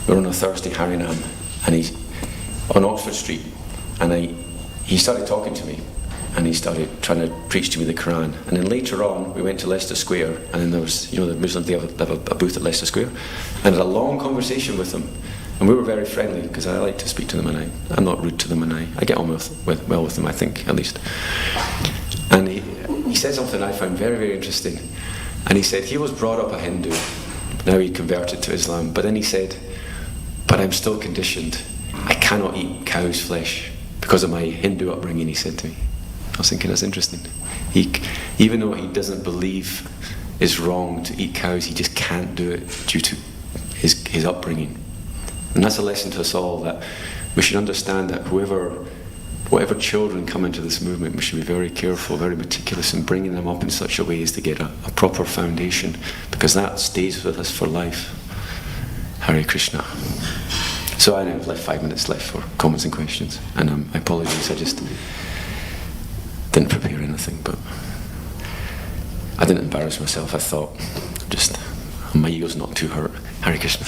S4: We were on a Thursday Harinam, and he's on Oxford Street, and he started talking to me, and he started trying to preach to me the Quran. And then later on, we went to Leicester Square, and then there was, the Muslims, they have a booth at Leicester Square, and had a long conversation with them. And we were very friendly, because I like to speak to them, and I'm not rude to them, and I get on well with them, I think, at least. And he said something I found very, very interesting. And he said he was brought up a Hindu, now he converted to Islam, but then he said, but I'm still conditioned. I cannot eat cow's flesh because of my Hindu upbringing, he said to me. I was thinking, that's interesting. Even though he doesn't believe it's wrong to eat cows, he just can't do it due to his upbringing. And that's a lesson to us all, that we should understand that whatever children come into this movement, we should be very careful, very meticulous in bringing them up in such a way as to get a proper foundation, because that stays with us for life. Hare Krishna. So I have 5 minutes left for comments and questions, and I apologize, I just didn't prepare anything, but I didn't embarrass myself. I thought, my ego's not too hurt. Hare Krishna.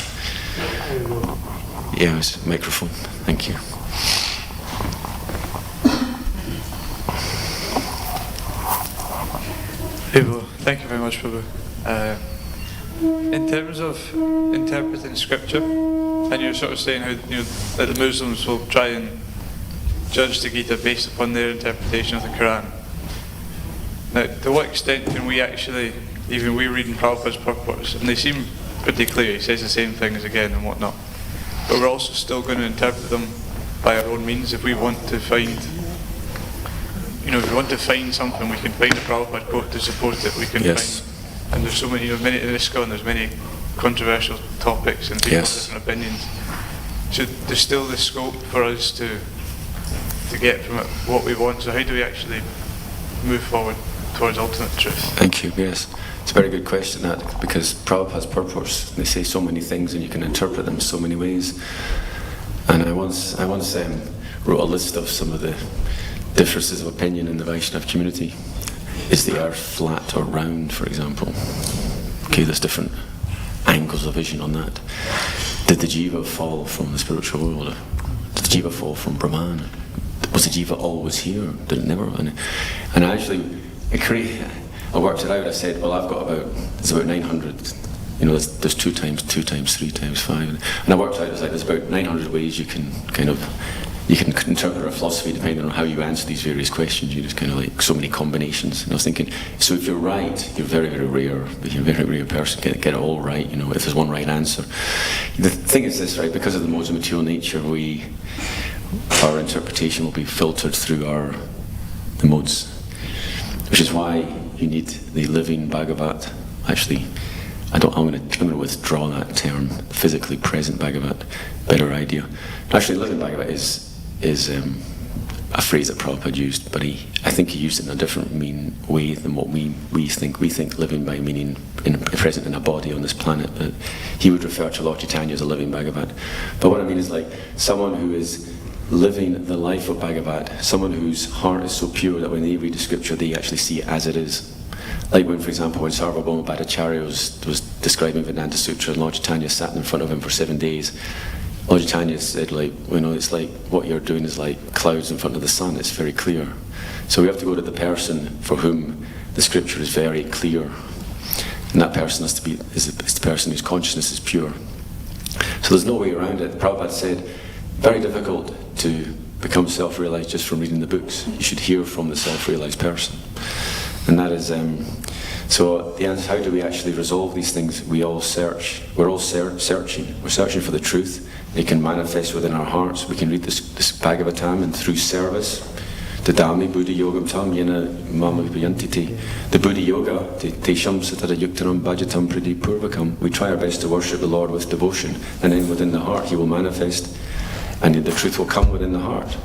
S4: Yeah, it's a microphone. Thank you.
S10: Prabhu, thank you very much, Prabhu. In terms of interpreting scripture, and you're sort of saying how that the Muslims will try and judge the Gita based upon their interpretation of the Quran. Now, to what extent can we actually, even we read in Prabhupada's purport, and they seem pretty clear. He says the same things again and whatnot. But we're also still going to interpret them by our own means. If we want to find, if we want to find something, we can find a Prabhupada quote to support it. We can find, and there's so many, many in ISKCON, there's many controversial topics and people with different opinions. So there's still the scope for us to get from it what we want. So how do we actually move forward towards ultimate truth?
S4: Thank you. Yes, it's a very good question, that, because Prabhupada's purpose. They say so many things, and you can interpret them so many ways. And I once wrote a list of some of the differences of opinion in the Vaishnava community. Is the earth flat or round, for example? Okay, there's different angles of vision on that. Did the jiva fall from the spiritual world? Did the jiva fall from Brahman? Was the jiva always here? Did it never? And I actually, I worked it out. I said, well, it's about 900. There's 2 times 2 times 3 times 5, and I worked out there's about 900 ways you can interpret a philosophy depending on how you answer these various questions. You just so many combinations. And I was thinking, so if you're right, you're very, very rare. You're a very rare person. Get it all right. If there's one right answer. The thing is this, right? Because of the modes of material nature, our interpretation will be filtered through the modes, which is why you need the living Bhagavat. Actually, I'm going to withdraw that term. Physically present Bhagavat, better idea. Actually, living Bhagavat is a phrase that Prabhupada used, but I think he used it in a different way than what we think. We think living by meaning present in a body on this planet, but he would refer to Lord Chaitanya as a living Bhagavat. But what I mean is someone who is living the life of Bhagavat, someone whose heart is so pure that when they read the scripture, they actually see it as it is. Like when, for example, when Sarvabhauma Bhattacharya was describing Vedanta Sutra, and Lord Chaitanya sat in front of him for 7 days, Lord Chaitanya said, it's like what you're doing is like clouds in front of the sun. It's very clear. So we have to go to the person for whom the scripture is very clear, and that person is the person whose consciousness is pure. So there's no way around it. Prabhupada said, very difficult to become self-realized just from reading the books. You should hear from the self-realized person. And that is, so the answer, how do we actually resolve these things? We all search. We're all searching. We're searching for the truth. It can manifest within our hearts. We can read this Bhagavatam, and through service, the Dhammi Buddha Yogam Tam Yena Mama Vipayantiti, the Buddha Yoga, Tesham Satara Yuktaram Bhajatam Priti Purvakam. We try our best to worship the Lord with devotion, and then within the heart He will manifest, and the truth will come within the heart.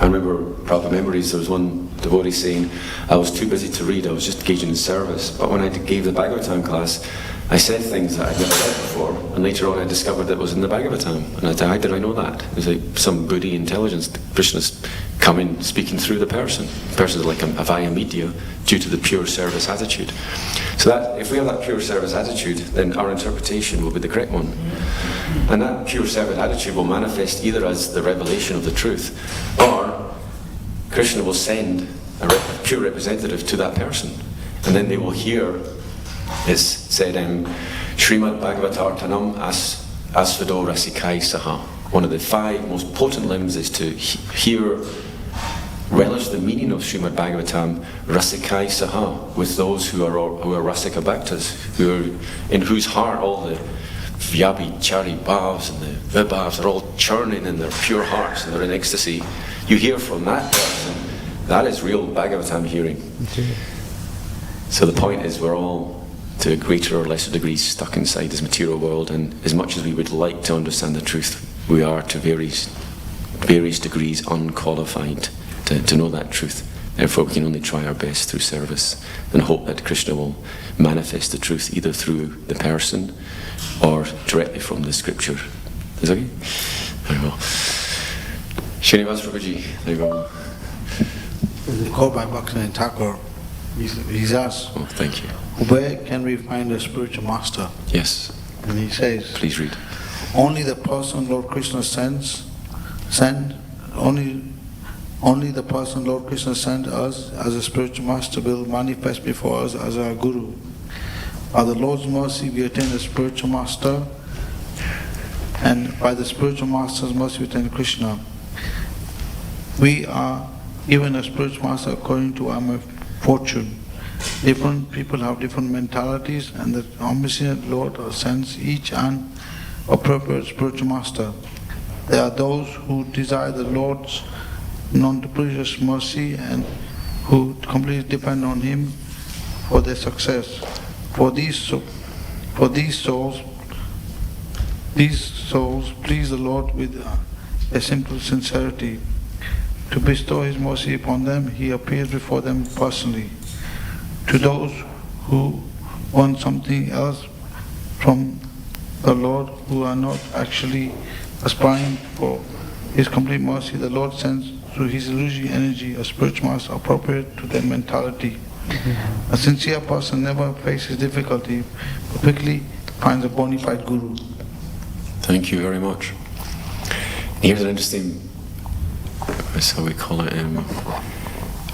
S4: I remember Prabhupada memories, there was one devotee saying, I was too busy to read, I was just engaging in service. But when I gave the Bhagavatam class, I said things that I'd never read before, and later on I discovered that it was in the Bhagavatam. And I thought, how did I know that? It was like some Buddhi intelligence. Krishna's coming, speaking through the person. The person is like a via media due to the pure service attitude. So that, if we have that pure service attitude, then our interpretation will be the correct one. And that pure service attitude will manifest either as the revelation of the truth, or Krishna will send a pure representative to that person. And then they will hear, it's said, Srimad Bhagavatartanam Asvado Rasikai Saha. One of the 5 most potent limbs is to hear, relish the meaning of Srimad Bhagavatam Rasikai Saha, with those who are Rasika Bhaktas, in whose heart all the Vyabi Chari Bhavs and the Vibhavs are all churning in their pure hearts, and they're in ecstasy. You hear from that person, that is real Bhagavatam hearing. So the point is, we're all, to a greater or lesser degree, stuck inside this material world, and as much as we would like to understand the truth, we are to various degrees unqualified to know that truth. Therefore, we can only try our best through service and hope that Krishna will manifest the truth either through the person or directly from the scripture. Is that okay? Very well. Srinivas Prabhuji, there you go.
S11: Called by Bhaktivedanta Thakur, he's asked,
S4: oh, thank you.
S11: Where can we find a spiritual master?
S4: Yes.
S11: And he says,
S4: please read.
S11: Only the person Lord Krishna only the person Lord Krishna sent us as a spiritual master will manifest before us as our guru. By the Lord's mercy, we attain the spiritual master, and by the spiritual master's mercy, we attain Krishna. We are given a spiritual master according to our fortune. Different people have different mentalities, and the omniscient Lord sends each an appropriate spiritual master. There are those who desire the Lord's non-capricious mercy and who completely depend on Him for their success. For these souls please the Lord with a simple sincerity. To bestow His mercy upon them, He appears before them personally. To those who want something else from the Lord, who are not actually aspiring for His complete mercy, the Lord sends through His illusory energy a spiritual master appropriate to their mentality. A sincere person never faces difficulty, but quickly finds a bona fide guru.
S4: Thank you very much. Here's an interesting, that's how we call it,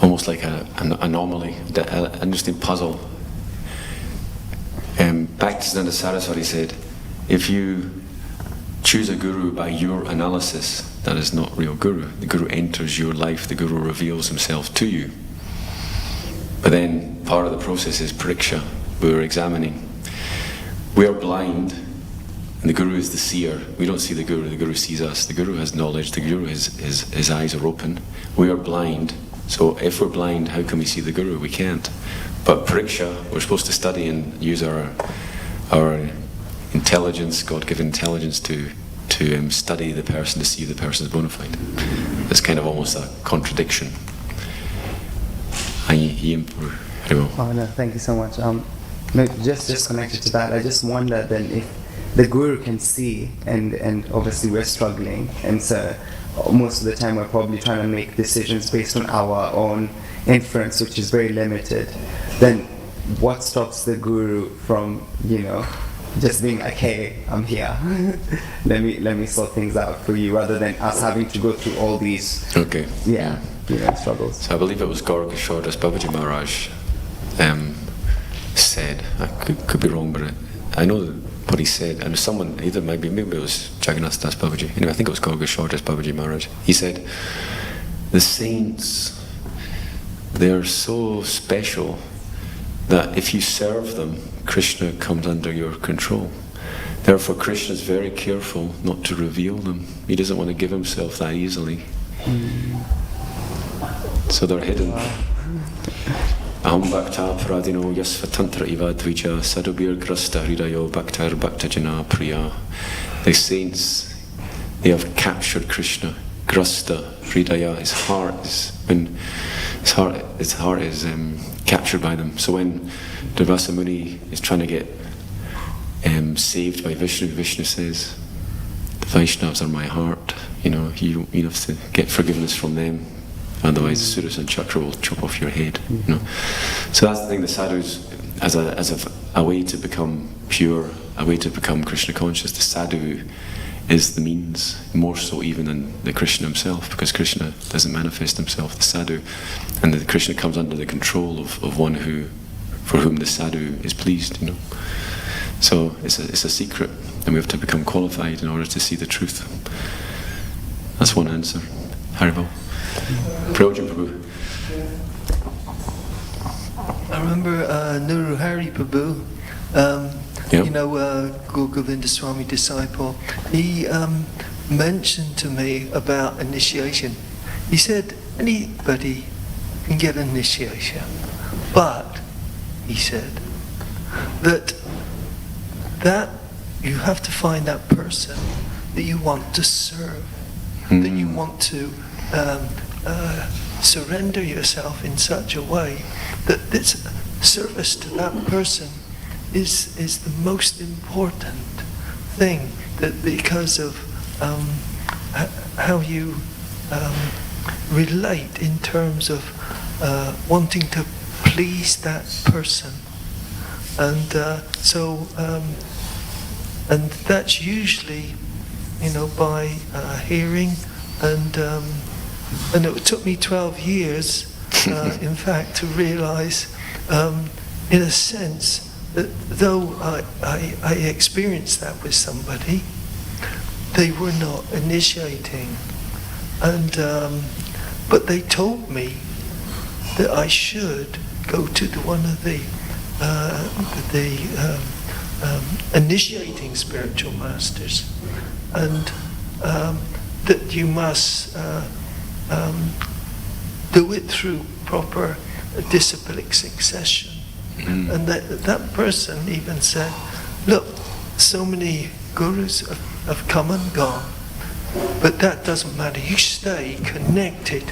S4: almost like an anomaly, an interesting puzzle. Bhaktivedanta Saraswati said, if you choose a guru by your analysis, that is not real guru. The guru enters your life, the guru reveals himself to you. But then part of the process is pariksha. We're examining. We are blind, and the guru is the seer. We don't see the guru sees us. The guru has knowledge, the guru, his eyes are open. We are blind, so if we're blind, how can we see the guru? We can't. But pariksha, we're supposed to study and use our intelligence, God-given intelligence to study the person, to see if the person is bona fide. It's kind of almost a contradiction.
S12: Oh no, thank you so much. No, just connected to that, I just wonder then if the guru can see, and obviously we're struggling, and so most of the time we're probably trying to make decisions based on our own inference, which is very limited. Then what stops the guru from, just being like, hey, I'm here. let me sort things out for you, rather than us having to go through all these struggles.
S4: So I believe it was Gauranga Babaji Maharaj said, I could be wrong, but I know what he said, and someone, maybe it was Jagannath Das Babaji, anyway I think it was Gauranga Babaji Maharaj, he said, the saints, they're so special that if you serve them, Krishna comes under your control. Therefore Krishna is very careful not to reveal them. He doesn't want to give himself that easily. So they're hidden. Aham bhakta pradino yasvatantra iva dvija sadubir grasta hridayo bhaktar bhaktajana priya. The saints, they have captured Krishna. Grasta hridaya, his heart is captured by them. So when Durvasa Muni is trying to get saved by Vishnu, Vishnu says, the Vaishnavas are my heart. You have to get forgiveness from them. Otherwise, the Suras and Chakra will chop off your head. So that's the thing. The sadhus, as a way to become pure, a way to become Krishna conscious, the sadhu is the means, more so even than the Krishna himself, because Krishna doesn't manifest himself. The sadhu, and the Krishna comes under the control of one for whom the sadhu is pleased. So it's a secret, and we have to become qualified in order to see the truth. That's one answer. Haribol. Prayojan Prabhu.
S13: I remember Nuru Hari Prabhu, Govinda Swami disciple, he mentioned to me about initiation. He said, anybody can get initiation, but, he said, that you have to find that person that you want to serve, that you want to surrender yourself in such a way that this service to that person is the most important thing, that because of how you relate in terms of wanting to please that person. And and that's usually, by hearing, and it took me 12 years, in fact, to realize, in a sense, that though I experienced that with somebody, they were not initiating, and but they told me that I should go to one of the initiating spiritual masters, and that you must do it through proper disciplic succession. And that person even said, look, so many gurus have come and gone, but that doesn't matter. You stay connected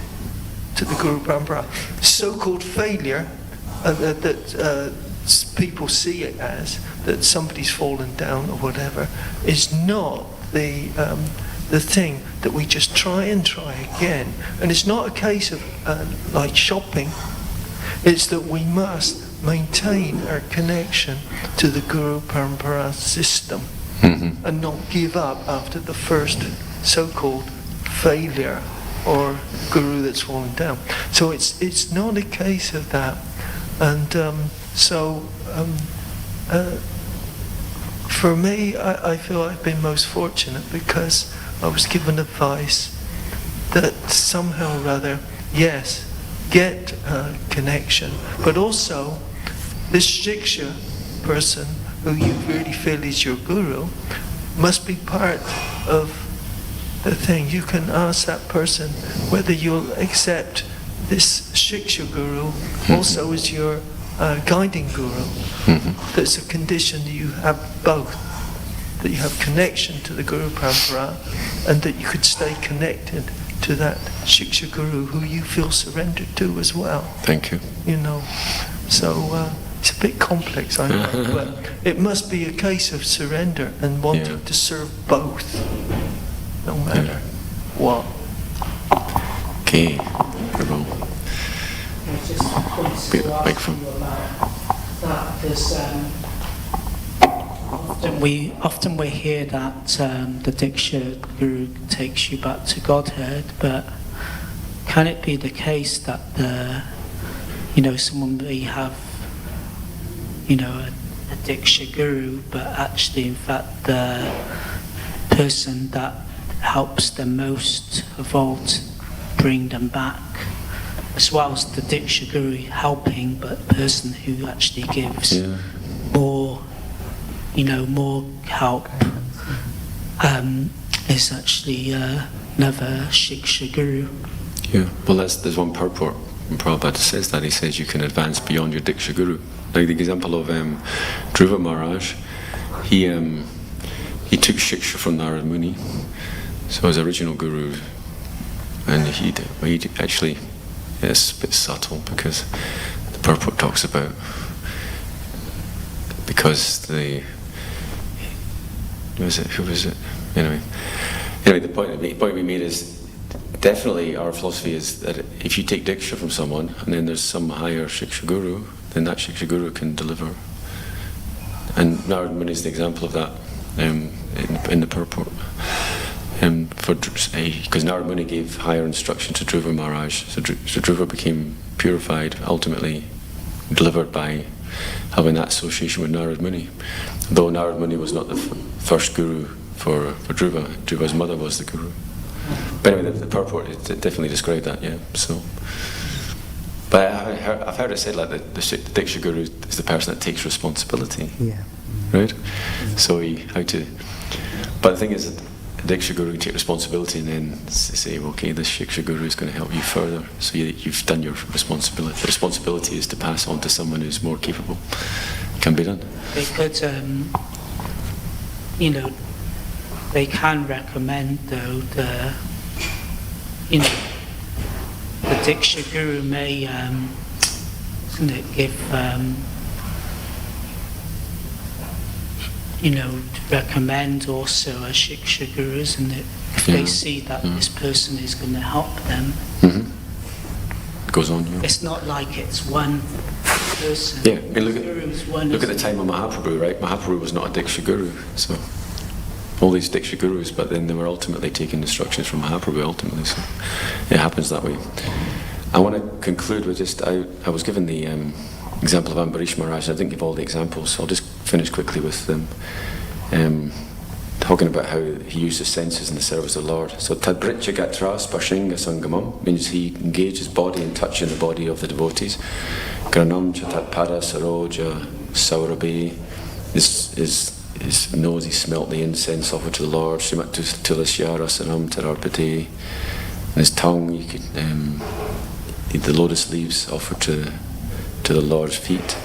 S13: to the Guru Parampara. So-called failure that people see it as, that somebody's fallen down or whatever, is not the thing that we just try and try again. And it's not a case of like shopping. It's that we must maintain our connection to the Guru Parampara system and not give up after the first so-called failure or guru that's fallen down. So it's not a case of that. And for me, I feel I've been most fortunate because I was given advice that somehow or other, yes, get connection, but also this Shiksha person who you really feel is your guru must be part of the thing. You can ask that person whether you'll accept this Shiksha guru also as your guiding guru. That's a condition that you have both, that you have connection to the Guru Parampara and that you could stay connected to that Shiksha guru who you feel surrendered to as well.
S4: Thank you.
S13: You know, so it's a bit complex, I know, but it must be a case of surrender and wanting to serve both, no matter what.
S4: Okay.
S14: Just points to ask you about that, because often we hear that the Diksha Guru takes you back to Godhead, but can it be the case that someone may have a Diksha Guru, but actually in fact the person that helps them most evolve to bring them back, as well as the Diksha Guru helping, but the person who actually gives more help is actually another Shiksha Guru.
S4: Yeah, well there's one purport when Prabhupada says that. He says you can advance beyond your Diksha Guru. Like the example of Dhruva Maharaj, he took Shiksha from Narad Muni, so his original guru, and he actually, it's a bit subtle because the purport talks about who was it? Anyway, the point we made is definitely our philosophy is that if you take Diksha from someone and then there's some higher Shiksha Guru, then that Shiksha Guru can deliver. And Narad Muni is the example of that in the purport. Because Narad Muni gave higher instruction to Dhruva Maharaj, so Dhruva became purified, ultimately delivered by having that association with Narad Muni. Though Narad Muni was not the first guru for Dhruva, Dhruva's mother was the guru. But anyway, the purport definitely described that, yeah. So, but I've heard it said like the Diksha Guru is the person that takes responsibility.
S12: Yeah.
S4: Right? So but the thing is, the Diksha Guru take responsibility and then say, okay, this Shiksha Guru is going to help you further. So you've done your responsibility. The responsibility is to pass on to someone who's more capable. It can be done.
S14: They could, they can recommend though the Diksha Guru may, give recommend also a Shiksha Guru, isn't it? If they see that this person is going to help them.
S4: Goes on,
S14: It's not like it's one person.
S4: Yeah, I mean, look at the time of Mahaprabhu, right? Mahaprabhu was not a Diksha Guru, so all these Diksha Gurus, but then they were ultimately taking instructions from Mahaprabhu ultimately, so it happens that way. I want to conclude with just, I was given the example of Ambarish Maharaj. I didn't give all the examples, so I'll just finish quickly with them. talking about how he used his senses in the service of the Lord. So Tadbritya Gatra Sparshinga Sangamam means he engaged his body in touching the body of the devotees. Granam Chatat Pada Saroja Saurabi, his nose, he smelt the incense offered to the Lord. Srimat Tulasya Sanam Tararpati. And his tongue, he could, the lotus leaves offered to the Lord's feet.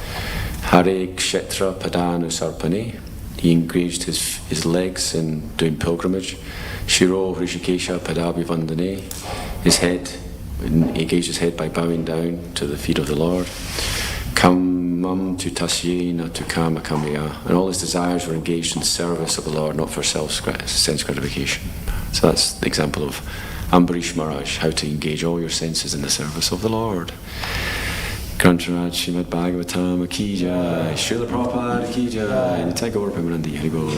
S4: Hare Kshetra Padanu Sarpani. He engaged his legs in doing pilgrimage. Shiro Rishikesha Padabi Vandane. His head, he engaged his head by bowing down to the feet of the Lord. Kamam tu tasyena tu kama kamaya. And all his desires were engaged in service of the Lord, not for sense gratification. So that's the example of Ambarish Maharaj, how to engage all your senses in the service of the Lord. Grantaraj Srimad Bhagavatam Ki Jai, Srila Prabhupada Ki Jai, Nitai Gaur Premanandi Haribo.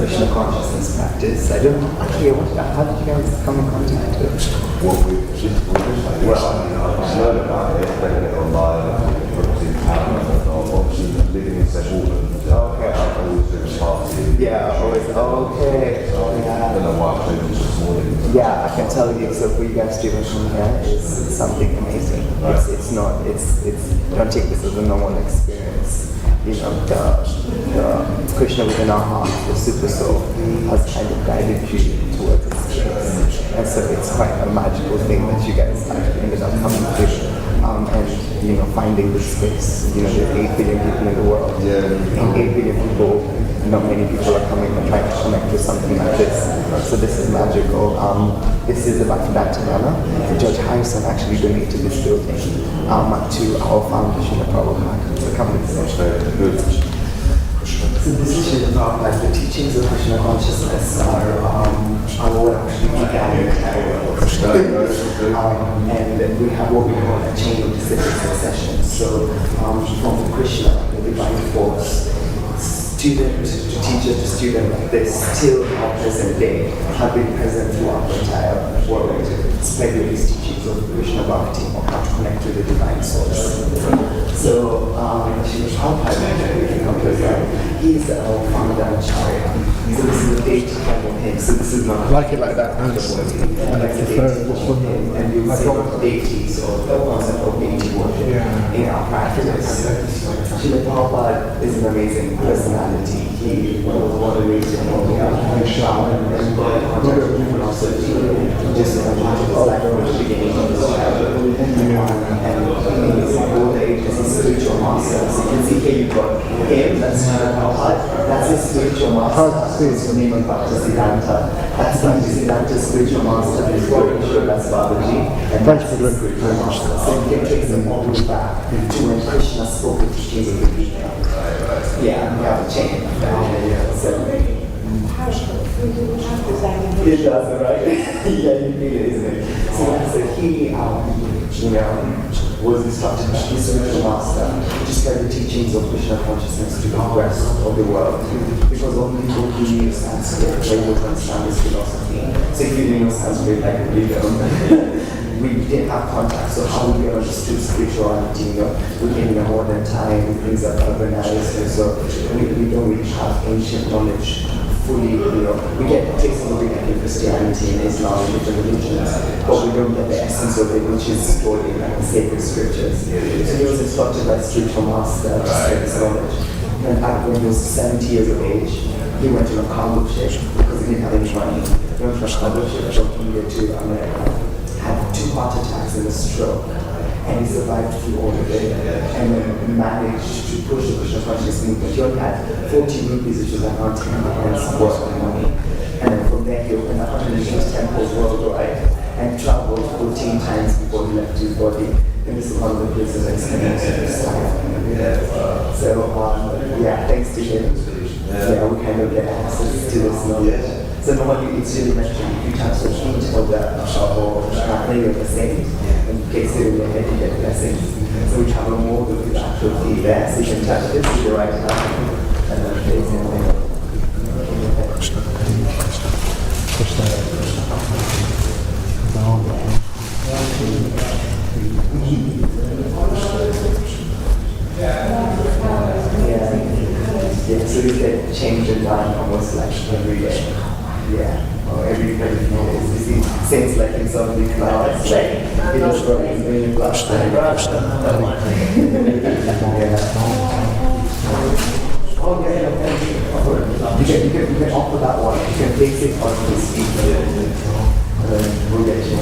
S12: Krishna consciousness practice. I don't know. Actually, how did you guys come in contact with it?
S7: Well, we learned about it, read it online, obviously living in St. Albans. Okay. I always do a party.
S12: Yeah, always. Okay.
S7: I don't know why I played this morning.
S12: Yeah, I can tell you. So for you guys devotion here is something amazing. It's not. Don't take this as a normal experience. You know, the Krishna within our heart, the super soul, has kind of guided you towards this space. And so it's quite a magical thing that you guys actually ended up coming to. And, you know, finding this space. You know, there's 8 billion people in the world. And 8 billion people, not many people are coming and trying to connect with something like this. So this is magical. This is the Bhaktivedanta Manor. George Harrison actually donated this building to our founder, Srila Prabhupada. So come with us. So this is Srila Prabhupada. The teachings of Krishna consciousness are what actually began the entire world. And we have what we call a chain of disciplic succession. So from Krishna, the divine force, student to teacher to student like this, till our present day, have been present throughout the entire world, spreading these teachings of Krishna Bhakti, or how to connect with the divine source. So, Srila Prabhupada, we can come to him. He is our founder and Acharya. So this is the date from him. So this is not
S11: like it like that.
S12: And that's the date from him. And we say deities or the concept of deity worship in our practice. Srila Prabhupada is an amazing personality. He was one of the reasons and got in contact with philosophy just as much as his life from the beginning of his childhood. And he's old age as a spiritual master. So you can see here you've got him, that's Srila Prabhupada. That's his spiritual master. His name is Bhaktivedanta. That's Bhaktivedanta's spiritual master. His spiritual, that's Babaji. And that's his spiritual master. So you can take them all the way back to when Krishna spoke the teachings of the Gita. Yeah, we have a chain of that. So, it does, right? Yeah, you feel it, isn't it? So he, was instructed by his spiritual master to spread the teachings of Krishna consciousness to the rest of the world. Because only people who knew Sanskrit were able to understand this philosophy. So if you didn't know Sanskrit, like we don't, we didn't have contact. So how would we understood spirituality? We came in a modern time, things are urbanized, and so we don't really have ancient knowledge fully, we get tastes of it in Christianity and Islam and different religions, but we don't get the essence of it, which is stored in the sacred scriptures. So he was instructed by spiritual master to spread this knowledge. And when he was 70 years of age, he went on a cargo ship because he didn't have any money. He went on a cargo ship from India to America, had 2 heart attacks and a stroke. And he survived through all of it, and then managed to push the Krishna consciousness movement. He only had 40 rupees, which was around 10 pence worth of money. And then from there, he opened up 100 temples worldwide and traveled 14 times before he left his body. And this is one of the places that experienced his life. So, thanks to him, we kind of get access to this knowledge. So normally it's really mentioned if you touch the feet of the prayer of the saint, in case you're in your head, you get blessings. So we travel more with the actual feet there, so you can touch this with your right hand, and then place in there. Yeah, so you get change in mind almost like every day. Yeah, or every day. You see saints like himself in the clouds, like it is growing in last time. You can offer that one. You can place it on his feet. We'll get you.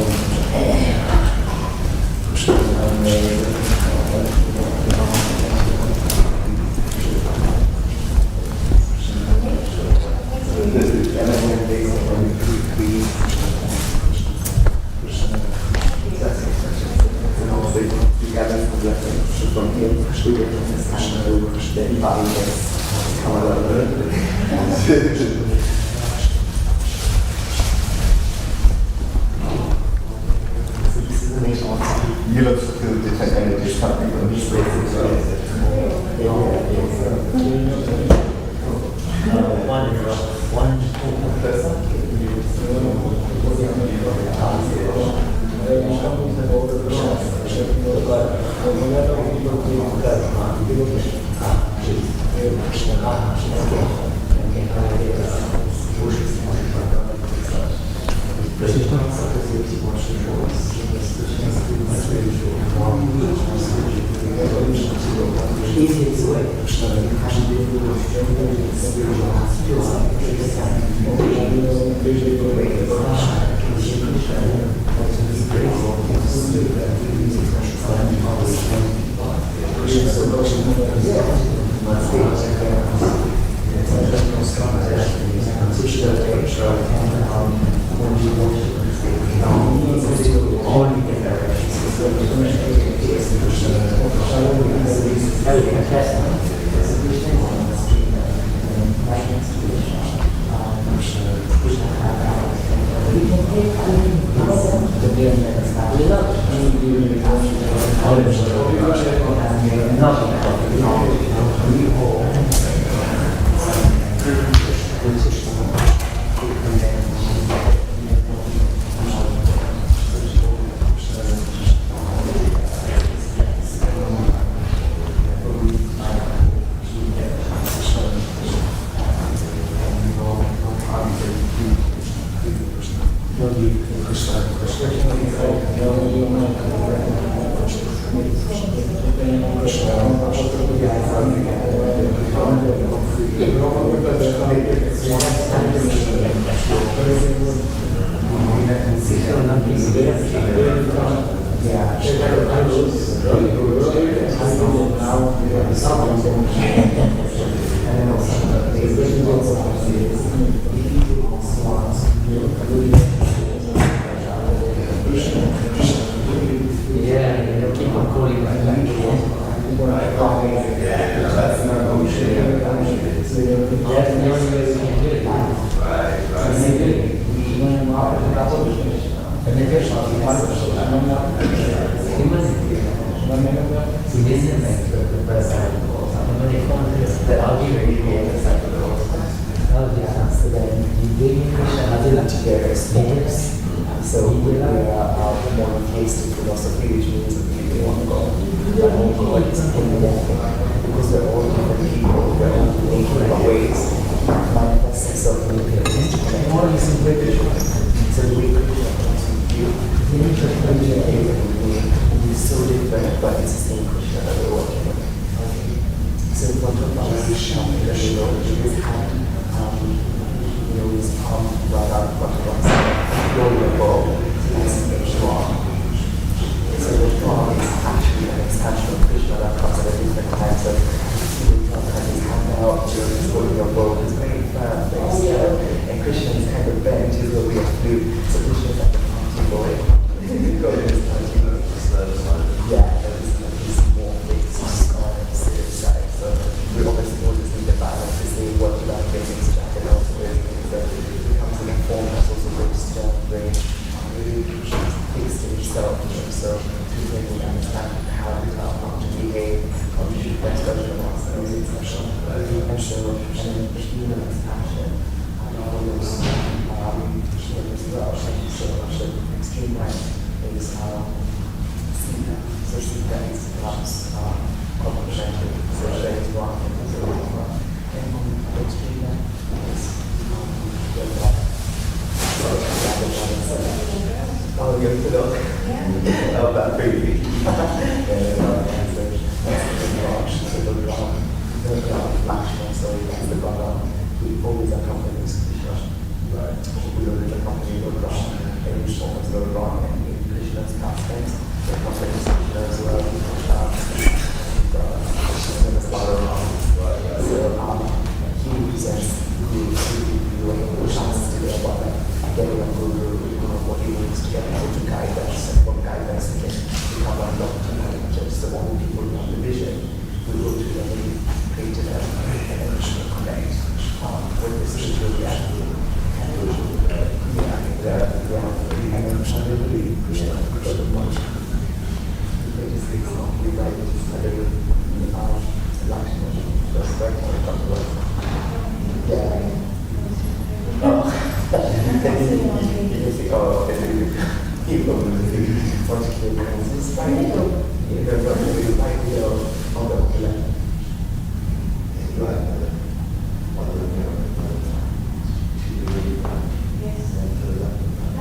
S12: From him, we get this kind of the environment come along. So this is amazing. You look to feel different energies coming from this place as well. One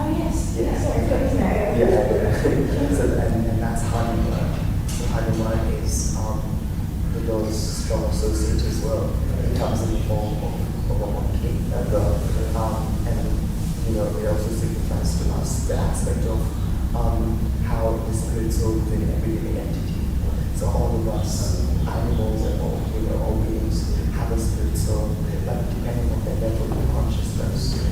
S15: Oh, yes.
S12: So, and that's Hanuman. So Hanuman is the Lord's strong associate as well. It comes in the form of a monkey, and it also signifies to us the aspect of how the spirit soul within every living entity. So all of us, animals and all beings have a spirit soul, but depending on their level of consciousness,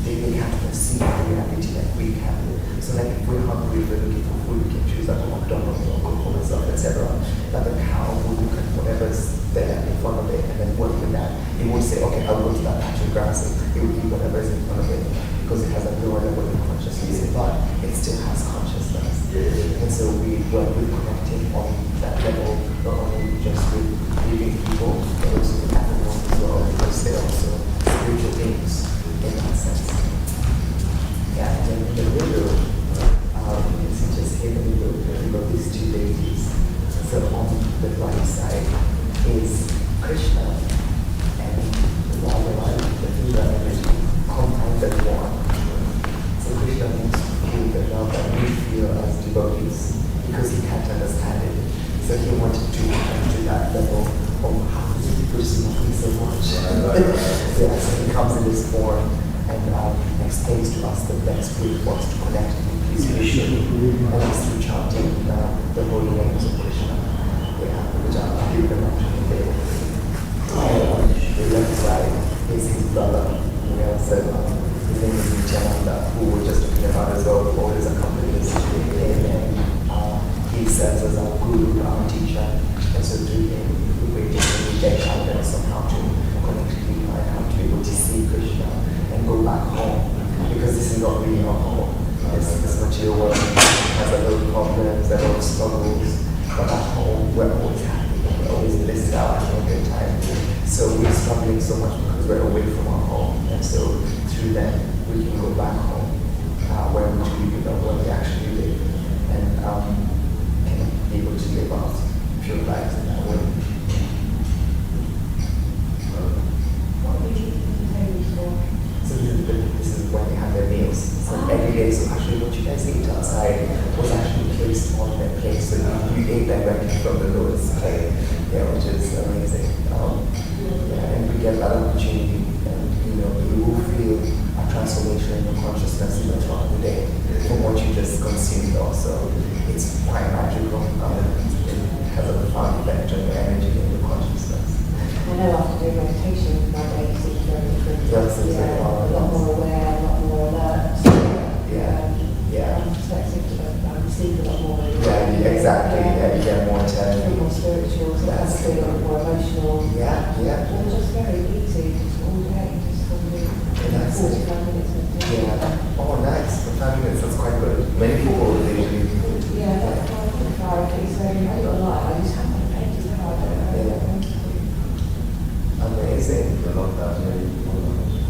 S12: they can't perceive the reality that we can. So like if we're hungry, if we're looking for food, we can choose like a McDonald's or cook for myself, etc. But the cow will look at whatever's there in front of it and then work with that. It won't say, okay, I'll go to that patch of grass. It will eat whatever's in front of it because it has a lower level of consciousness, but it still has consciousness. And so we work with connecting on that level, not only just with living people, but also with animals as well, because they're also spiritual beings in that sense. Yeah, and then in the middle, just here in the middle, we've got these two deities. So on the right side is Krishna, and while the right, the finger energy compounded one. So Krishna wants to feel the love that we feel as devotees, because he can't understand it. So he wanted to come to that level of how does he perceive me so much? Yeah, so he comes in this form and explains to us the best way for us to connect with his mission, and it's through chanting the holy names of Krishna, which are Bhaktivedanta Manor. The left side is his brother, so his name is Nityananda, who we're just talking about as well, who always accompanies him, and he serves as our guru, our teacher, and so through him we get guidance on how to connect with him and how to be able to see Krishna and go back home, because this is not really our home. This material world has a lot of problems, a lot of struggles, but at home we're always happy, we're always blissed out, having a good time. So we're struggling so much because we're away from our home, and so through them we can go back home, where we actually live, and can be able to live out pure lives in that way. So this is when they have their meals. So every day, so actually what you guys eat outside was actually placed on their plate. So you ate directly from the Lord's plate, which is amazing. And we get that opportunity, and you will feel a transformation in your consciousness even throughout the day from what you just consumed also. It's quite magical. It has a profound effect on your energy and your consciousness.
S15: I know after doing meditation, my day seems very different.
S12: Yes,
S15: a lot more aware, a lot more alert. Perspective to sleep a lot more.
S12: Yeah, exactly. Yeah, you get more attention.
S15: More spiritual, so that's a bit more emotional.
S12: Yeah.
S15: And just very easy, just all day, just 45 minutes.
S12: Yeah. Oh, nice. 45 minutes, that's quite good. Many people they usually.
S15: Yeah, that's quite clarity. So I got a lot. I just have my pages hard.
S12: Amazing.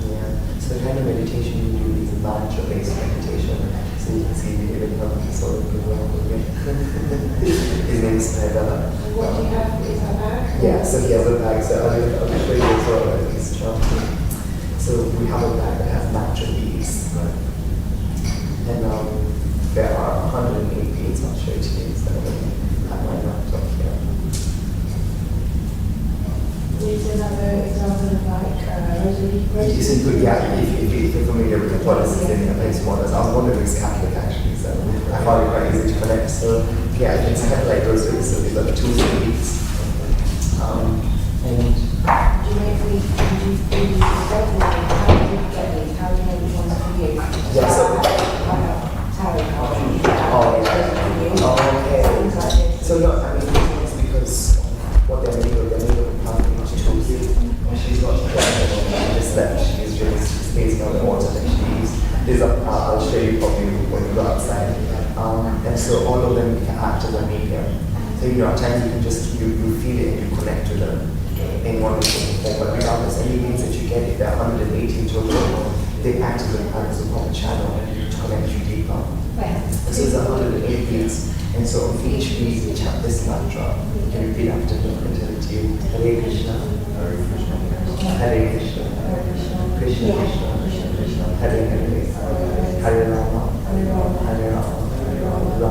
S12: Yeah. So the kind of meditation you do is a mantra-based meditation. So you can see the even from the soul of the world. His name is Bhaktivedanta.
S15: What do you have? Is that bag?
S12: Yeah, so he has a bag. So I'll show you as well. He's chanting. So we have a bag that has mantra beads. And there are 108 beads. I'll show it to you. So I have my laptop here.
S15: Is another example of like rosary?
S12: If you're familiar with the policies in the base models, I was wondering if it's Catholic actually, so I found it quite easy to connect. So yeah, it's kind of like rosaries, so these are the tools and beads. And
S15: do you make these, how do you get these? How do you make these ones for you?
S12: Yeah, so
S15: tarot cards.
S12: Okay. So no, I mean, it's because what they're made of tools. She's not just left, she's just spacing on the water that she used. I'll show you probably when you go outside. And so all of them can act as a medium. So at times you can just, you feel it and you connect to them in one form. But regardless, any means that you get, if there are 118 total, they act as a proper channel to connect you deeper. So there's 108 beats. And so on each beat, we chant this mantra. You can repeat after me until it's you. Hare Krishna, Hare Krishna, Hare Krishna, Krishna Krishna, Hare Hare, Hare Rama, Hare Rama, Yeah,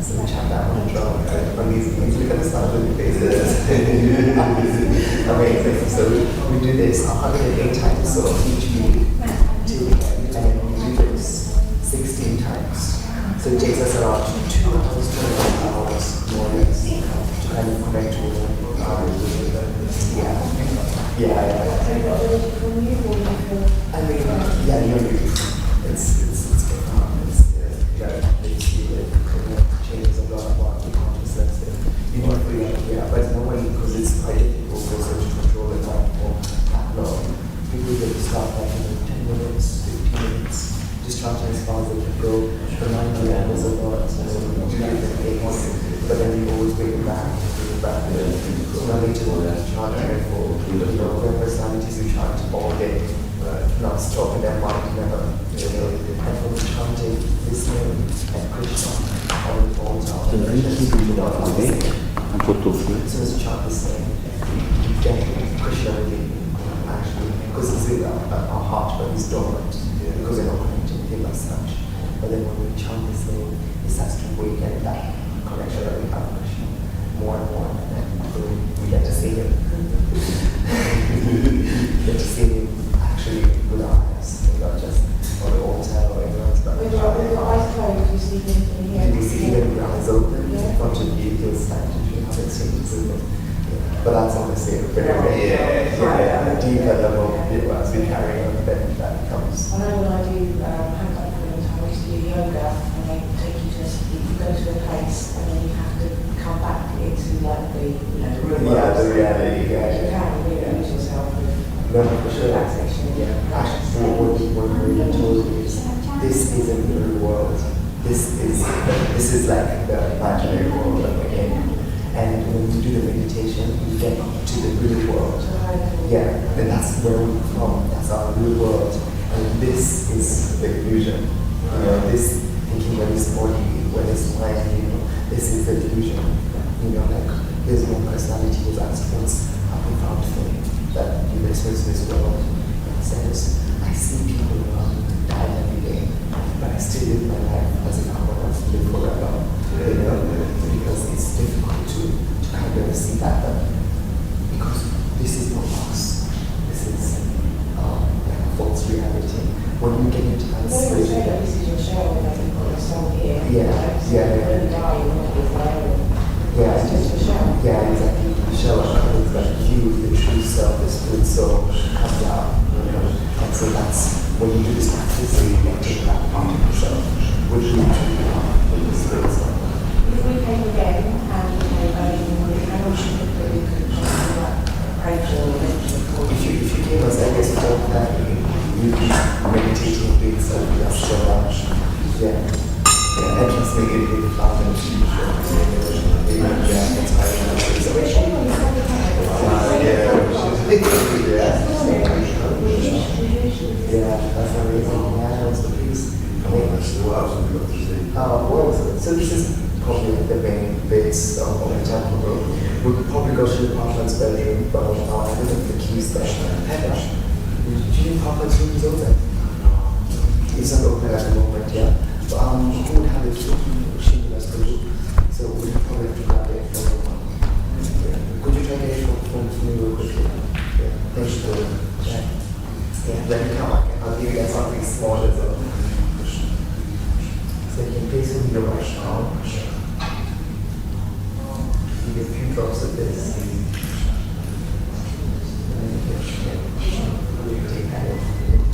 S12: so we chant that mantra on these look at the smiling faces. Amazing. So we do this 108 times, so each week till the end, and then we do this 16 times. So it takes us around 2 hours, 2 hours more or less to kind of connect with I mean, yeah, it's profound. It's changes a lot about the consciousness. You don't really, but nobody, because it's quite difficult for us to control the time for that long. People get to start like 10 minutes, 15 minutes, just trying to as far as they can go. The mind remembers a lot, do different things, but then you always bring it back. So now they just chant for, their personalities who chant all day, not stopping their mind, never. And from chanting, listening, and Krishna on the altar. So as you chant this name, you get Krishna within you, actually, because it's in our heart, but it's dormant, because we're not connected with him as such. But then when we chant this name, it starts to awaken that connection that we have with Krishna more and more, and then we get to see him. We get to see him actually with our eyes, not just on the altar or anywhere else. With your eyes closed, you see him in here. You see him with your eyes open, in front of you, he'll stand and you have exchanges with him. But that's obviously a very, a deeper level as we carry on, then that becomes. I know when I do handbag movement, I used to do yoga, and they take you to, you go to a place, and then you have to come back into like the, real world. The reality, you can really lose yourself with relaxation. Actually, what we told you is, this isn't the real world. This is like the imaginary world that we're in. And when you do the meditation, you get to the real world. Yeah, and that's where we come from. That's our real world. And this is the illusion. This thinking when it's body, when it's mind, this is the illusion. Like there's one personality who's asked what's a profound thing that you experience in this world. And it says, I see people around die every day, but I still live my life as if I want to live forever. Because it's difficult to kind of see that, because this is not us. This is like a false reality. When you get into that space, this is your shell, like you've got your soul here. Yeah, it's just your shell. Yeah, exactly. The shell comes, but you, the true self, the spirit soul, comes out. And so that's when you do this practice, you can take that part of yourself, which you truly are in the spirit soul. If we came again and we came early in the morning, how much do you think that we could possibly pray for or mention for? If you came as early as 4:30, you'd be meditating, doing something that's so much. Yeah, and just make it a big part of the future. That's amazing. What's the piece? So this is probably the main bits of the temple room. We could probably go to the Parkland's bedroom, but I don't have the keys there. Heather, do you think Parkland's room is open? It's not open at the moment, yeah. But who would have it? She was the room. So we probably have to grab it from everyone. Could you try to get it from me real quickly? Thank you. Let me come back. I'll give you guys something small as well. So you can place with your right arm. You get a few drops of this. And then you can take that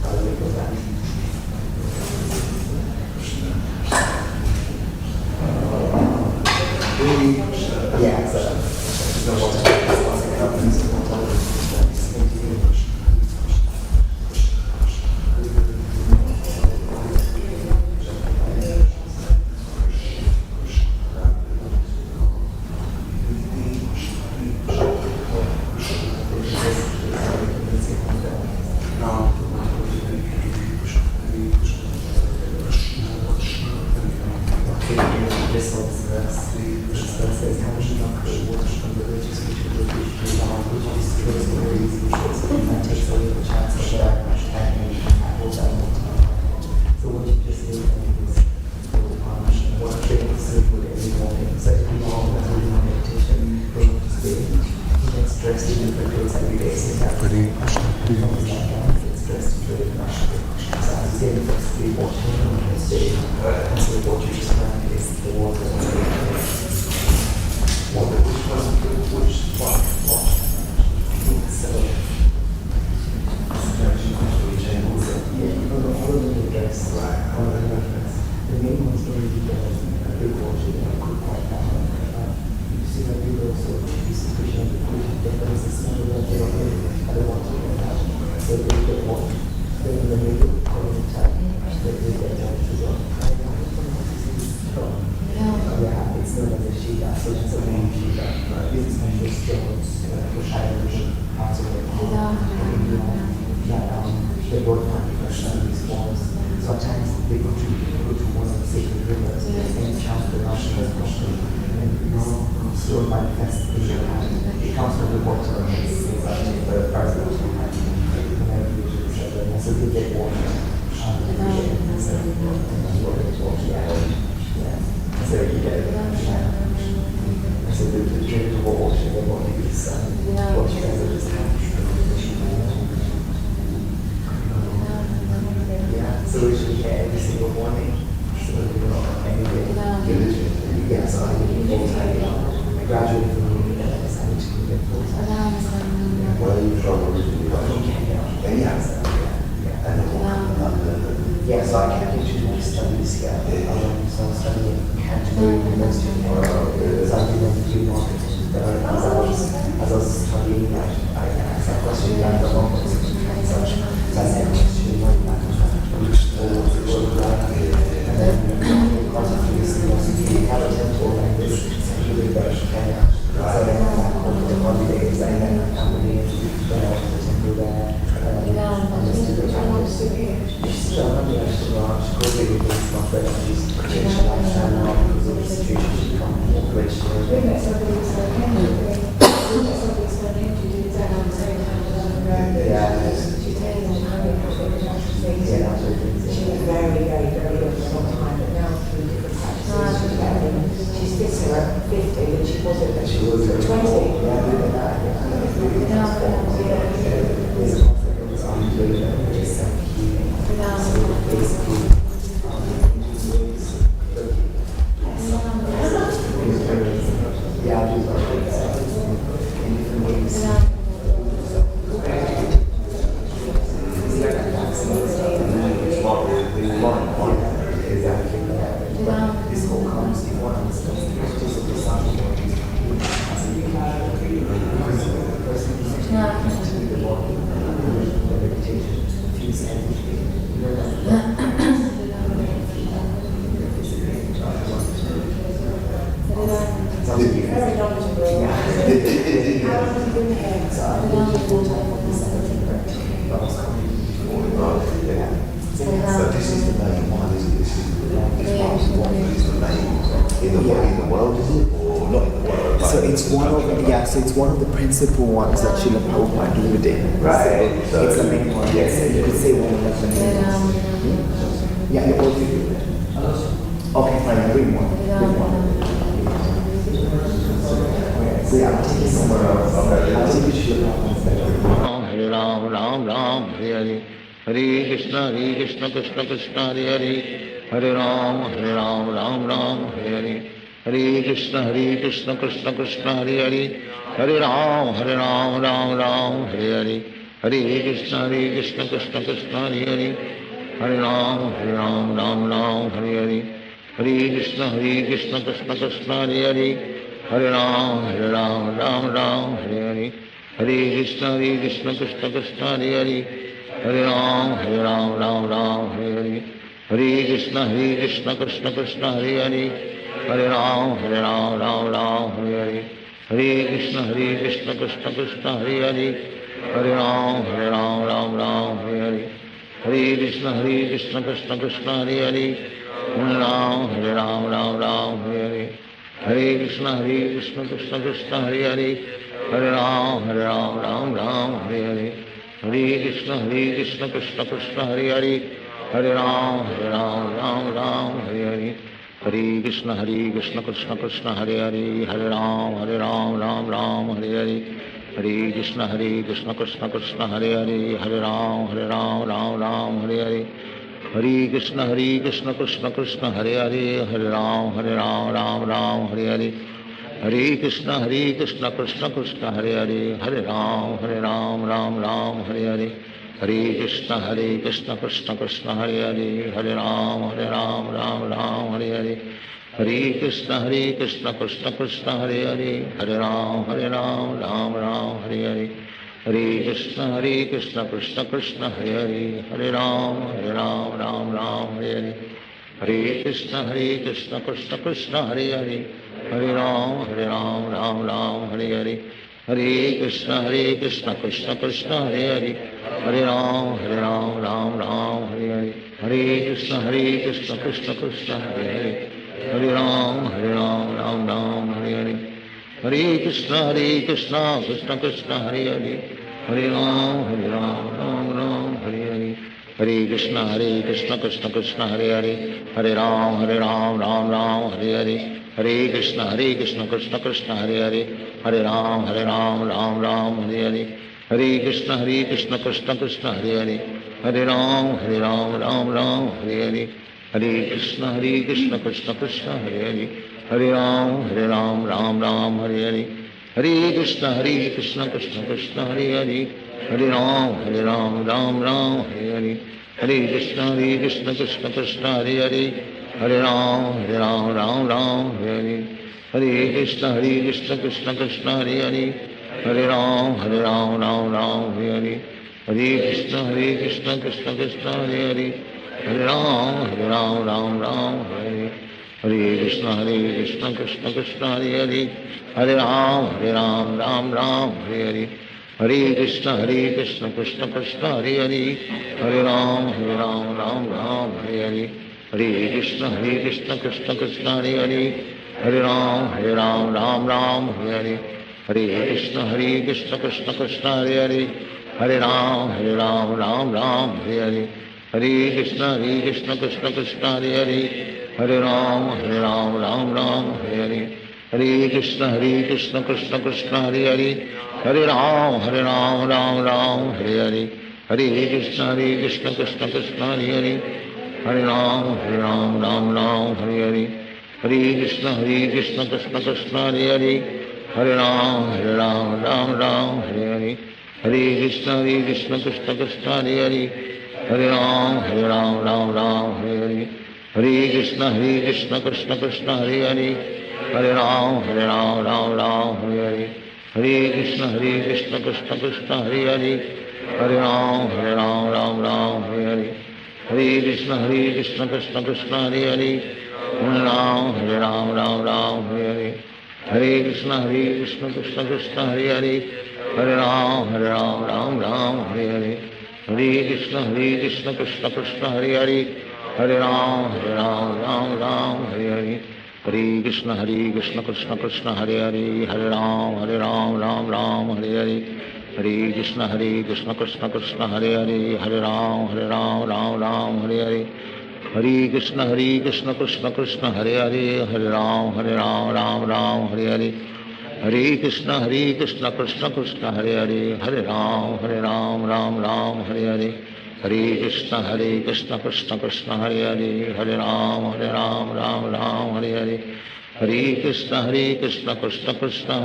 S12: out of your back. Yeah, so there's no water. It's one of the principal ones that Srila Prabhupada do with it. Right. So it's the main one. Yes, you could say one of the main ones. Yeah, you both do it. Okay, fine, bring one. So yeah, I'll take it somewhere else. I'll take it to Srila Prabhupada.
S6: Hare Ram, Ram Ram, Hare Hare. Hare Krishna, Krishna Krishna, Hare Hare. Hare Ram, Ram Ram, Hare Hare. Hare Krishna, Krishna Krishna, Hare Hare. Hare Ram, Ram Ram, Hare Hare. Hare Krishna, Krishna Krishna, Hare Hare. Hare Ram, Ram Ram, Hare Hare. Hare Krishna, Krishna Krishna, Hare Hare. Hare Ram, Ram Ram, Hare Hare. Hare Krishna, Krishna Krishna, Hare Hare. Hare Ram, Ram Ram, Hare Hare. Hare Krishna, Krishna Krishna, Hare Hare. Hare Ram, Ram Ram, Hare Hare. Hare Krishna, Krishna Krishna, Hare Hare. Hare Ram, Ram Ram, Hare Hare. Hare Krishna, Krishna Krishna, Hare Hare. Hare Ram, Ram Ram, Hare Hare. Hare Krishna, Krishna Krishna, Hare Hare. Hare Ram, Ram Ram, Hare Hare. Hare Krishna, Krishna Krishna, Hare Hare. Hare Ram, Ram Ram, Hare Hare. Hare Krishna, Krishna Krishna, Hare Hare. Hare Ram, Ram Ram, Hare Hare. Hare Krishna Krishna Krishna Hare Hare, Hare Ram Ram Ram Hare Hare. Hare Krishna Krishna Krishna Hare Hare, Hare Ram Ram Ram Hare Hare. Hare Krishna Krishna Krishna Hare Hare, Hare Ram Ram Hare Hare. Hare Krishna Krishna Krishna Hare Hare, Hare Ram Ram Hare Hare. Hare Krishna Krishna Krishna Hare Hare, Hare Ram Ram Hare Hare. Hare Krishna Krishna Krishna Hare Hare, Hare Ram Ram Hare Hare. Hare Krishna Krishna Krishna Hare Hare, Hare Ram Ram Hare Hare. Hare Krishna Krishna Krishna Hare Hare, Hare Ram Ram Hare Hare. Hare Krishna Krishna Krishna Hare Hare, Hare Ram Ram Hare Hare. Hare Krishna Krishna Krishna Hare Hare, Hare Ram Hare Hare. Hare Krishna Krishna Krishna Hare Hare, Hare Ram Ram Hare Hare. Hare Krishna Krishna Krishna Hare Hare, Hare Ram Ram Hare Hare. Hare Krishna Krishna Krishna Hare Hare, Hare Ram Hare Hare. Hare Krishna Krishna Krishna Hare Hare, Hare Ram Hare Hare. Hare Krishna Krishna Krishna Hare Hare, Hare Ram Hare Hare. Hare Krishna Krishna Krishna Hare Hare, Hare Ram Hare Hare. Hare Krishna Krishna Krishna Hare Hare, Hare Ram Hare Hare. Hare Krishna Krishna Krishna Hare Hare, Hare Ram Hare. Hare Krishna Krishna Krishna Hare Hare, Hare Ram Hare Hare. Hare Krishna Krishna Krishna Hare Hare, Hare Ram Hare Hare. Hare Krishna Krishna Krishna Hare Hare, Hare Ram Hare Hare. Hare Krishna Krishna Krishna Hare Hare, Hare Ram Hare Hare. Hare Krishna Krishna Krishna Hare Hare, Hare Ram Hare Hare. Hare Krishna Krishna Krishna Hare Hare, Hare Ram Hare Hare. Hare Krishna Krishna Krishna Hare Hare, Hare Ram Hare Hare. Hare Krishna Krishna Krishna Hare Hare, Hare Ram Hare Hare. Hare Krishna Krishna Krishna Hare Hare, Hare Ram Hare Hare. Hare Krishna Krishna Krishna Hare Hare, Hare Ram Hare Hare. Hare Krishna Krishna Krishna Hare Hare, Hare Ram Hare Hare. Hare Krishna Krishna Krishna Hare Hare, Hare Ram Hare Hare. Hare Krishna Krishna Krishna Hare Hare, Hare Ram Hare Hare. Hare Krishna Krishna Krishna Hare Hare, Hare Ram Hare Hare. Hare Krishna Krishna Krishna Hare Hare, Hare Ram Hare Hare. Hare Krishna Krishna Krishna Hare Hare, Hare Ram Hare Hare. Hare Krishna Krishna Krishna Hare Hare, Hare Ram Hare Hare. Hare Krishna Krishna Krishna Hare Hare, Hare Ram Hare Hare. Hare Krishna Krishna Krishna Hare Hare, Hare Ram Hare Hare. Hare Krishna Krishna Krishna Hare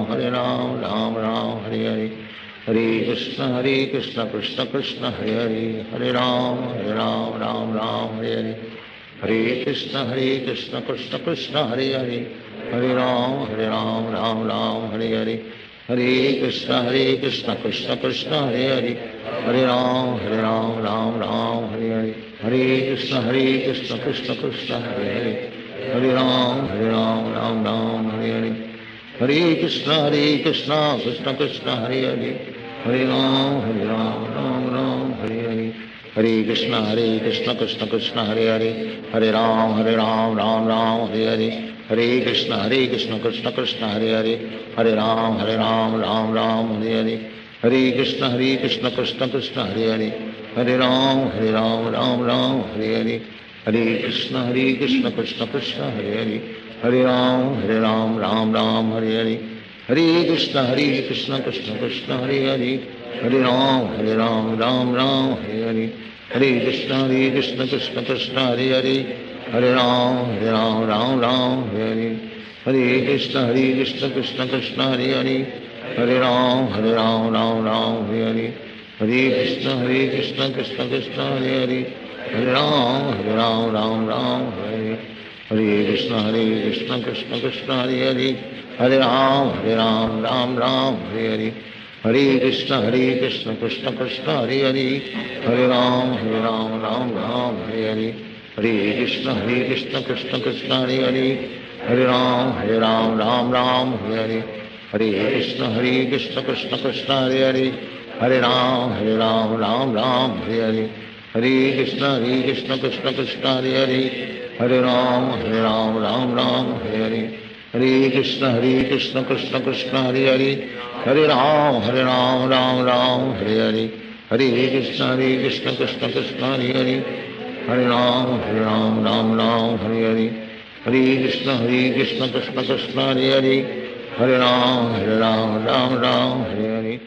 S6: Hare, Hare Ram Hare Hare. Hare Krishna Krishna Krishna Hare Hare, Hare Ram Hare Hare. Hare Krishna Krishna Krishna Hare Hare, Hare Ram Hare Hare. Hare Krishna Krishna Krishna Hare Hare, Hare Ram Hare Hare. Hare Krishna Krishna Krishna Hare Hare, Hare Ram Hare Hare. Hare Krishna Krishna Krishna Hare Hare, Hare Ram Hare Hare. Hare Krishna Krishna Krishna Hare Hare, Hare Ram Hare Hare. Hare Krishna Krishna Krishna Hare Hare, Hare Ram Hare Hare. Hare Krishna Krishna Krishna Hare Hare, Hare Ram Hare Hare. Hare Krishna Krishna Krishna Hare Hare, Hare Ram Hare Hare. Hare Krishna Krishna Krishna Hare Hare, Hare Ram, Ram Ram, Hare Hare, Hare Krishna Krishna Krishna Hare Hare, Hare Ram, Ram Ram, Hare Hare, Hare Krishna Krishna Krishna Hare Hare, Hare Ram, Ram Ram, Hare Hare, Hare Krishna Krishna Krishna Hare Hare, Hare Ram, Ram Ram, Hare Hare, Hare Krishna Krishna Krishna Hare Hare, Hare Ram, Ram Ram, Hare Hare, Hare Krishna Krishna Krishna Hare Hare, Hare Ram, Ram Ram, Hare Hare, Hare Krishna Krishna Krishna Hare Hare, Hare Ram, Ram Ram, Hare Hare, Hare Krishna Krishna Krishna Hare Hare, Hare Ram, Ram Ram, Hare Hare, Hare Krishna Krishna Krishna Hare Hare, Hare Ram, Ram Ram, Hare Hare, Hare Krishna Krishna Krishna Hare Hare, Hare Ram, Ram Ram, Hare Hare, Hare Krishna Krishna Krishna Hare Hare, Hare Ram, Ram Ram, Hare Hare, Hare Krishna Krishna Krishna Hare Hare, Hare Ram, Ram Ram, Hare Hare, Hare Krishna Krishna Krishna Hare Hare, Hare Ram, Ram Ram, Hare Hare,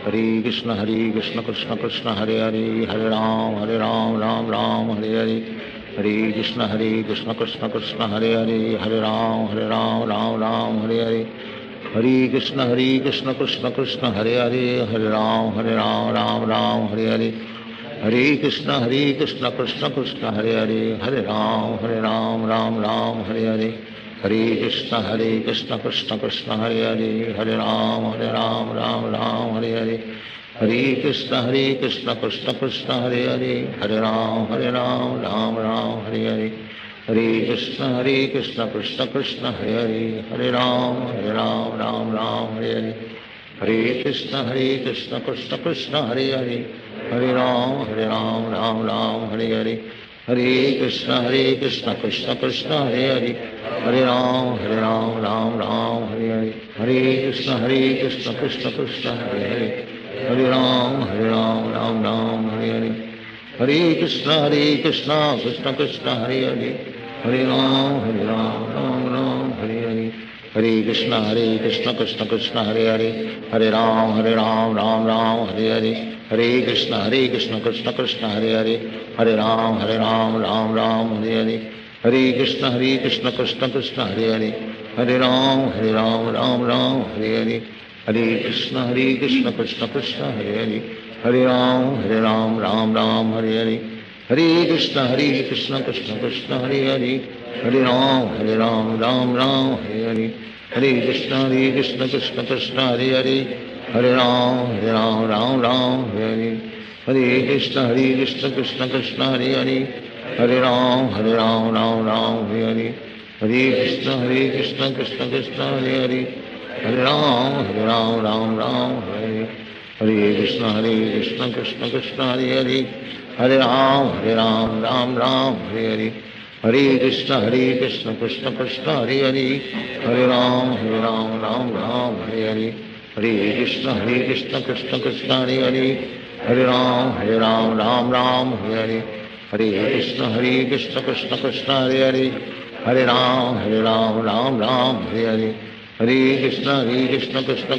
S6: Hare Krishna Krishna Krishna Hare Hare, Hare Ram, Ram Ram, Hare Hare, Hare Krishna Krishna Krishna Hare Hare, Hare Ram, Ram Hare Hare, Hare Krishna Krishna Krishna Hare Hare, Hare Ram, Ram Hare Hare, Hare Krishna Krishna Krishna Hare Hare, Hare Ram, Ram Hare Hare, Hare Krishna Krishna Krishna Hare Hare, Hare Ram, Ram Hare Hare, Hare Krishna Krishna Krishna Hare Hare, Hare Ram, Ram Hare Hare, Hare Krishna Krishna Krishna Hare Hare, Hare Ram, Ram Hare Hare, Hare Krishna Krishna Krishna Hare Hare, Hare Ram, Ram Hare Hare, Hare Krishna Krishna Krishna Hare Hare, Hare Ram, Ram Hare Hare, Hare Krishna Krishna Krishna Hare Hare, Hare Ram, Hare Hare, Hare Krishna Krishna Krishna Hare Hare, Hare Ram, Ram Hare Hare, Hare Krishna Krishna Krishna Hare Hare, Hare Ram, Ram Hare Hare, Hare Krishna Krishna Krishna Hare Hare, Hare Ram, Hare Hare, Hare Krishna Krishna Krishna Hare Hare, Hare Ram, Hare Hare, Hare Krishna Krishna Krishna Hare Hare, Hare Ram, Ram Hare Hare, Hare Krishna Krishna Krishna Hare Hare, Hare Ram, Hare Hare, Hare Krishna Krishna Krishna Hare Hare, Hare Ram, Hare Hare, Hare Krishna Krishna Krishna Hare Hare, Hare Ram, Hare Hare, Hare Krishna Krishna Krishna Hare Hare, Hare Ram, Hare Hare, Hare Krishna Krishna Krishna Hare Hare, Hare Ram, Hare Hare, Hare Krishna Krishna Krishna Hare Hare, Hare Ram, Hare Hare, Hare Krishna Krishna Krishna Hare Hare, Hare Ram, Ram Hare Hare, Hare Krishna Krishna Krishna